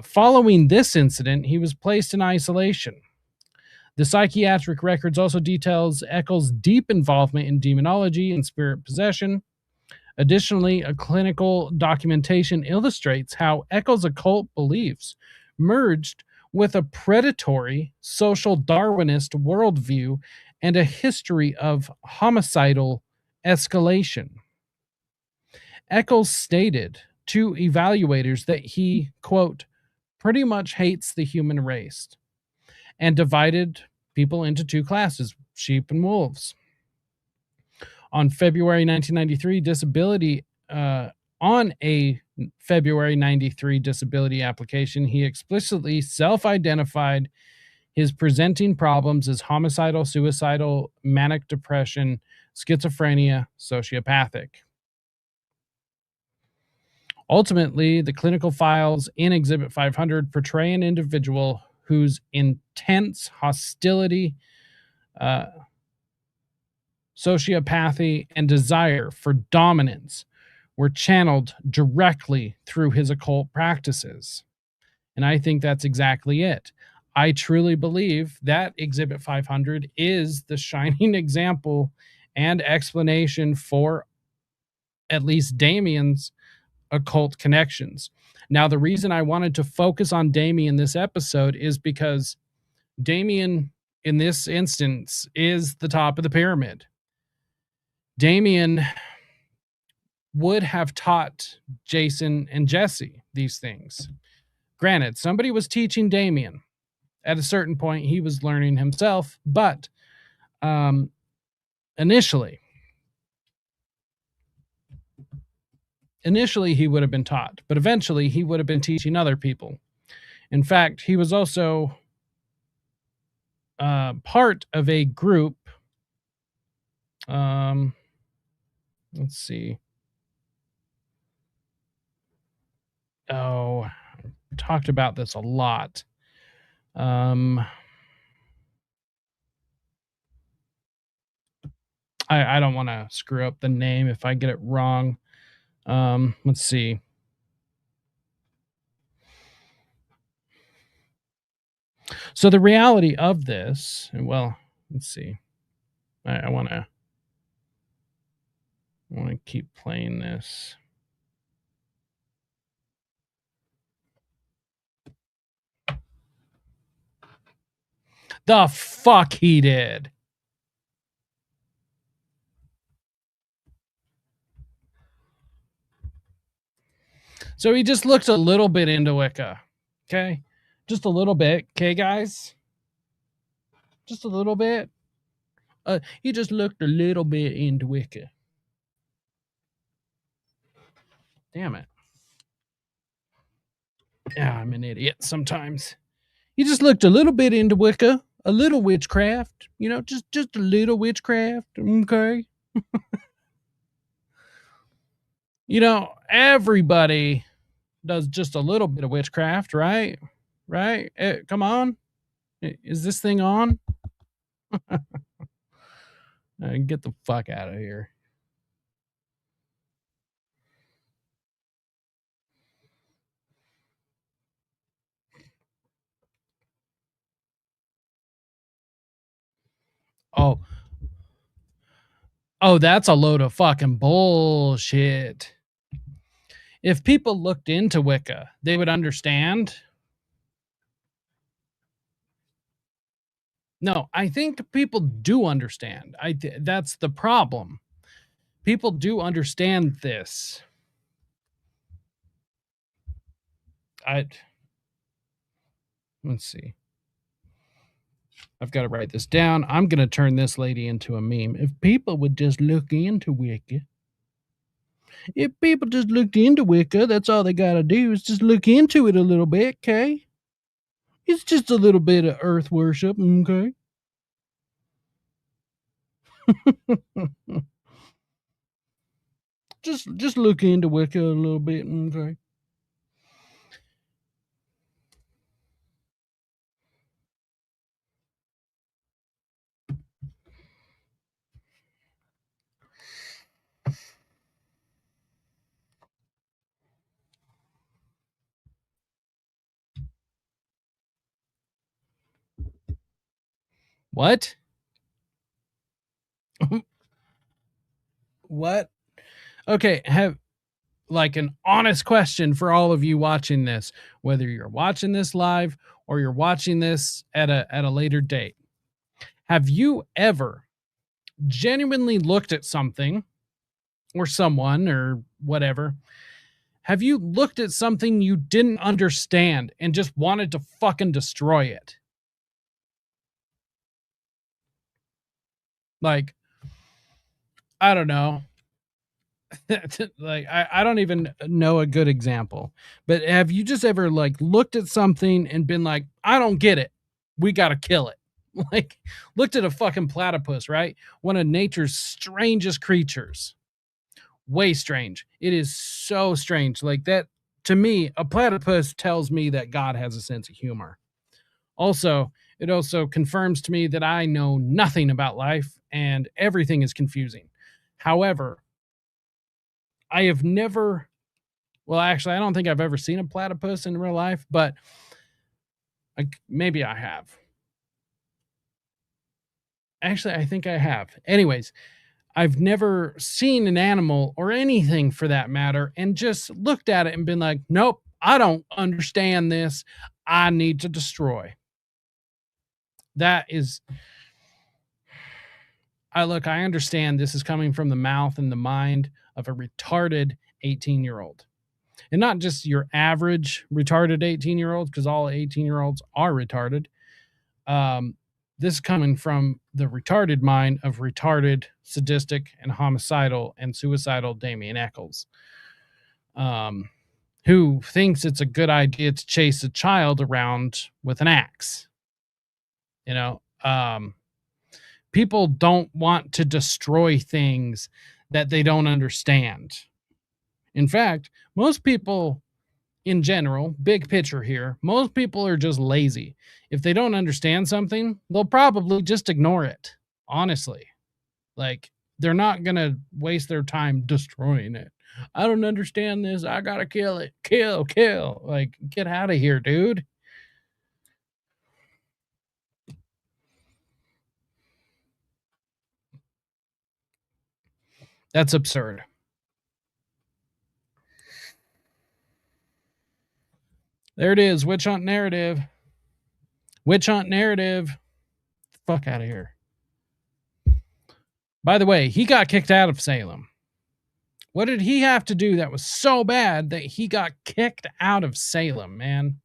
Following this incident, he was placed in isolation. The psychiatric records also details Eckles' deep involvement in demonology and spirit possession. Additionally, a clinical documentation illustrates how Eckles' occult beliefs merged with a predatory social Darwinist worldview and a history of homicidal escalation. Eckles stated to evaluators that he, quote, pretty much hates the human race and divided people into two classes, sheep and wolves. On February 1993, on a February 93 disability application, he explicitly self-identified his presenting problems as homicidal, suicidal, manic depression, schizophrenia, sociopathic. Ultimately, the clinical files in Exhibit 500 portray an individual whose intense hostility, sociopathy, and desire for dominance were channeled directly through his occult practices. And I think that's exactly it. I truly believe that Exhibit 500 is the shining example and explanation for at least Damian's occult connections. Now, the reason I wanted to focus on Damian this episode is because Damian, in this instance, is the top of the pyramid. Damian would have taught Jason and Jesse these things. Granted, somebody was teaching Damian. At a certain point, he was learning himself, but initially he would have been taught, but eventually he would have been teaching other people. In fact, he was also part of a group. Let's see. Oh, talked about this a lot. I don't want to screw up the name if I get it wrong. Let's see. So the reality of this, well, let's see. I want to keep playing this. The fuck he did. So he just looked a little bit into Wicca. Okay? Just a little bit. Okay, guys? Just a little bit. He just looked a little bit into Wicca. Damn it. Yeah, I'm an idiot sometimes. He just looked a little bit into Wicca. A little witchcraft. You know, just a little witchcraft. Okay? You know, everybody does just a little bit of witchcraft, right? Right? Come on. Is this thing on? Get the fuck out of here. Oh, that's a load of fucking bullshit. If people looked into Wicca, they would understand. No, I think people do understand. That's the problem. People do understand this. Let's see. I've got to write this down. I'm going to turn this lady into a meme. If people would just look into Wicca. If people just looked into Wicca, that's all they got to do is just look into it a little bit, okay? It's just a little bit of earth worship, okay? just look into Wicca a little bit, okay? What? What? Okay, have like an honest question for all of you watching this, whether you're watching this live or you're watching this at a later date. Have you ever genuinely looked at something or someone or whatever? Have you looked at something you didn't understand and just wanted to fucking destroy it? Like, I don't know. Like, I don't even know a good example, but have you just ever like looked at something and been like, I don't get it. We got to kill it. Like, looked at a fucking platypus, right? One of nature's strangest creatures. Way strange. It is so strange. Like that, to me, a platypus tells me that God has a sense of humor. Also, it also confirms to me that I know nothing about life and everything is confusing. However, I have never, well, actually, I don't think I've ever seen a platypus in real life, but maybe I have. Actually, I think I have. Anyways, I've never seen an animal or anything for that matter and just looked at it and been like, nope, I don't understand this. I need to destroy. That is, I understand this is coming from the mouth and the mind of a retarded 18-year-old. And not just your average retarded 18-year-olds, because all 18-year-olds are retarded. This is coming from the retarded mind of retarded, sadistic, and homicidal and suicidal Damian Eckles, who thinks it's a good idea to chase a child around with an axe. You know, people don't want to destroy things that they don't understand. In fact, most people in general, big picture here, most people are just lazy. If they don't understand something, they'll probably just ignore it. Honestly, like they're not going to waste their time destroying it. I don't understand this. I got to kill it. Kill. Like, get out of here, dude. That's absurd. There it is. Witch hunt narrative. Witch hunt narrative. Fuck out of here. By the way, he got kicked out of Salem. What did he have to do that was so bad that he got kicked out of Salem, man?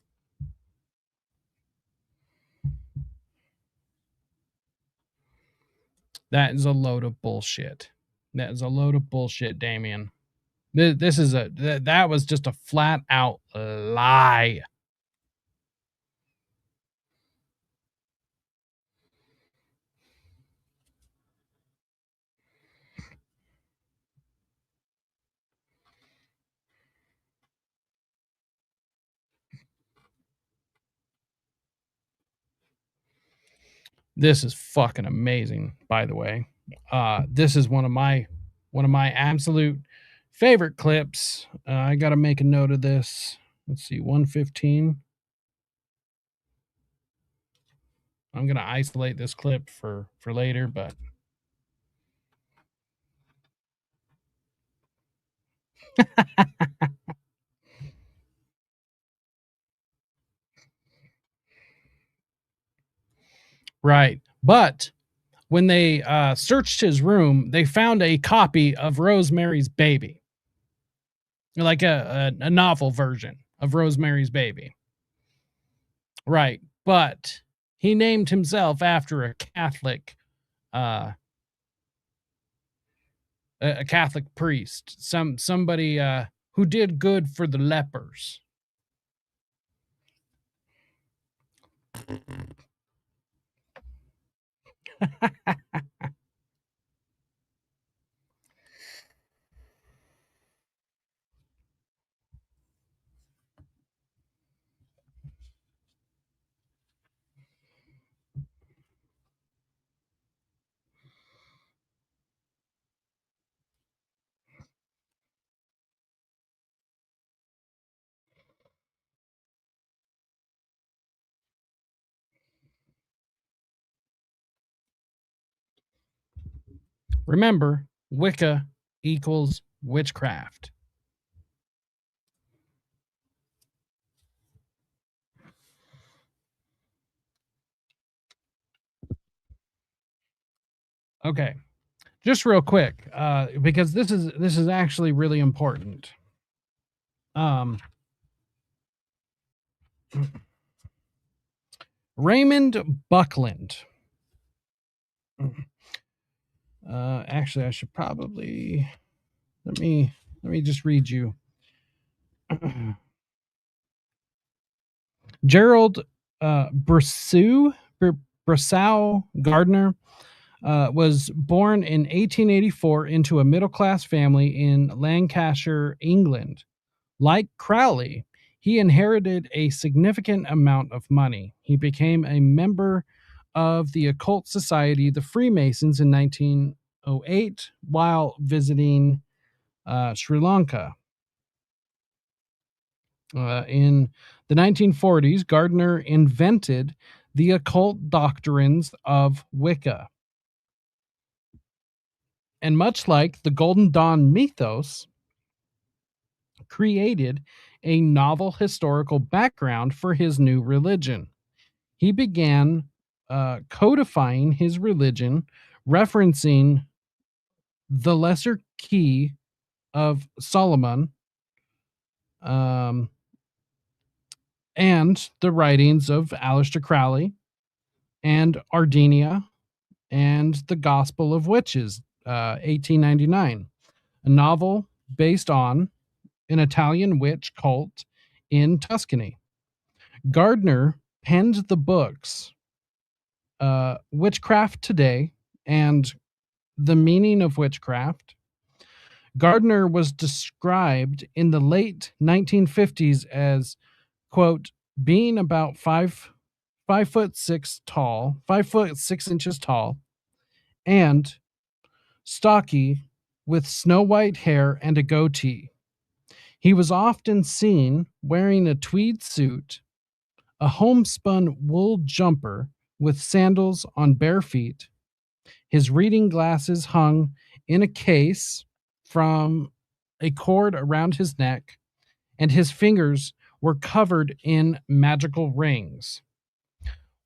That is a load of bullshit. That is a load of bullshit, Damian. That was just a flat out lie. This is fucking amazing, by the way. This is one of my absolute favorite clips. I got to make a note of this. Let's see, 115. I'm going to isolate this clip for later, but right. But when they searched his room, they found a copy of Rosemary's Baby, like a novel version of Rosemary's Baby. Right. But he named himself after a Catholic priest, somebody who did good for the lepers. Remember, Wicca equals witchcraft. Okay, just real quick, because this is actually really important. Raymond Buckland. Actually, I should probably let me just read you. Gerald Brassow Gardner was born in 1884 into a middle-class family in Lancashire, England. Like Crowley, he inherited a significant amount of money. He became a member of the occult society, the Freemasons, in 1908 while visiting Sri Lanka. In the 1940s, Gardner invented the occult doctrines of Wicca. And much like the Golden Dawn mythos, created a novel historical background for his new religion. He began codifying his religion, referencing the Lesser Key of Solomon, and the writings of Aleister Crowley and Ardenia and the Gospel of Witches, 1899, a novel based on an Italian witch cult in Tuscany. Gardner penned the books Witchcraft Today and The Meaning of Witchcraft. Gardner was described in the late 1950s as, quote, being about 5'6" tall, 5'6" tall, and stocky, with snow-white hair and a goatee. He was often seen wearing a tweed suit, a homespun wool jumper with sandals on bare feet. His reading glasses hung in a case from a cord around his neck, and his fingers were covered in magical rings.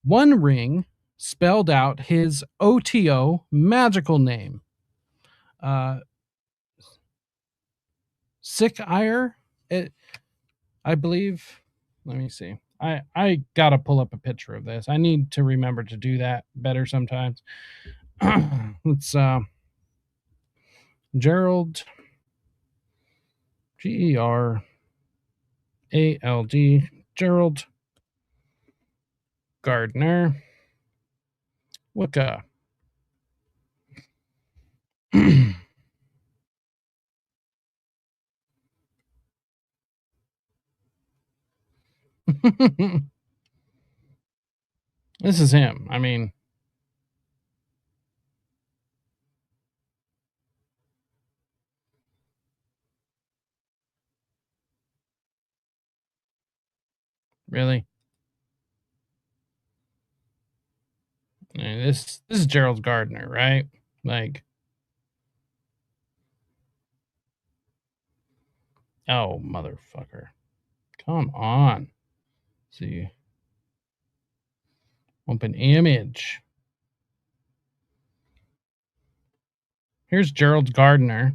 One ring spelled out his OTO magical name, Psychiatric, I believe. Let me see. I gotta pull up a picture of this. I need to remember to do that better sometimes. It's Gerald, Gerald, Gerald Gardner, Wicca. This is him. I mean, really? I mean, this is Gerald Gardner, right? Like, oh, motherfucker. Come on. Let's see. Open image. Here's Gerald Gardner,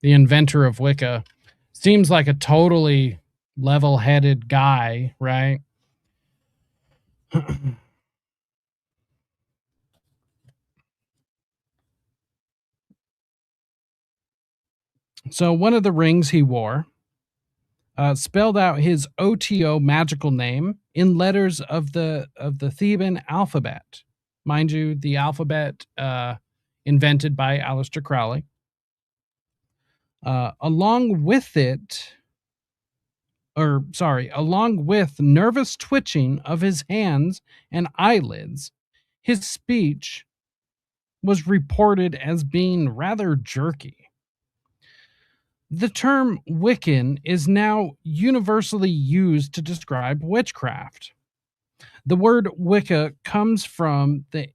the inventor of Wicca. Seems like a totally level-headed guy, right? So one of the rings he wore spelled out his OTO magical name in letters of the Theban alphabet. Mind you, the alphabet invented by Aleister Crowley. Along with nervous twitching of his hands and eyelids, his speech was reported as being rather jerky. The term Wiccan is now universally used to describe witchcraft. The word Wicca comes from the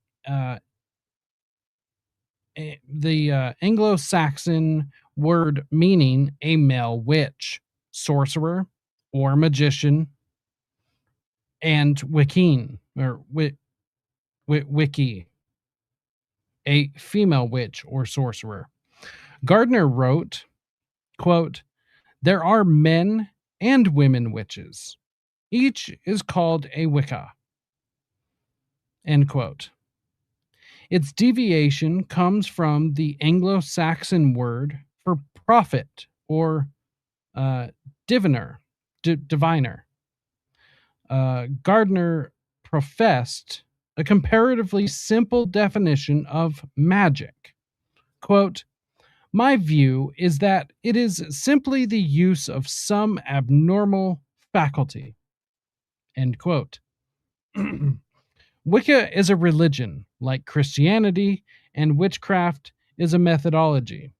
Anglo-Saxon word meaning a male witch, sorcerer, or magician, and Wiccan, or Wicci, a female witch or sorcerer. Gardner wrote, quote, "There are men and women witches. Each is called a Wicca." End quote. Its deviation comes from the Anglo-Saxon word for prophet or diviner. Gardner professed a comparatively simple definition of magic. Quote, "My view is that it is simply the use of some abnormal faculty." End quote. Wicca is a religion, like Christianity, and witchcraft is a methodology.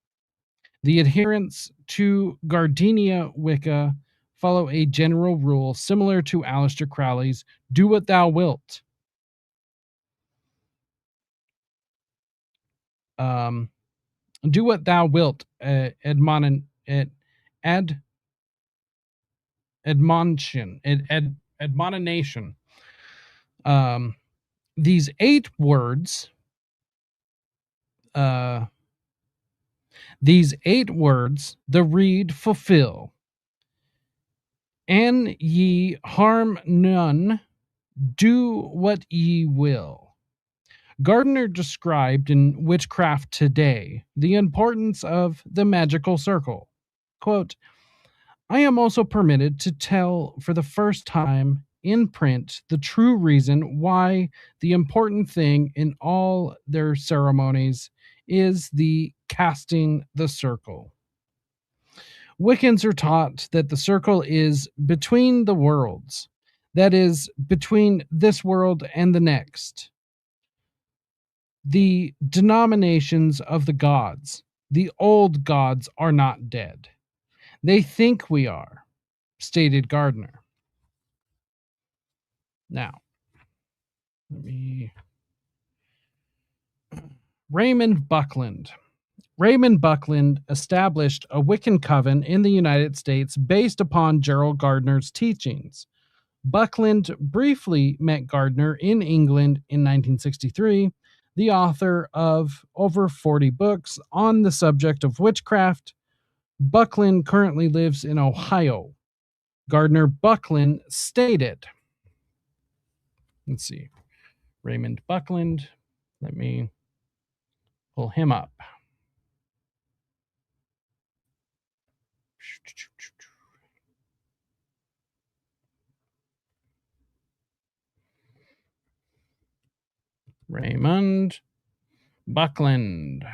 The adherents to Gardenia Wicca follow a general rule similar to Aleister Crowley's "do what thou wilt." Do what thou wilt, admonition. These 8 words, the read fulfill. "An ye harm none, do what ye will." Gardner described in Witchcraft Today the importance of the magical circle. Quote, "I am also permitted to tell for the first time in print the true reason why the important thing in all their ceremonies is the casting the circle. Wiccans are taught that the circle is between the worlds, that is, between this world and the next. the denominations of the gods. The old gods are not dead. They think we are, stated Gardner. Now, Raymond Buckland. Raymond Buckland established a Wiccan coven in the United States based upon Gerald Gardner's teachings. Buckland briefly met Gardner in England in 1963, the author of over 40 books on the subject of witchcraft. Buckland currently lives in Ohio. Gardner Buckland stated, let's see, Raymond Buckland, let me pull him up. Raymond Buckland.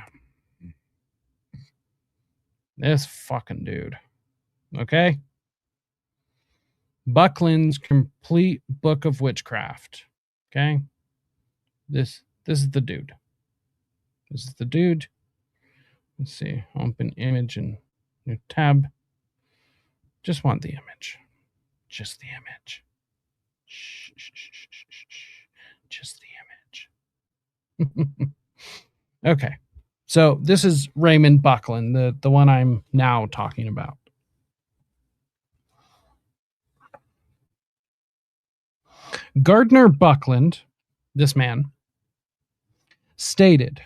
This fucking dude. Okay? Buckland's Complete Book of Witchcraft. Okay? This is the dude. This is the dude. Let's see. Open image and new tab. Just want the image. Just the image. Just the image. Okay. So this is Raymond Buckland, the one I'm now talking about. Gardner Buckland, this man, stated,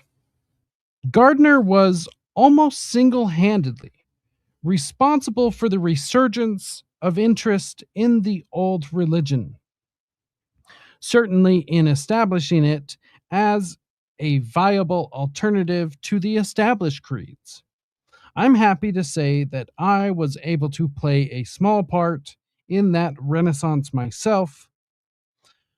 Gardner was almost single-handedly responsible for the resurgence of interest in the old religion, certainly in establishing it as a viable alternative to the established creeds. I'm happy to say that I was able to play a small part in that renaissance myself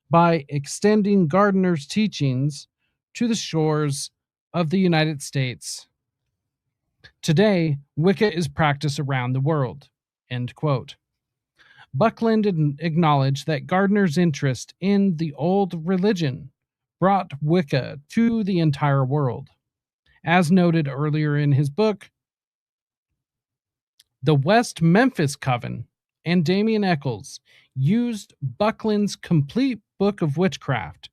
by extending Gardner's teachings to the shores of the United States. Today, Wicca is practiced around the world. End quote. Buckland acknowledged that Gardner's interest in the old religion brought Wicca to the entire world. As noted earlier in his book, the West Memphis Coven and Damian Eckles used Buckland's Complete Book of Witchcraft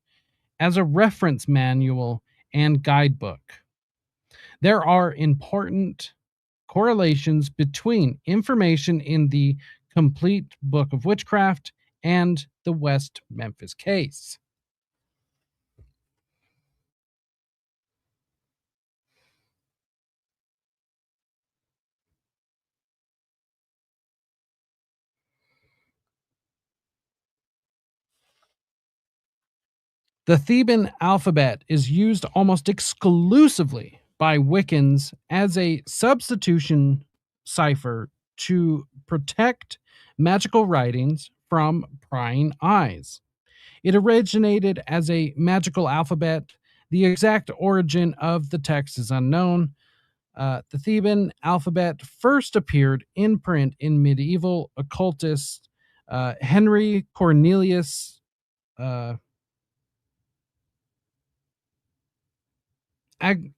as a reference manual and guidebook. There are important correlations between information in the Complete Book of Witchcraft and the West Memphis case. The Theban alphabet is used almost exclusively by Wiccans as a substitution cipher to protect magical writings from prying eyes. It originated as a magical alphabet. The exact origin of the text is unknown. The Theban alphabet first appeared in print in medieval occultist Henry Cornelius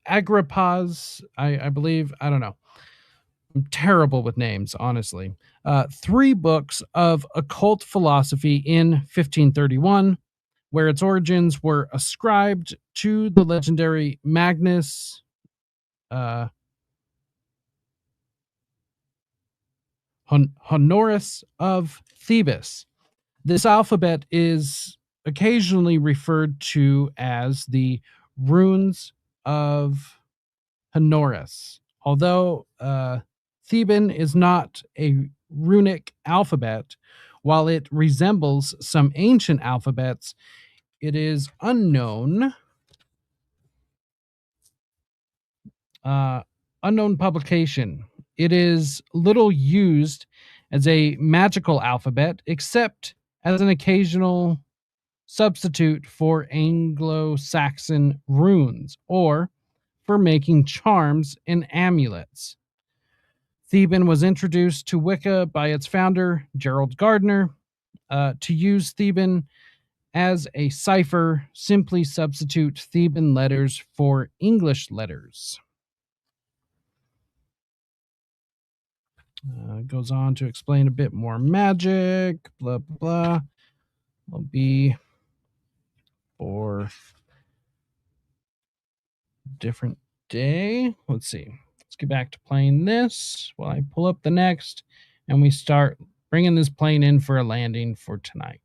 Agrippa's, I believe, I don't know. I'm terrible with names, honestly. 3 books of occult philosophy in 1531, where its origins were ascribed to the legendary Magnus Honorius of Thebes. This alphabet is occasionally referred to as the runes of Honorius. Although Theban is not a runic alphabet, while it resembles some ancient alphabets, it is unknown. Unknown publication. It is little used as a magical alphabet, except as an occasional substitute for Anglo-Saxon runes, or for making charms and amulets. Theban was introduced to Wicca by its founder, Gerald Gardner. To use Theban As a cipher, simply substitute Theban letters for English letters. Goes on to explain a bit more magic, blah, blah, blah. Will be for different day. Let's see. Let's get back to playing this while I pull up the next and we start bringing this plane in for a landing for tonight.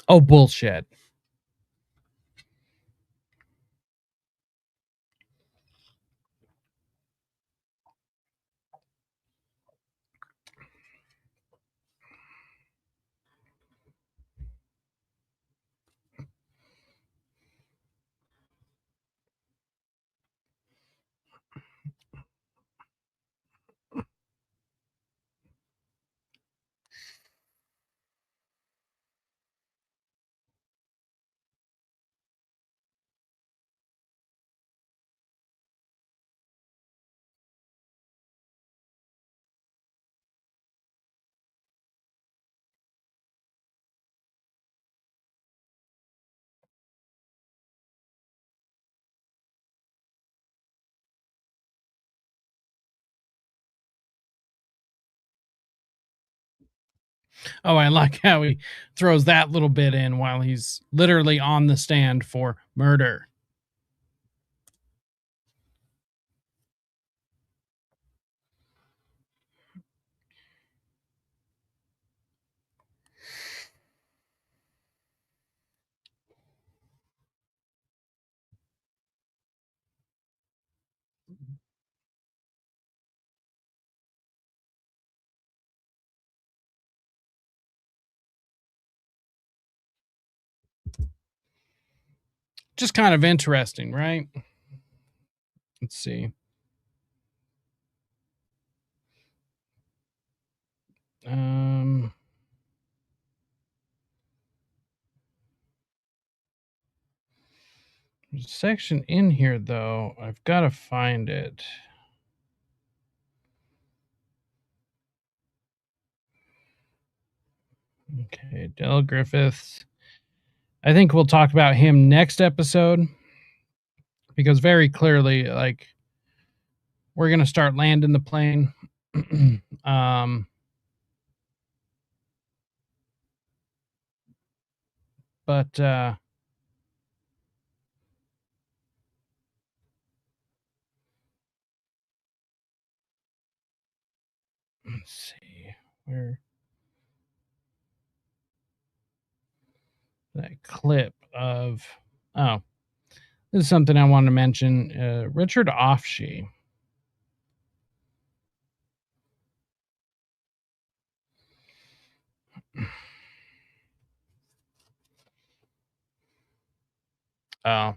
Oh, bullshit. Oh, I like how he throws that little bit in while he's literally on the stand for murder. Just kind of interesting, right? Let's see. There's a section in here, though. I've got to find it. Okay, Del Griffiths. I think we'll talk about him next episode because very clearly, like, we're going to start landing the plane. But let's see where that clip of. Oh, this is something I wanted to mention. Richard Offshee. Oh.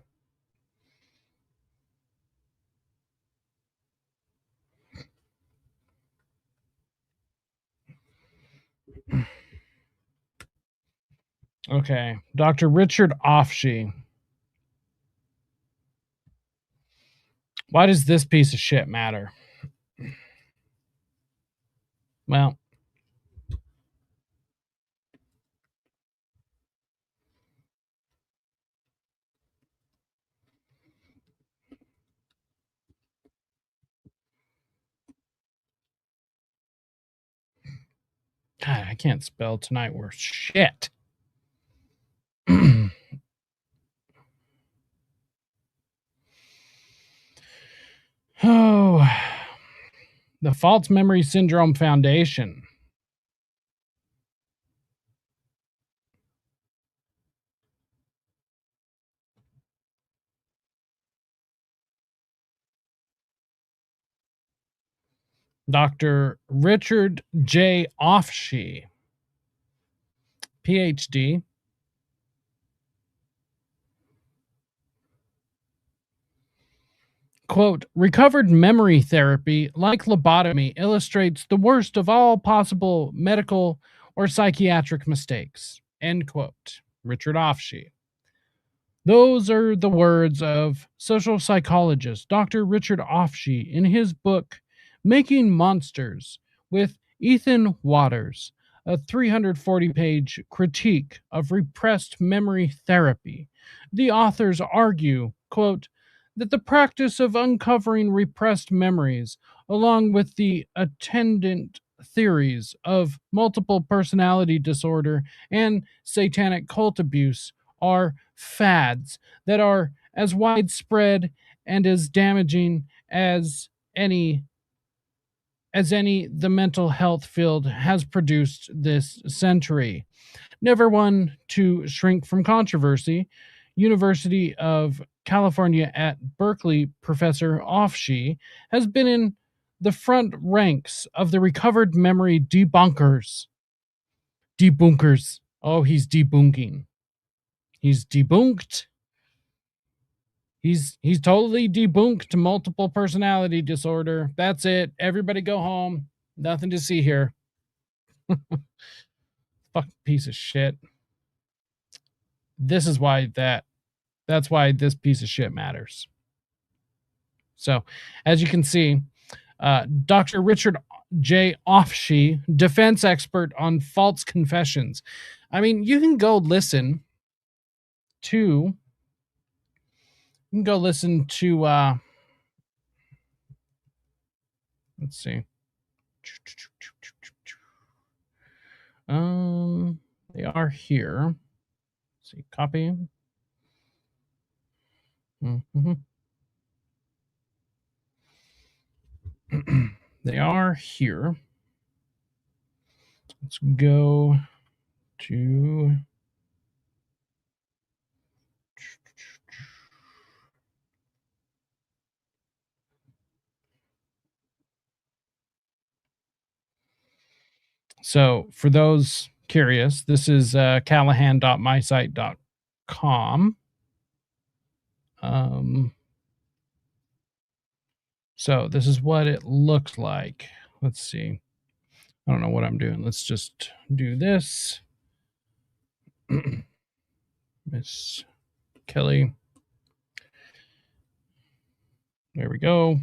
Okay. Dr. Richard Offshee. Why does this piece of shit matter? Well, God, I can't spell tonight worth shit. Oh, the False Memory Syndrome Foundation. Dr. Richard J. Offshee, PhD. Quote, recovered memory therapy, like lobotomy, illustrates the worst of all possible medical or psychiatric mistakes. End quote. Richard Offshee. Those are the words of social psychologist Dr. Richard Offshee in his book, Making Monsters, with Ethan Waters, a 340-page critique of repressed memory therapy. The authors argue, quote, that the practice of uncovering repressed memories, along with the attendant theories of multiple personality disorder and satanic cult abuse, are fads that are as widespread and as damaging as any the mental health field has produced this century. Never one to shrink from controversy, University of California at Berkeley professor Offshee has been in the front ranks of the recovered memory debunkers. Debunkers. Oh, he's debunking. He's debunked. He's totally debunked multiple personality disorder. That's it. Everybody go home. Nothing to see here. Fucking piece of shit. This is why that's why this piece of shit matters. So, as you can see, Dr. Richard J. Offshee, defense expert on false confessions. I mean, you can go listen to let's see. They are here. Let's see, copy. Mm-hmm. They are here. Let's go to so for those curious, this is callahan.mysite.com. So this is what it looks like. Let's see. I don't know what I'm doing. Let's just do this. Miss Kelly. There we go.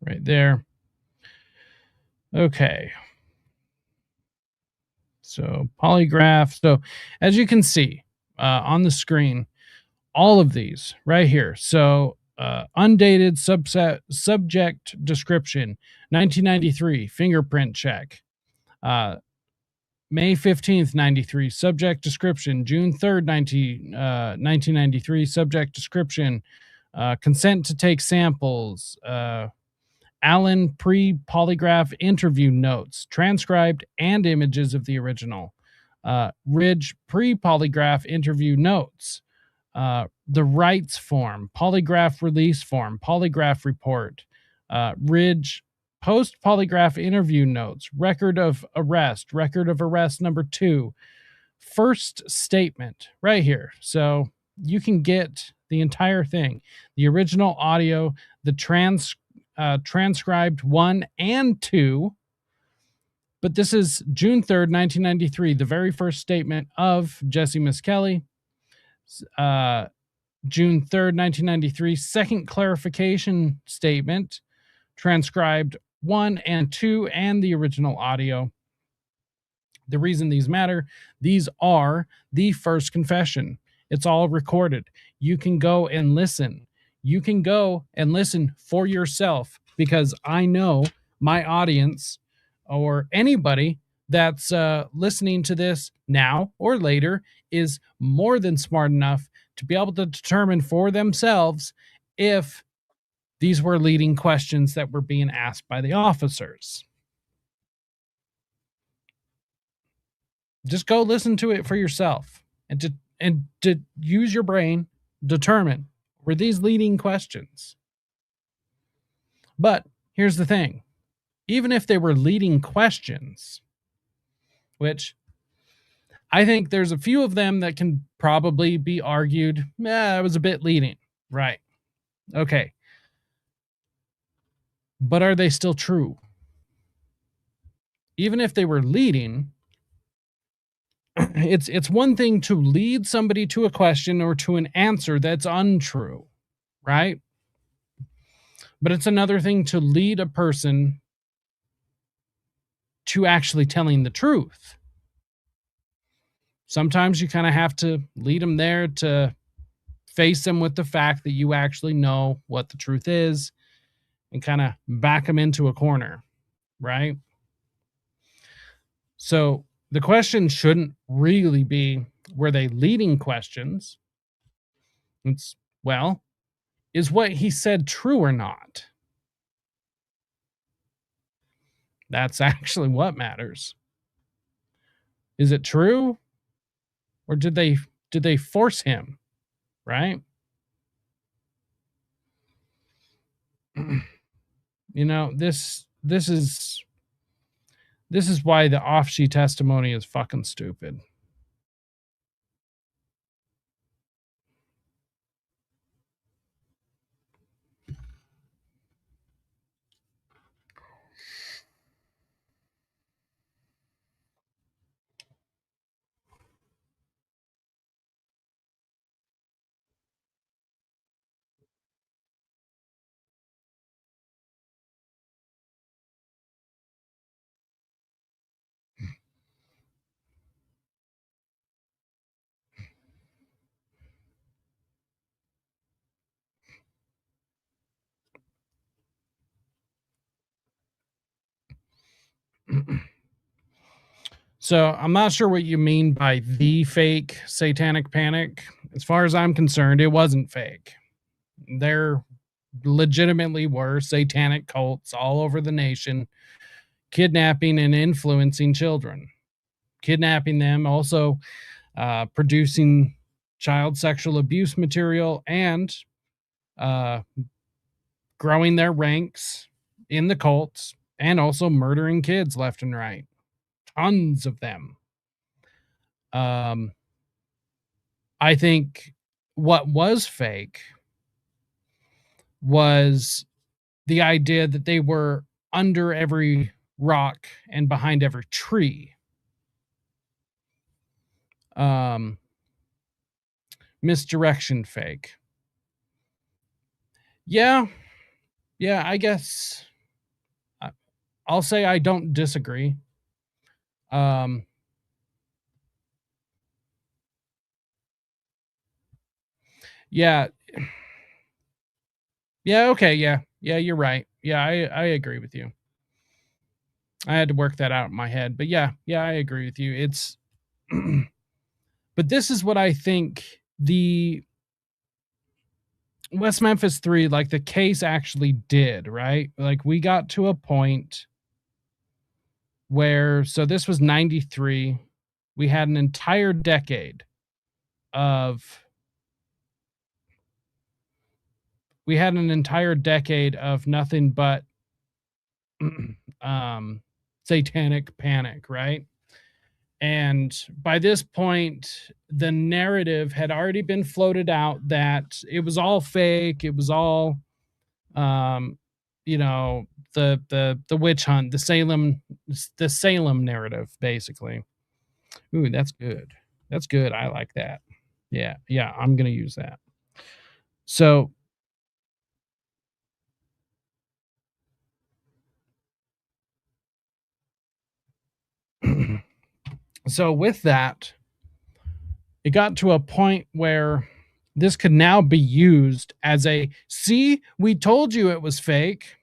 Right there. Okay. So polygraph. So as you can see on the screen, all of these right here. So undated subject description, 1993, fingerprint check. May 15th, 93, subject description. June 3rd, 1993, subject description. Consent to take samples. Allen pre-polygraph interview notes, transcribed and images of the original. Ridge pre-polygraph interview notes. The rights form, polygraph release form, polygraph report. Ridge post-polygraph interview notes, record of arrest number 2, first statement right here. So you can get the entire thing, the original audio, the transcribed 1 and 2, But this is June 3rd, 1993, the very first statement of Jesse Miss Kelly. June 3rd, 1993, second clarification statement, transcribed 1 and 2 and the original audio. The reason these matter, these are the first confession. It's all recorded. You can go and listen. You can go and listen for yourself, because I know my audience or anybody that's listening to this now or later is more than smart enough to be able to determine for themselves if these were leading questions that were being asked by the officers. Just go listen to it for yourself and to use your brain, determine, were these leading questions? But here's the thing. Even if they were leading questions, which I think there's a few of them that can probably be argued, it was a bit leading. Right. Okay. But are they still true? Even if they were leading, it's one thing to lead somebody to a question or to an answer that's untrue, right? But it's another thing to lead a person to actually telling the truth. Sometimes you kind of have to lead them there to face them with the fact that you actually know what the truth is and kind of back them into a corner, right? So the question shouldn't really be, were they leading questions? It's, well, is what he said true or not? That's actually what matters. Is it true? Or did they force him? Right? You know, this is why the offsheet testimony is fucking stupid. So I'm not sure what you mean by the fake satanic panic. As far as I'm concerned, it wasn't fake. There legitimately were satanic cults all over the nation, kidnapping and influencing children, kidnapping them, also producing child sexual abuse material, and growing their ranks in the cults, and also murdering kids left and right. Tons of them. I think what was fake was the idea that they were under every rock and behind every tree. Misdirection fake. Yeah, I guess I'll say I don't disagree. Yeah, okay, yeah, you're right. Yeah, I agree with you. I had to work that out in my head, but yeah, I agree with you. It's but this is what I think the West Memphis Three, like the case actually did, right? Like we got to a point where, so this was 93. We had an entire decade of nothing but satanic panic, right? And by this point, the narrative had already been floated out that it was all fake. It was all, the witch hunt, the Salem narrative, basically. Ooh, that's good. That's good. I like that. Yeah, I'm gonna use that. So so with that, it got to a point where this could now be used as a, see, we told you it was fake.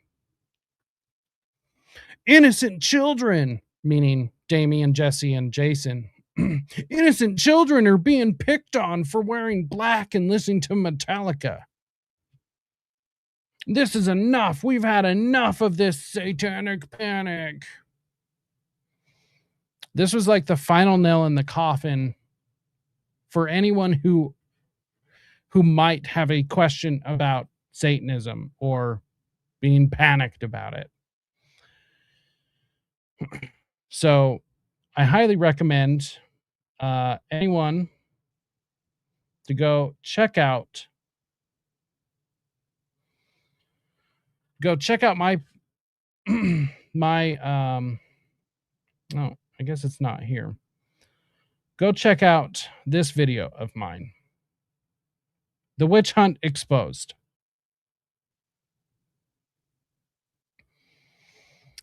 Innocent children, meaning Damian, Jesse, and Jason. Innocent children are being picked on for wearing black and listening to Metallica. This is enough. We've had enough of this satanic panic. This was like the final nail in the coffin for anyone who might have a question about Satanism or being panicked about it. So I highly recommend anyone to go check out my oh, I guess it's not here. Go check out this video of mine. The Witch Hunt Exposed.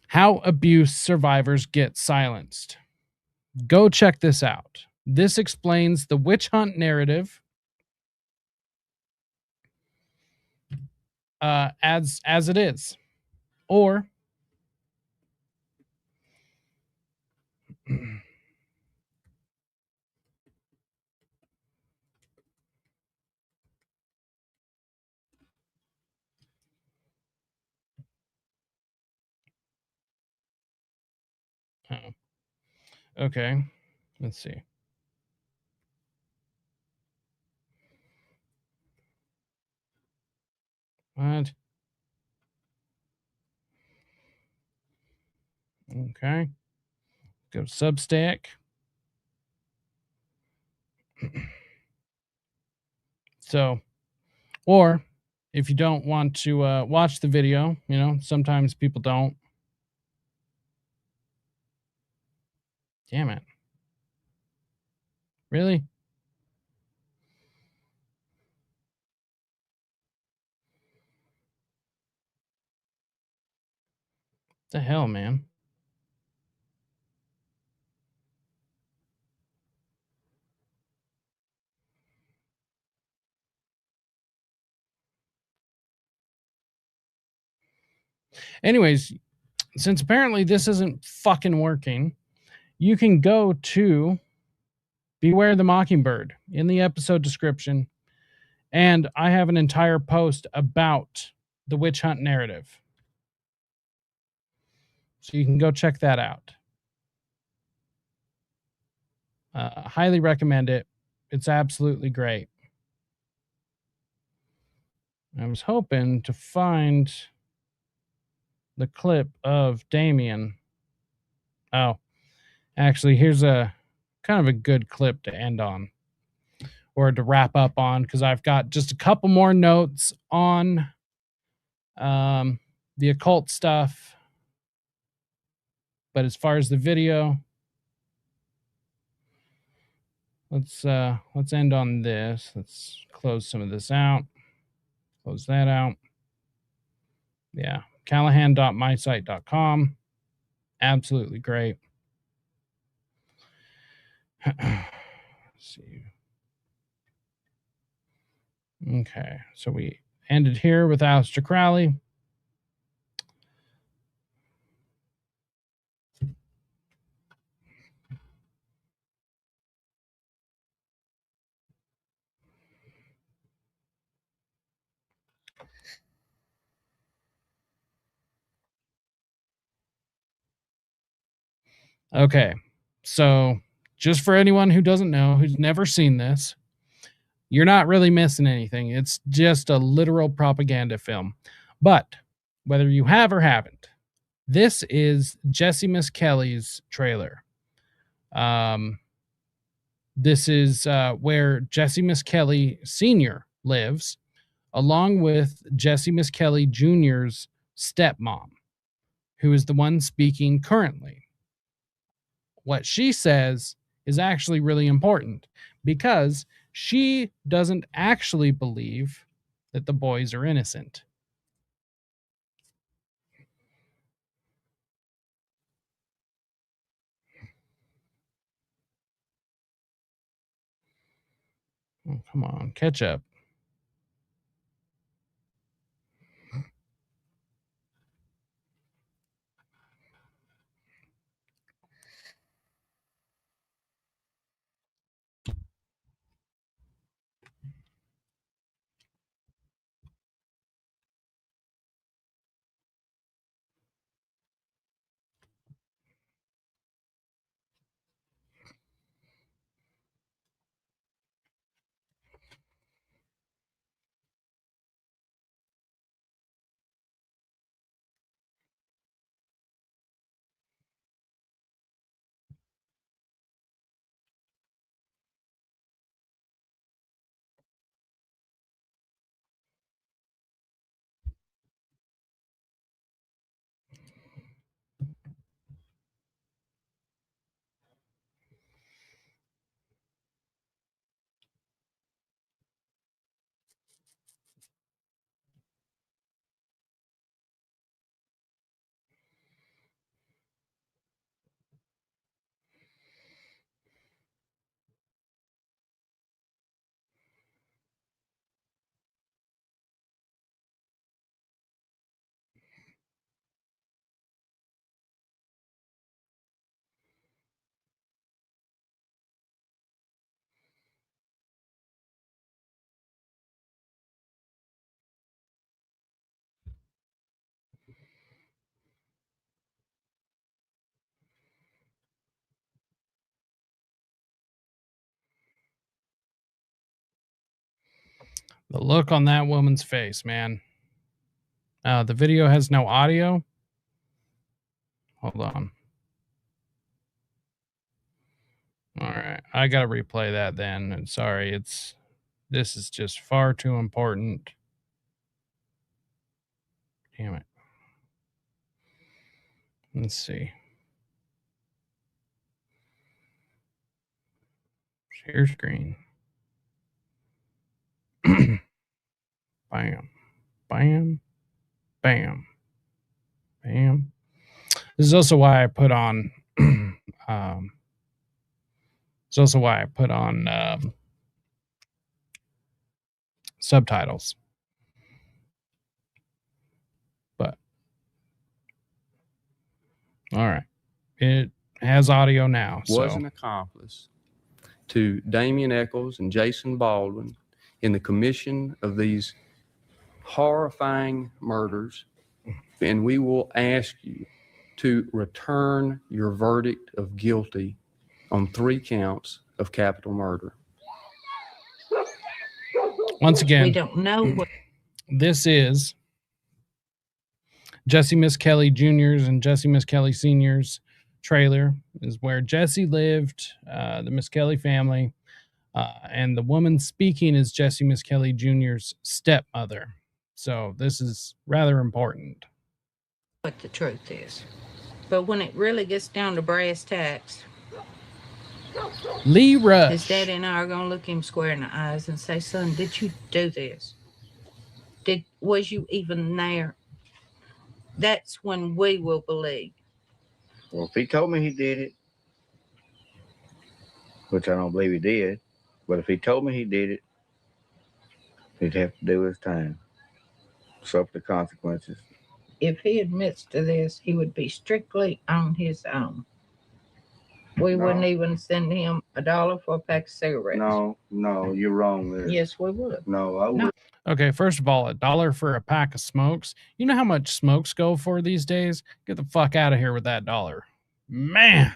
How abuse survivors get silenced. Go check this out. This explains the witch hunt narrative as it is. Or okay, let's see. What? Okay. Go Substack. So, or if you don't want to watch the video, you know, sometimes people don't. Damn it. Really? What the hell, man? Anyways, since apparently this isn't fucking working, you can go to Beware the Mockingbird in the episode description. And I have an entire post about the witch hunt narrative. So you can go check that out. Highly recommend it. It's absolutely great. I was hoping to find the clip of Damian. Oh, actually, here's a kind of a good clip to end on or to wrap up on, because I've got just a couple more notes on the occult stuff. But as far as the video, let's end on this. Let's close some of this out. Close that out. Yeah, callahan.mysite.com. Absolutely great. Let's see. Okay, so we ended here with Aleister Crowley. Okay, so just for anyone who doesn't know, who's never seen this, you're not really missing anything. It's just a literal propaganda film. But whether you have or haven't, this is Jesse Miss Kelly's trailer. This is where Jesse Miss Kelly Sr. lives, along with Jesse Miss Kelly Jr.'s stepmom. who is the one speaking currently. What she says is actually really important because she doesn't actually believe that the boys are innocent. Oh, come on, catch up. The look on that woman's face, man. The video has no audio. Hold on. All right. I got to replay that then. And sorry, this is just far too important. Damn it. Let's see. Share screen. Bam. Bam. Bam. Bam. This is also why I put on subtitles. But all right. It has audio now. Was an accomplice to Damian Eckles and Jason Baldwin in the commission of these horrifying murders, and we will ask you to return your verdict of guilty on 3 counts of capital murder. Once again, we don't know what this is Jesse Miss Kelly Jr.'s and Jesse Miss Kelly Sr.'s trailer. Is where Jesse lived, the Miss Kelly family, and the woman speaking is Jesse Miss Kelly Jr.'s stepmother. So this is rather important. what the truth is. But when it really gets down to brass tacks, Lee Rush. his daddy and I are going to look him square in the eyes and say, son, did you do this? Was you even there? That's when we will believe. Well, if he told me he did it, which I don't believe he did, but if he told me he did it, he'd have to do his time. Suffer the consequences. If he admits to this, he would be strictly on his own. We wouldn't even send him $1 for a pack of cigarettes. No, you're wrong there. Yes, we would. No, I would. No. Okay, first of all, $1 for a pack of smokes. You know how much smokes go for these days? Get the fuck out of here with that $1. Man.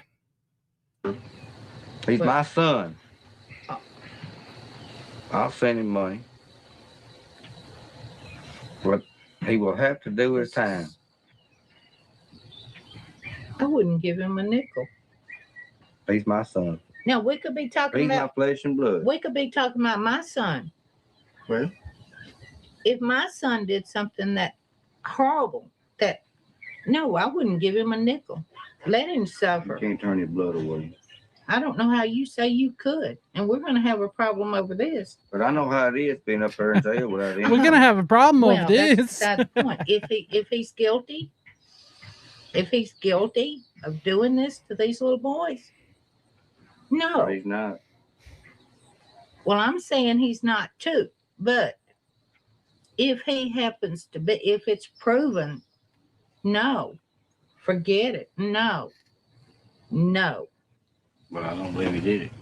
He's my son. I'll send him money. But he will have to do his time. I wouldn't give him a nickel. He's my son. Now, we could be talking He's about... my flesh and blood. We could be talking about my son. Well? If my son did something that horrible, that No, I wouldn't give him a nickel. Let him You suffer. can't turn your blood away. I don't know how you say you could, and we're going to have a problem over this. But I know how it is being up there in jail without any. We're gonna have a problem over Well, this. that's beside the point. If he's guilty of doing this to these little boys, no. But he's not. Well, I'm saying he's not too, but if he happens to be, if it's proven, no, forget it. No. But I don't believe he did it.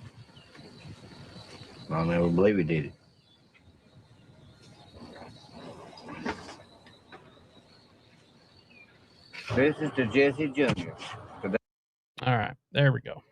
I'll never believe he did it. This is to Jesse Jr. All right, there we go.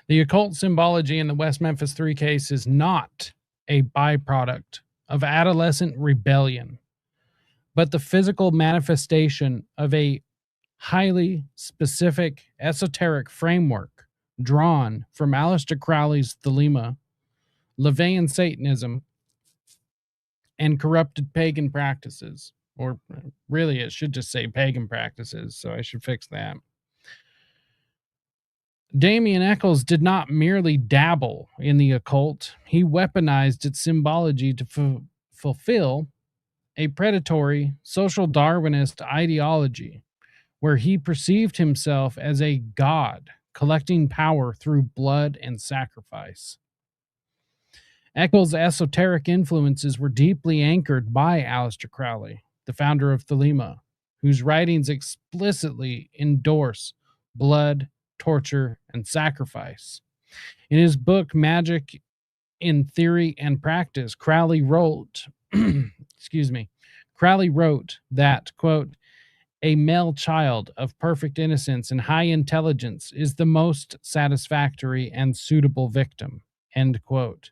The occult symbology in the West Memphis Three case is not a byproduct of adolescent rebellion, but the physical manifestation of a highly specific esoteric framework drawn from Aleister Crowley's Thelema, LaVeyan Satanism, and corrupted pagan practices. Or really, it should just say pagan practices, so I should fix that. Damian Eckles did not merely dabble in the occult. He weaponized its symbology to fulfill a predatory social Darwinist ideology where he perceived himself as a god collecting power through blood and sacrifice. Eckles' esoteric influences were deeply anchored by Aleister Crowley, the founder of Thelema, whose writings explicitly endorse blood, torture, and sacrifice. In his book, Magic in Theory and Practice, Crowley wrote, Crowley wrote that, quote, a male child of perfect innocence and high intelligence is the most satisfactory and suitable victim, end quote.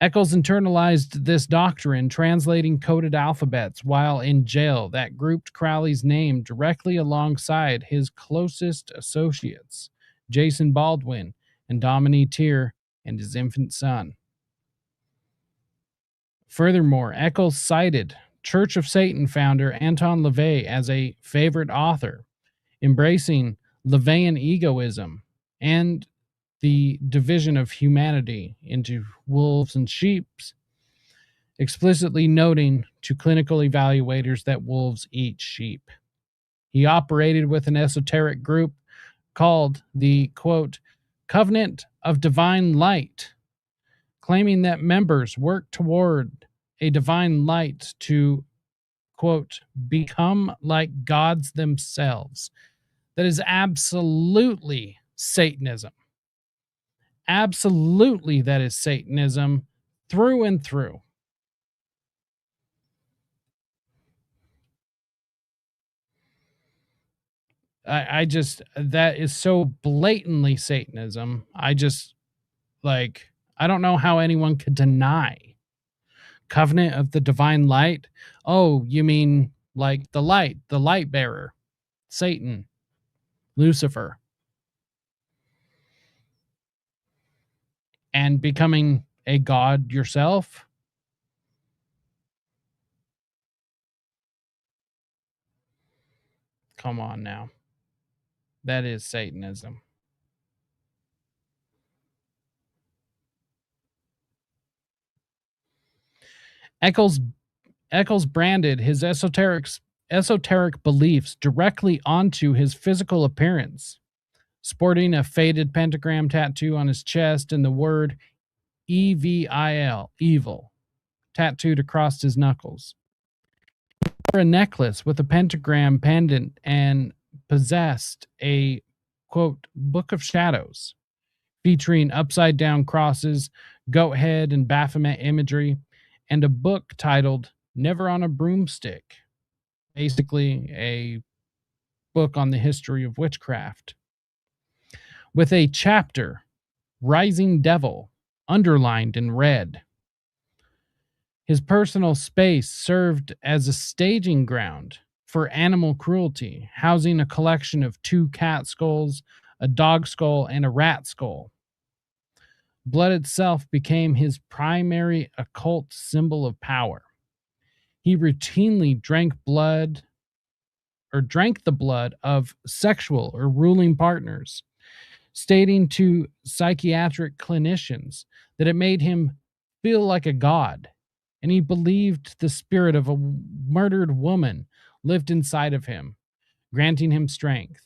Eckles internalized this doctrine, translating coded alphabets while in jail that grouped Crowley's name directly alongside his closest associates, Jason Baldwin and Dominique Tier and his infant son. Furthermore, Eckles cited Church of Satan founder Anton LaVey as a favorite author, embracing LaVeyan egoism and the division of humanity into wolves and sheep, explicitly noting to clinical evaluators that wolves eat sheep. He operated with an esoteric group called the, quote, Covenant of Divine Light, claiming that members work toward a divine light to, quote, become like gods themselves. That is absolutely Satanism. Absolutely, that is Satanism through and through. I just, that is so blatantly Satanism. I don't know how anyone could deny Covenant of the Divine Light. Oh, you mean like the light bearer, Satan, Lucifer. And becoming a god yourself? Come on now. That is Satanism. Eckles branded his esoteric beliefs directly onto his physical appearance, sporting a faded pentagram tattoo on his chest and the word EVIL, evil, tattooed across his knuckles. He wore a necklace with a pentagram pendant and possessed a, quote, Book of Shadows, featuring upside-down crosses, goat head and Baphomet imagery, and a book titled Never on a Broomstick, basically a book on the history of witchcraft, with a chapter, Rising Devil, underlined in red. His personal space served as a staging ground for animal cruelty, housing a collection of 2 cat skulls, a dog skull, and a rat skull. Blood itself became his primary occult symbol of power. He routinely drank the blood of sexual or ruling partners, stating to psychiatric clinicians that it made him feel like a god, and he believed the spirit of a murdered woman lived inside of him, granting him strength.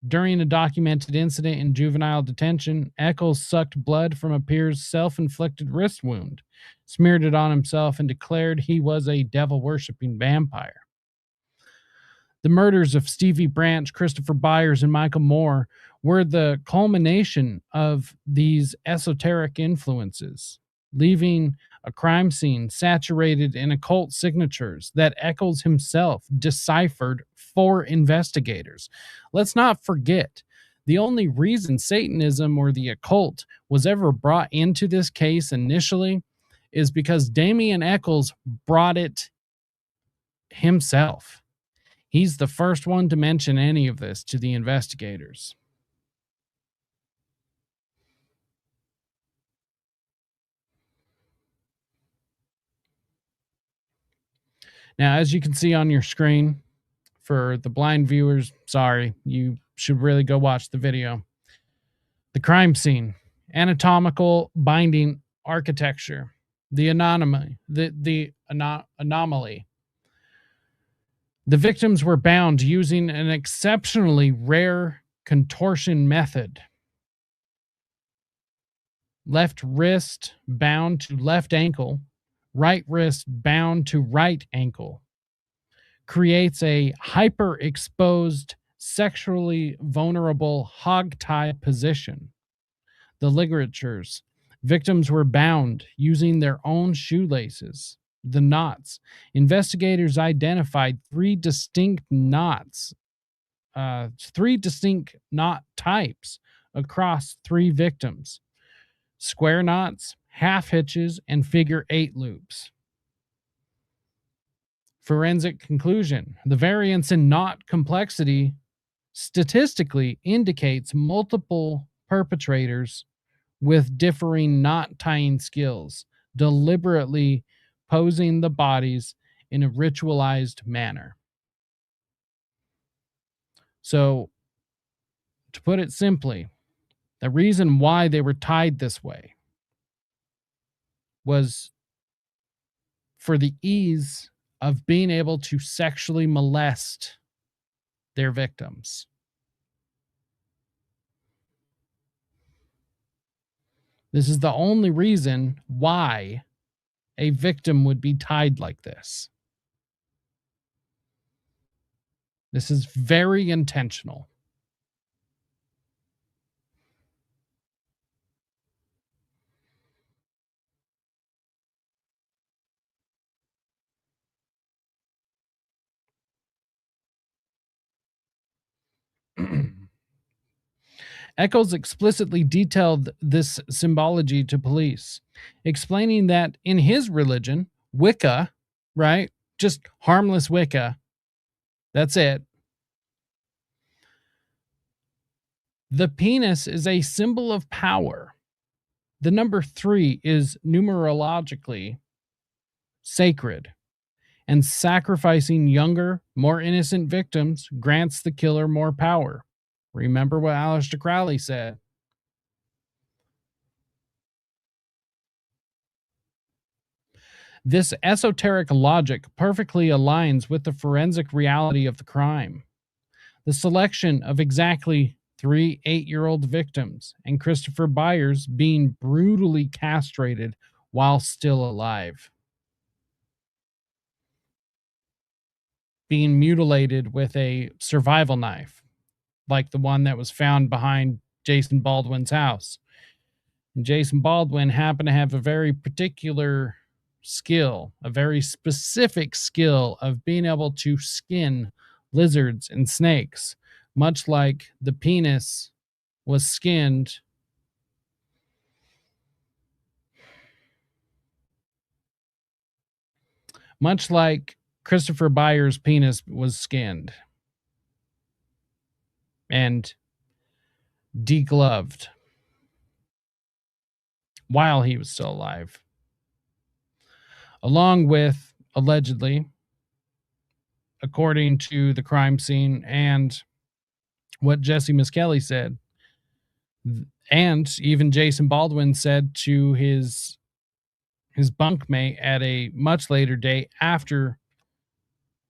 During a documented incident in juvenile detention, Eckles sucked blood from a peer's self-inflicted wrist wound, smeared it on himself, and declared he was a devil-worshipping vampire. The murders of Stevie Branch, Christopher Byers, and Michael Moore were the culmination of these esoteric influences, leaving a crime scene saturated in occult signatures that Eckles himself deciphered for investigators. Let's not forget, the only reason Satanism or the occult was ever brought into this case initially is because Damian Eckles brought it himself. He's the first one to mention any of this to the investigators. Now, as you can see on your screen, for the blind viewers, sorry, you should really go watch the video. The crime scene, anatomical binding architecture, the anomaly. The victims were bound using an exceptionally rare contortion method. Left wrist bound to left ankle, right wrist bound to right ankle. Creates a hyper-exposed, sexually vulnerable hog-tie position. The ligatures. Victims were bound using their own shoelaces. The knots. Investigators identified 3 distinct knots, 3 distinct knot types across 3 victims. Square knots, half hitches, and figure 8 loops. Forensic conclusion. The variance in knot complexity statistically indicates multiple perpetrators with differing knot tying skills, deliberately posing the bodies in a ritualized manner. So, to put it simply, the reason why they were tied this way was for the ease of being able to sexually molest their victims. This is the only reason why a victim would be tied like this. This is very intentional. Eckles explicitly detailed this symbology to police, explaining that in his religion, Wicca, right? Just harmless Wicca. That's it. The penis is a symbol of power. The number 3 is numerologically sacred, and sacrificing younger, more innocent victims grants the killer more power. Remember what Aleister Crowley said. This esoteric logic perfectly aligns with the forensic reality of the crime. The selection of exactly 3 8-year-old victims and Christopher Byers being brutally castrated while still alive. Being mutilated with a survival knife, like the one that was found behind Jason Baldwin's house. And Jason Baldwin happened to have a very particular skill, a very specific skill of being able to skin lizards and snakes, much like the penis was skinned much like Christopher Byers' penis was skinned and degloved while he was still alive. Along with, allegedly, according to the crime scene and what Jesse Miskelly said, and even Jason Baldwin said to his bunkmate at a much later date after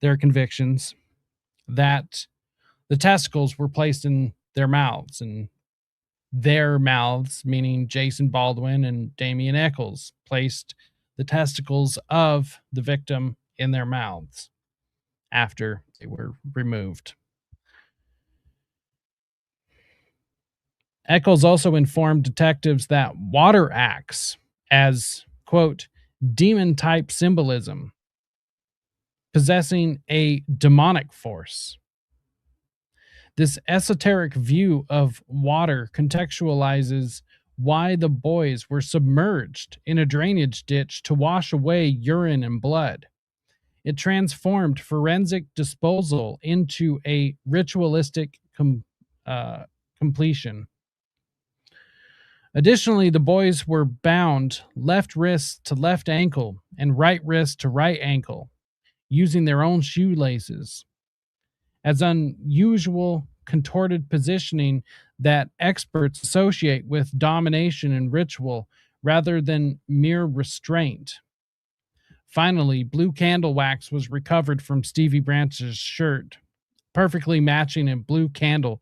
their convictions, that the testicles were placed in their mouths, and their mouths, meaning Jason Baldwin and Damian Eckles, placed the testicles of the victim in their mouths after they were removed. Eckles also informed detectives that water acts as, quote, demon-type symbolism, possessing a demonic force. This esoteric view of water contextualizes why the boys were submerged in a drainage ditch to wash away urine and blood. It transformed forensic disposal into a ritualistic completion. Additionally, the boys were bound left wrist to left ankle and right wrist to right ankle, using their own shoelaces, as unusual contorted positioning that experts associate with domination and ritual rather than mere restraint. Finally, blue candle wax was recovered from Stevie Branch's shirt, perfectly matching a blue candle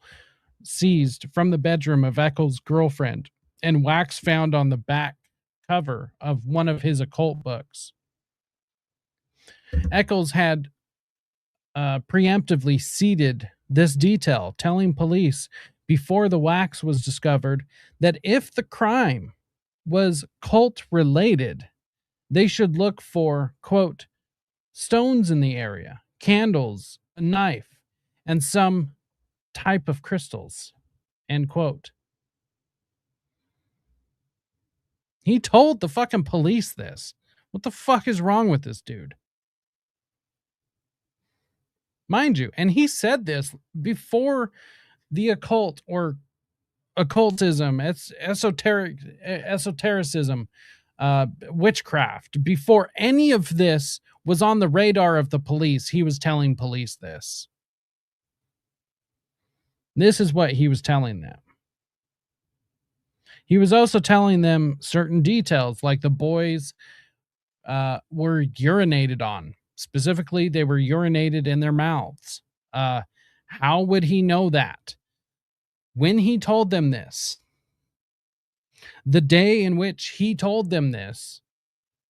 seized from the bedroom of Eckles' girlfriend, and wax found on the back cover of one of his occult books. Eckles had preemptively seeded this detail, telling police before the wax was discovered that if the crime was cult related, they should look for, quote, stones in the area, candles, a knife, and some type of crystals, end quote. He told the fucking police this. What the fuck is wrong with this dude? Mind you, and he said this before the occult or occultism, esotericism, witchcraft, before any of this was on the radar of the police, he was telling police this. This is what he was telling them. He was also telling them certain details, like the boys were urinated on. Specifically, they were urinated in their mouths. How would he know that? When he told them this, the day in which he told them this,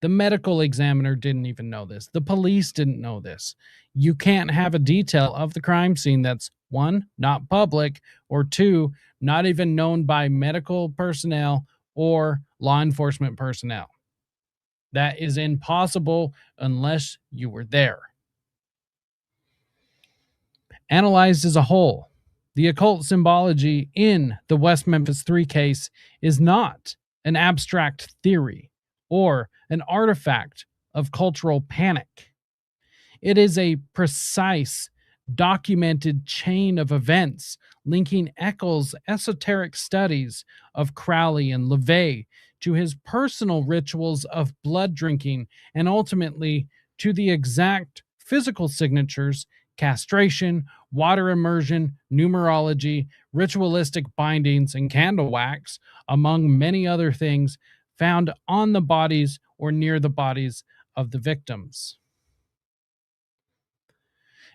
the medical examiner didn't even know this. The police didn't know this. You can't have a detail of the crime scene that's, one, not public, or two, not even known by medical personnel or law enforcement personnel. That is impossible unless you were there. Analyzed as a whole, the occult symbology in the West Memphis Three case is not an abstract theory or an artifact of cultural panic. It is a precise, documented chain of events linking Eckles' esoteric studies of Crowley and LaVey to his personal rituals of blood drinking and ultimately to the exact physical signatures, castration, water immersion, numerology, ritualistic bindings, and candle wax, among many other things found on the bodies or near the bodies of the victims.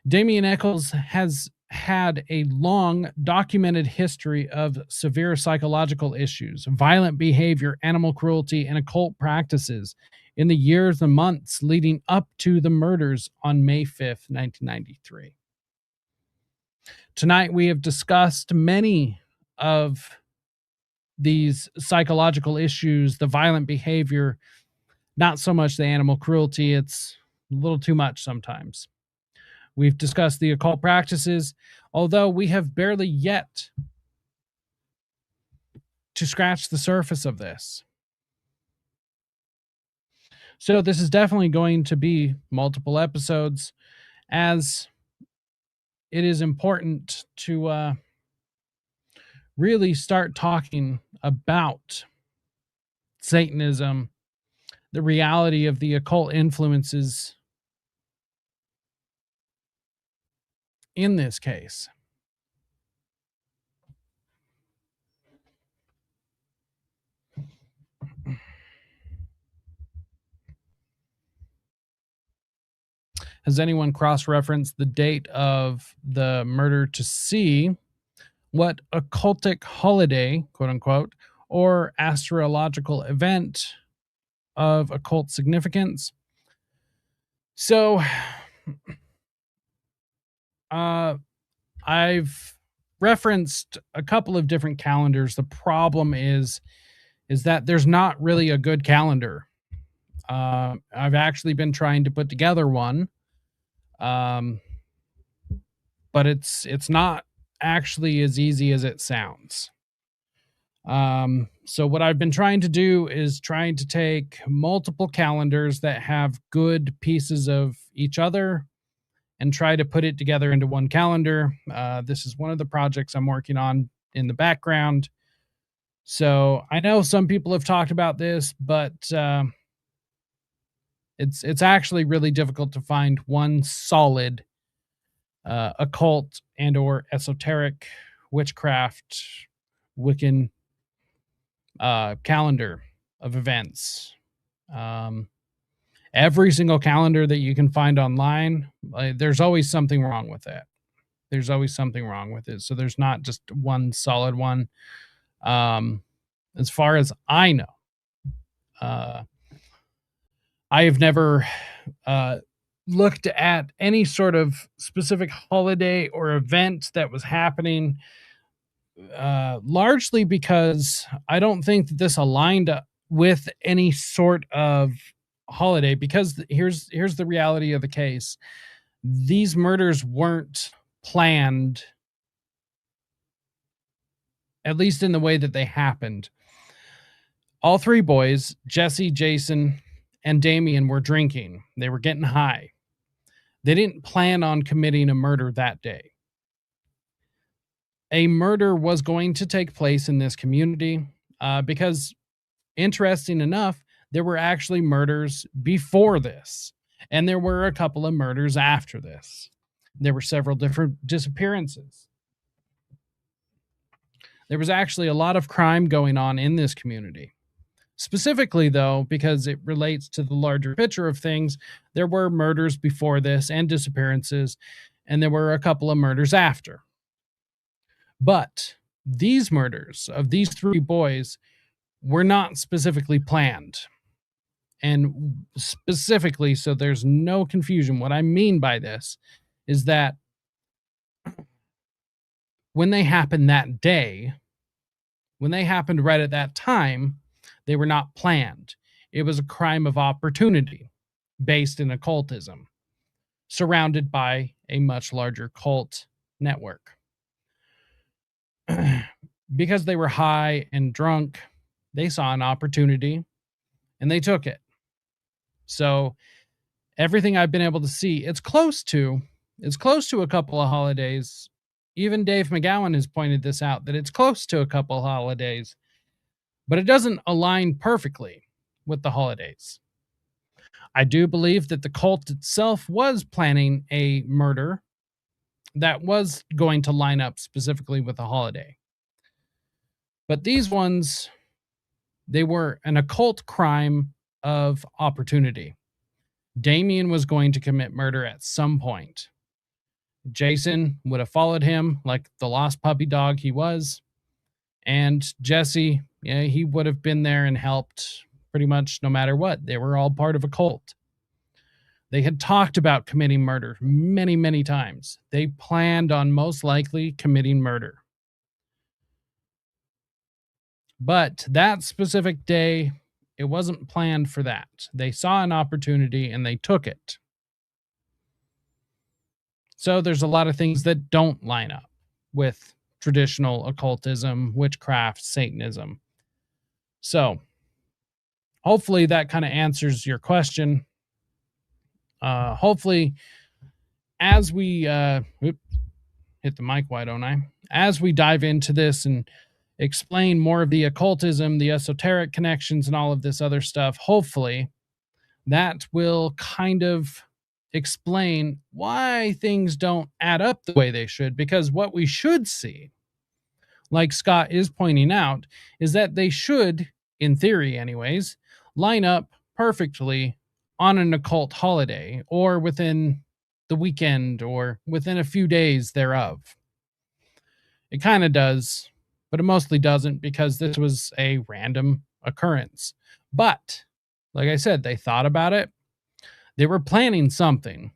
Damian Eckles has had a long documented history of severe psychological issues, violent behavior, animal cruelty, and occult practices in the years and months leading up to the murders on May 5th, 1993. Tonight, we have discussed many of these psychological issues, the violent behavior, not so much the animal cruelty. It's a little too much sometimes. We've discussed the occult practices, although we have barely yet to scratch the surface of this. So this is definitely going to be multiple episodes, as it is important to really start talking about Satanism, the reality of the occult influences in this case. Has anyone cross-referenced the date of the murder to see what occultic holiday, quote unquote, or astrological event of occult significance? So, I've referenced a couple of different calendars. The problem is that there's not really a good calendar. I've actually been trying to put together one, but it's not actually as easy as it sounds. So what I've been trying to do is trying to take multiple calendars that have good pieces of each other and try to put it together into one calendar. This is one of the projects I'm working on in the background. So I know some people have talked about this, but it's actually really difficult to find one solid occult and or esoteric witchcraft Wiccan calendar of events. Every single calendar that you can find online, there's always something wrong with it. There's always something wrong with it. So there's not just one solid one. As far as I know, I have never looked at any sort of specific holiday or event that was happening, largely because I don't think that this aligned with any sort of holiday, because here's the reality of the case. These murders weren't planned, at least in the way that they happened. All three boys, Jesse, Jason, and Damian, were drinking. They were getting high. They didn't plan on committing a murder that day. A murder was going to take place in this community because, interesting enough, there were actually murders before this, and there were a couple of murders after this. There were several different disappearances. There was actually a lot of crime going on in this community. Specifically, though, because it relates to the larger picture of things, there were murders before this and disappearances, and there were a couple of murders after. But these murders of these three boys were not specifically planned. And specifically, so there's no confusion, what I mean by this is that when they happened that day, when they happened right at that time, they were not planned. It was a crime of opportunity based in occultism, surrounded by a much larger cult network. Because they were high and drunk, they saw an opportunity and they took it. So everything I've been able to see, it's close to a couple of holidays. Even Dave McGowan has pointed this out, that it's close to a couple of holidays, but it doesn't align perfectly with the holidays. I do believe that the cult itself was planning a murder that was going to line up specifically with a holiday. But these ones, they were an occult crime of opportunity. Damian was going to commit murder at some point. Jason would have followed him like the lost puppy dog he was. And Jesse, he would have been there and helped pretty much no matter what. They were all part of a cult. They had talked about committing murder many, many times. They planned on most likely committing murder. But that specific day, it wasn't planned for that. They saw an opportunity and they took it. So there's a lot of things that don't line up with traditional occultism, witchcraft, Satanism. So hopefully that kind of answers your question. Hopefully, as we hit the mic, why don't I? As we dive into this and explain more of the occultism, the esoteric connections, and all of this other stuff, hopefully that will kind of explain why things don't add up the way they should. Because what we should see, like Scott is pointing out, is that they should, in theory anyways, line up perfectly on an occult holiday or within the weekend or within a few days thereof. It kind of does, but it mostly doesn't, because this was a random occurrence. But like I said, they thought about it. They were planning something,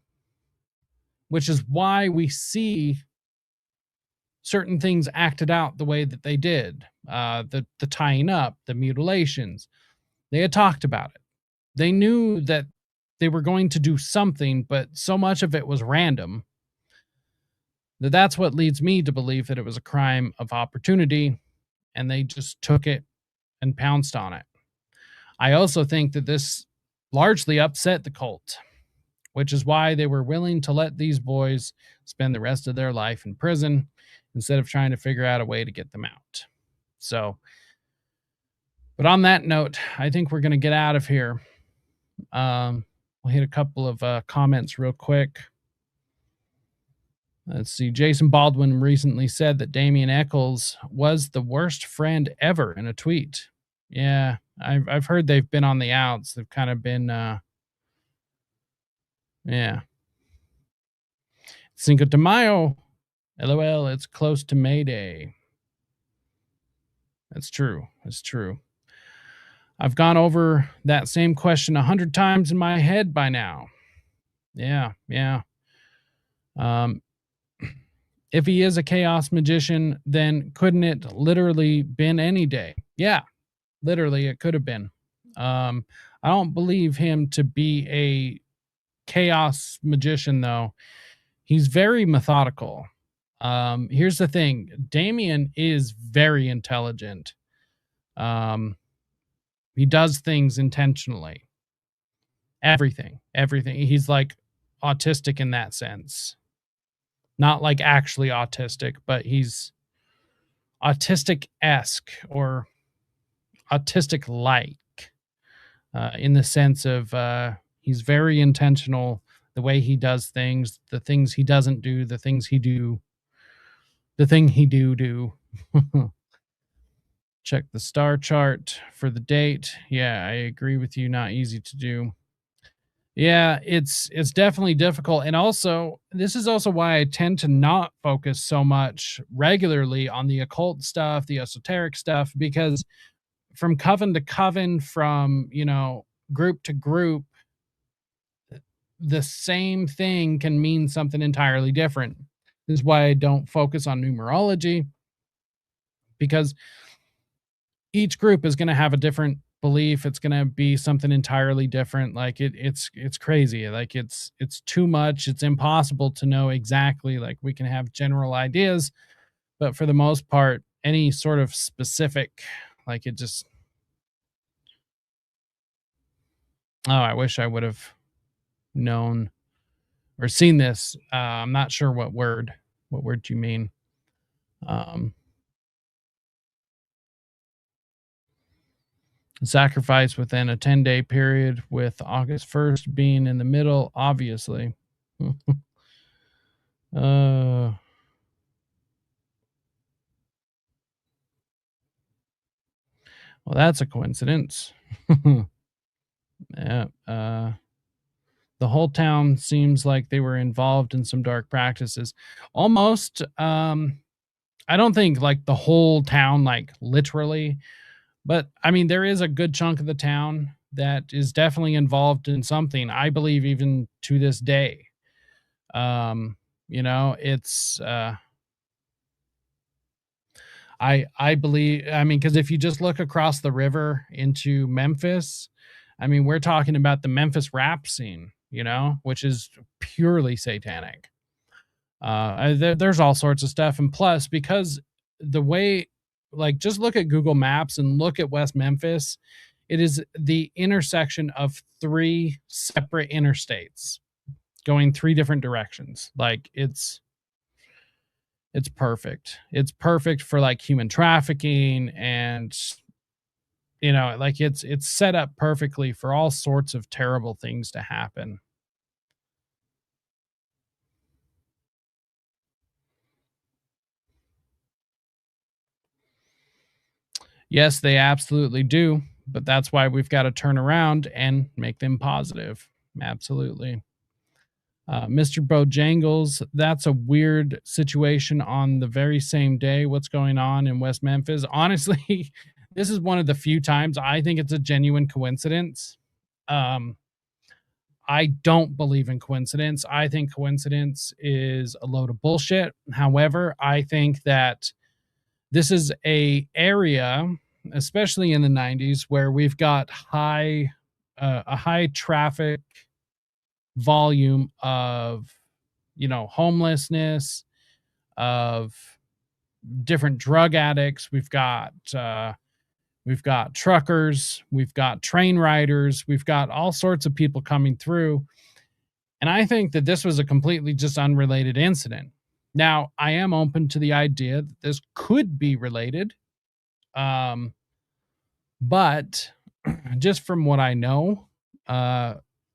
which is why we see certain things acted out the way that they did. The tying up, the mutilations. They had talked about it. They knew that they were going to do something, but so much of it was random that that's what leads me to believe that it was a crime of opportunity, and they just took it and pounced on it. I also think that this largely upset the cult, which is why they were willing to let these boys spend the rest of their life in prison instead of trying to figure out a way to get them out. So, but on that note, I think we're going to get out of here. We'll hit a couple of comments real quick. Let's see. Jason Baldwin recently said that Damian Eckles was the worst friend ever in a tweet. Yeah, I've heard they've been on the outs. They've kind of been, yeah. Cinco de Mayo. LOL, it's close to May Day. That's true. That's true. I've gone over that same question 100 times in my head by now. Yeah. If he is a chaos magician, then couldn't it literally been any day? Yeah, literally it could have been. I don't believe him to be a chaos magician, though. He's very methodical. Here's the thing. Damian is very intelligent. He does things intentionally. Everything. He's like autistic in that sense. Not like actually autistic, but he's autistic-esque or autistic-like in the sense of he's very intentional, the way he does things, the things he doesn't do, the things he do, the thing he do. Check the star chart for the date. Yeah, I agree with you. Not easy to do. Yeah, it's definitely difficult. And also, this is also why I tend to not focus so much regularly on the occult stuff, the esoteric stuff, because from coven to coven, from, group to group, the same thing can mean something entirely different. This is why I don't focus on numerology, because each group is going to have a different belief. It's going to be something entirely different. Like it's crazy. Like it's too much. It's impossible to know exactly. Like we can have general ideas, but for the most part, any sort of specific, like it just, I wish I would have known or seen this. I'm not sure what word you mean. Sacrifice within a 10-day period, with August 1st being in the middle, obviously. Well, that's a coincidence. Yeah. The whole town seems like they were involved in some dark practices. Almost. I don't think like the whole town, like literally. But I mean, there is a good chunk of the town that is definitely involved in something. I believe even to this day. It's I believe, because if you just look across the river into Memphis, we're talking about the Memphis rap scene, which is purely satanic. There's all sorts of stuff. And plus, because the way, like, just look at Google Maps and look at West Memphis. It is the intersection of 3 separate interstates going 3 different directions. Like it's perfect. It's perfect for like human trafficking, and like it's set up perfectly for all sorts of terrible things to happen. Yes, they absolutely do, but that's why we've got to turn around and make them positive. Absolutely. Mr. Bojangles, that's a weird situation on the very same day. What's going on in West Memphis? Honestly, this is one of the few times I think it's a genuine coincidence. I don't believe in coincidence. I think coincidence is a load of bullshit. However, I think that this is a area, especially in the 90s, where we've got a high traffic volume of homelessness, of different drug addicts. We've got truckers, we've got train riders, we've got all sorts of people coming through, and I think that this was a completely just unrelated incident. Now, I am open to the idea that this could be related, but just from what I know,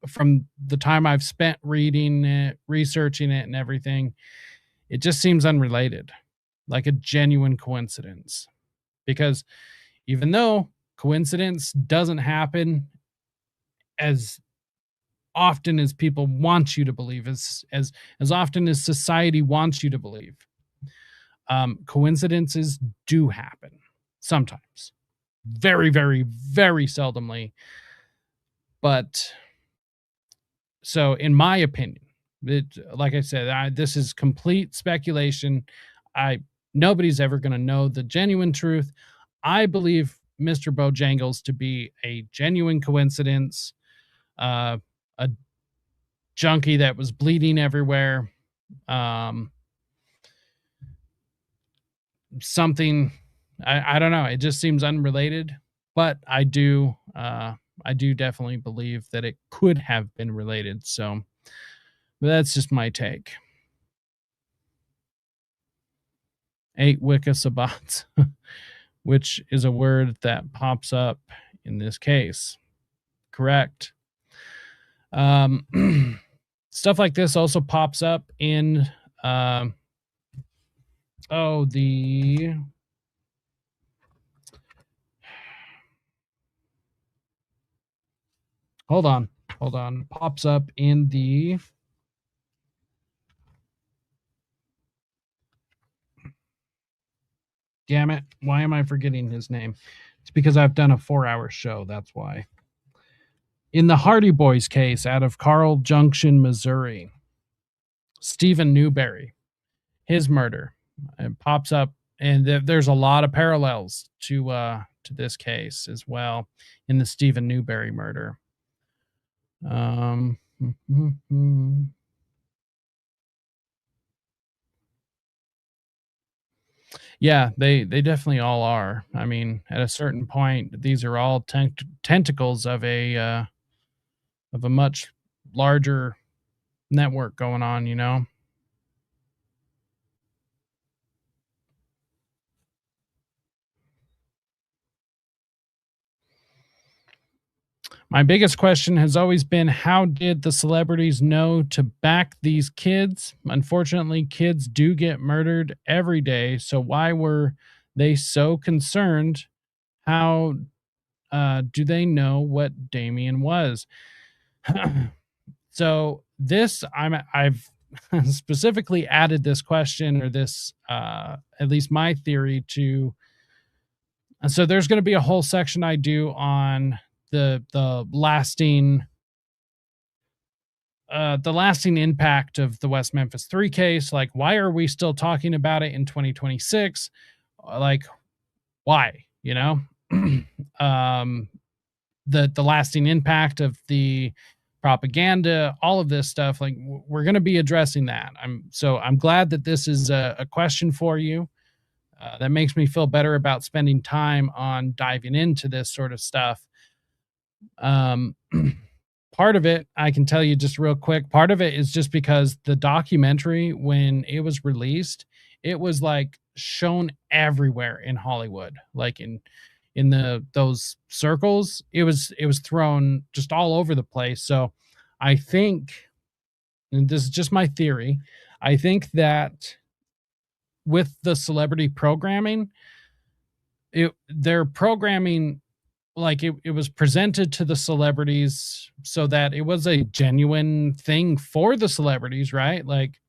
from the time I've spent reading it, researching it, and everything, it just seems unrelated, like a genuine coincidence. Because even though coincidence doesn't happen as often as people want you to believe, as often as society wants you to believe, coincidences do happen sometimes, very, very, very seldomly. But so, in my opinion, like I said, this is complete speculation. Nobody's ever going to know the genuine truth. I believe Mr. Bojangles to be a genuine coincidence, a junkie that was bleeding everywhere, something. I don't know. It just seems unrelated, but I do definitely believe that it could have been related. So that's just my take. 8 Wicca Sabbats, which is a word that pops up in this case. Correct. Stuff like this also pops up in Hold on. Pops up in the damn it. Why am I forgetting his name? It's because I've done a 4-hour show. That's why. In the Hardy Boys case out of Carl Junction, Missouri, Stephen Newberry, his murder, it pops up, and there's a lot of parallels to this case as well in the Stephen Newberry murder. Yeah, they definitely all are. I mean, at a certain point, these are all tentacles of a much larger network going on, My biggest question has always been, how did the celebrities know to back these kids? Unfortunately, kids do get murdered every day. So why were they so concerned? How do they know what Damian was? So this, I've specifically added this question, or this, at least my theory, to. And so there's going to be a whole section I do on the lasting impact of the West Memphis Three case. Like, why are we still talking about it in 2026? Like, why? The lasting impact of the propaganda, all of this stuff. Like, we're going to be addressing that. I'm glad that this is a question for you. That makes me feel better about spending time on diving into this sort of stuff. Part of it, I can tell you just real quick, part of it is just because the documentary, when it was released, it was like shown everywhere in Hollywood, like in those circles. It was thrown just all over the place. So I think, and this is just my theory, I think that with the celebrity programming, they're programming, like it was presented to the celebrities so that it was a genuine thing for the celebrities, right? Like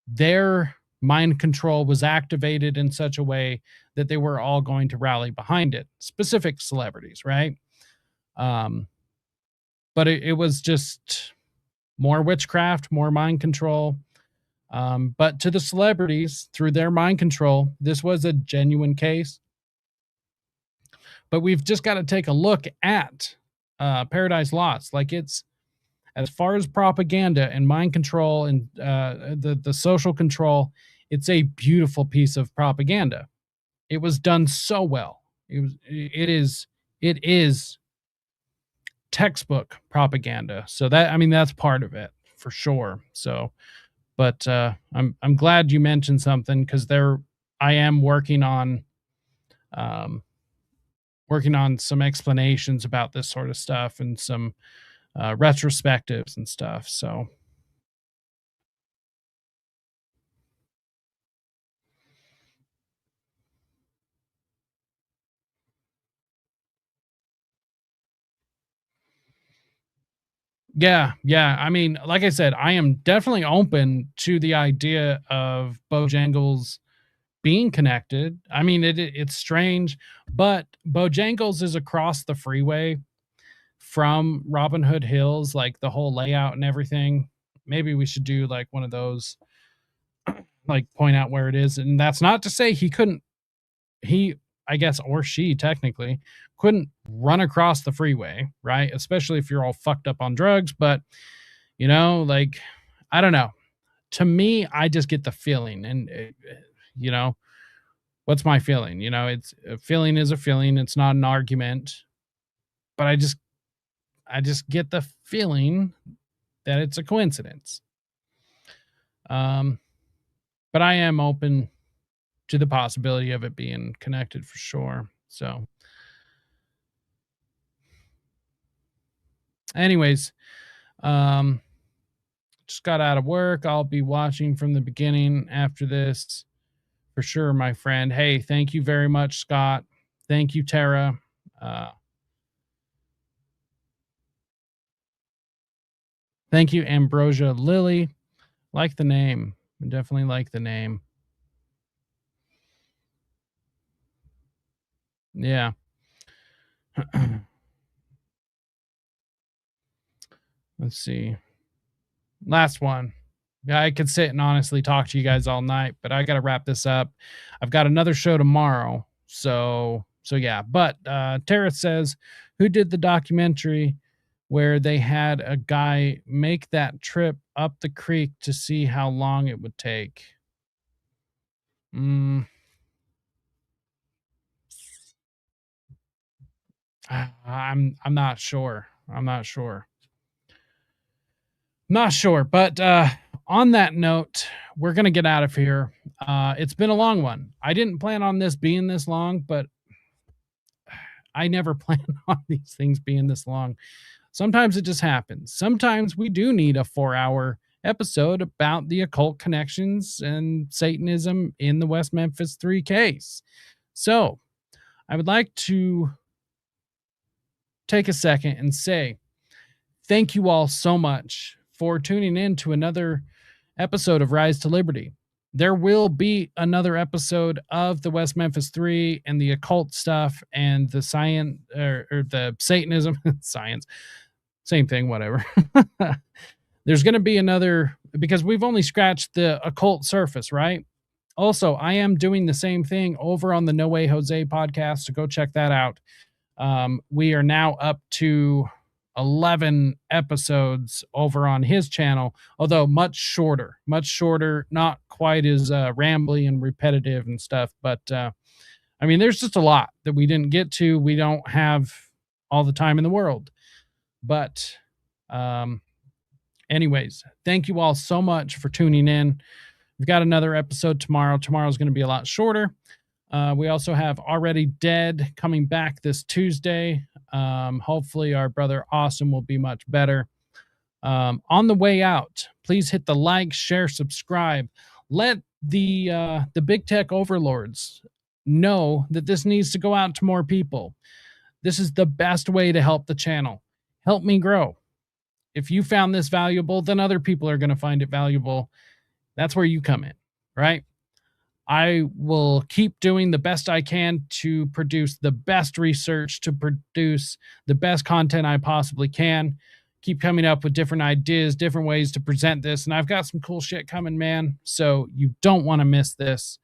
their mind control was activated in such a way that they were all going to rally behind it, specific celebrities, right? um but it was just more witchcraft, more mind control. But to the celebrities, through their mind control, this was a genuine case. But we've just got to take a look at Paradise Lost. Like, it's, as far as propaganda and mind control and the social control, it's a beautiful piece of propaganda. It was done so well. It is textbook propaganda. So that, I mean, that's part of it for sure. So, but I'm glad you mentioned something, because I am working on some explanations about this sort of stuff and some retrospectives and stuff. So yeah, I mean, like I said, I am definitely open to the idea of Bojangles being connected. I mean, it's strange, but Bojangles is across the freeway from Robin Hood Hills, like the whole layout and everything. Maybe we should do like one of those, like point out where it is. And that's not to say he, I guess, or she technically couldn't run across the freeway, right? Especially if you're all fucked up on drugs. But, like, I don't know. To me, I just get the feeling. And, what's my feeling? It's a feeling is a feeling. It's not an argument. But I just get the feeling that it's a coincidence. But I am open to the possibility of it being connected for sure. So anyways, just got out of work. I'll be watching from the beginning after this for sure, my friend. Hey, thank you very much, Scott. Thank you, Tara. Thank you, Ambrosia Lily. Like the name. I definitely like the name. Yeah. Let's see. Last one. Yeah, I could sit and honestly talk to you guys all night, but I got to wrap this up. I've got another show tomorrow. So yeah. But Tara says, who did the documentary where they had a guy make that trip up the creek to see how long it would take? I'm not sure. Not sure. But on that note, we're going to get out of here. It's been a long one. I didn't plan on this being this long, but I never plan on these things being this long. Sometimes it just happens. Sometimes we do need a 4-hour episode about the occult connections and Satanism in the West Memphis Three case. So I would like to take a second and say thank you all so much for tuning in to another episode of Rise to Liberty. There will be another episode of the West Memphis Three and the occult stuff and the science or the Satanism, science, same thing, whatever. There's going to be another, because we've only scratched the occult surface, right? Also, I am doing the same thing over on the No Way Jose podcast, so go check that out. We are now up to 11 episodes over on his channel, although much shorter, not quite as rambly and repetitive and stuff. But I mean, there's just a lot that we didn't get to. We don't have all the time in the world. But anyways, thank you all so much for tuning in. We've got another episode tomorrow. Tomorrow's going to be a lot shorter. We also have Already Dead coming back this Tuesday. Hopefully our brother Awesome will be much better. On the way out, please hit the like, share, subscribe. Let the big tech overlords know that this needs to go out to more people. This is the best way to help the channel. Help me grow. If you found this valuable, then other people are going to find it valuable. That's where you come in, right? I will keep doing the best I can to produce the best research, to produce the best content I possibly can. Keep coming up with different ideas, different ways to present this. And I've got some cool shit coming, man. So you don't want to miss this.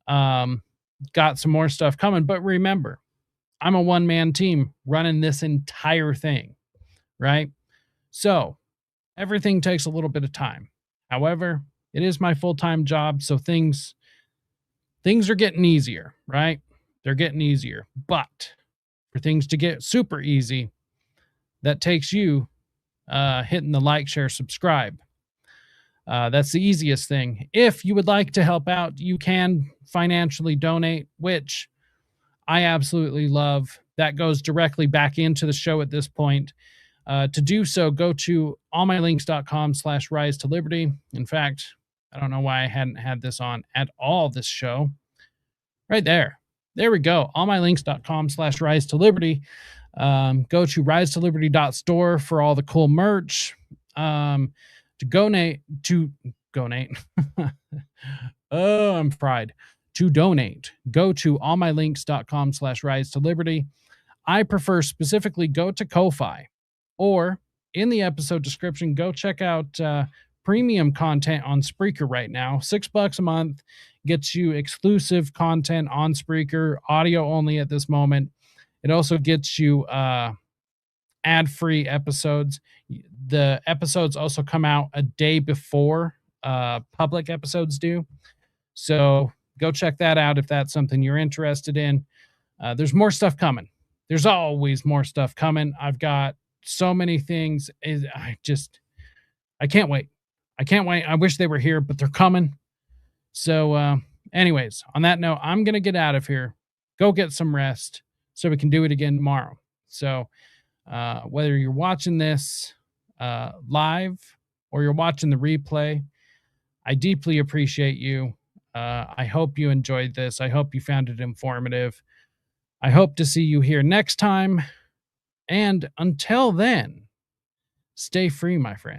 Got some more stuff coming. But remember, I'm a one-man team running this entire thing, right? So everything takes a little bit of time. However, it is my full-time job, so things are getting easier, right? They're getting easier. But for things to get super easy, that takes you hitting the like, share, subscribe. That's the easiest thing. If you would like to help out, you can financially donate, which I absolutely love. That goes directly back into the show at this point. To do so, go to allmylinks.com/rise to liberty. In fact, I don't know why I hadn't had this on at all this show. Right there. There we go. allmylinks.com/rise to liberty. Go to risetoliberty.store for all the cool merch. To donate. Oh, I'm fried. To donate, go to allmylinks.com/rise to liberty. I prefer specifically go to Ko-Fi, or in the episode description, go check out premium content on Spreaker right now. $6 a month gets you exclusive content on Spreaker, audio only at this moment. It also gets you ad-free episodes. The episodes also come out a day before public episodes do. So go check that out if that's something you're interested in. There's more stuff coming. There's always more stuff coming. I've got so many things. I can't wait. I can't wait. I wish they were here, but they're coming. So anyways, on that note, I'm going to get out of here. Go get some rest so we can do it again tomorrow. So whether you're watching this live or you're watching the replay, I deeply appreciate you. I hope you enjoyed this. I hope you found it informative. I hope to see you here next time. And until then, stay free, my friends.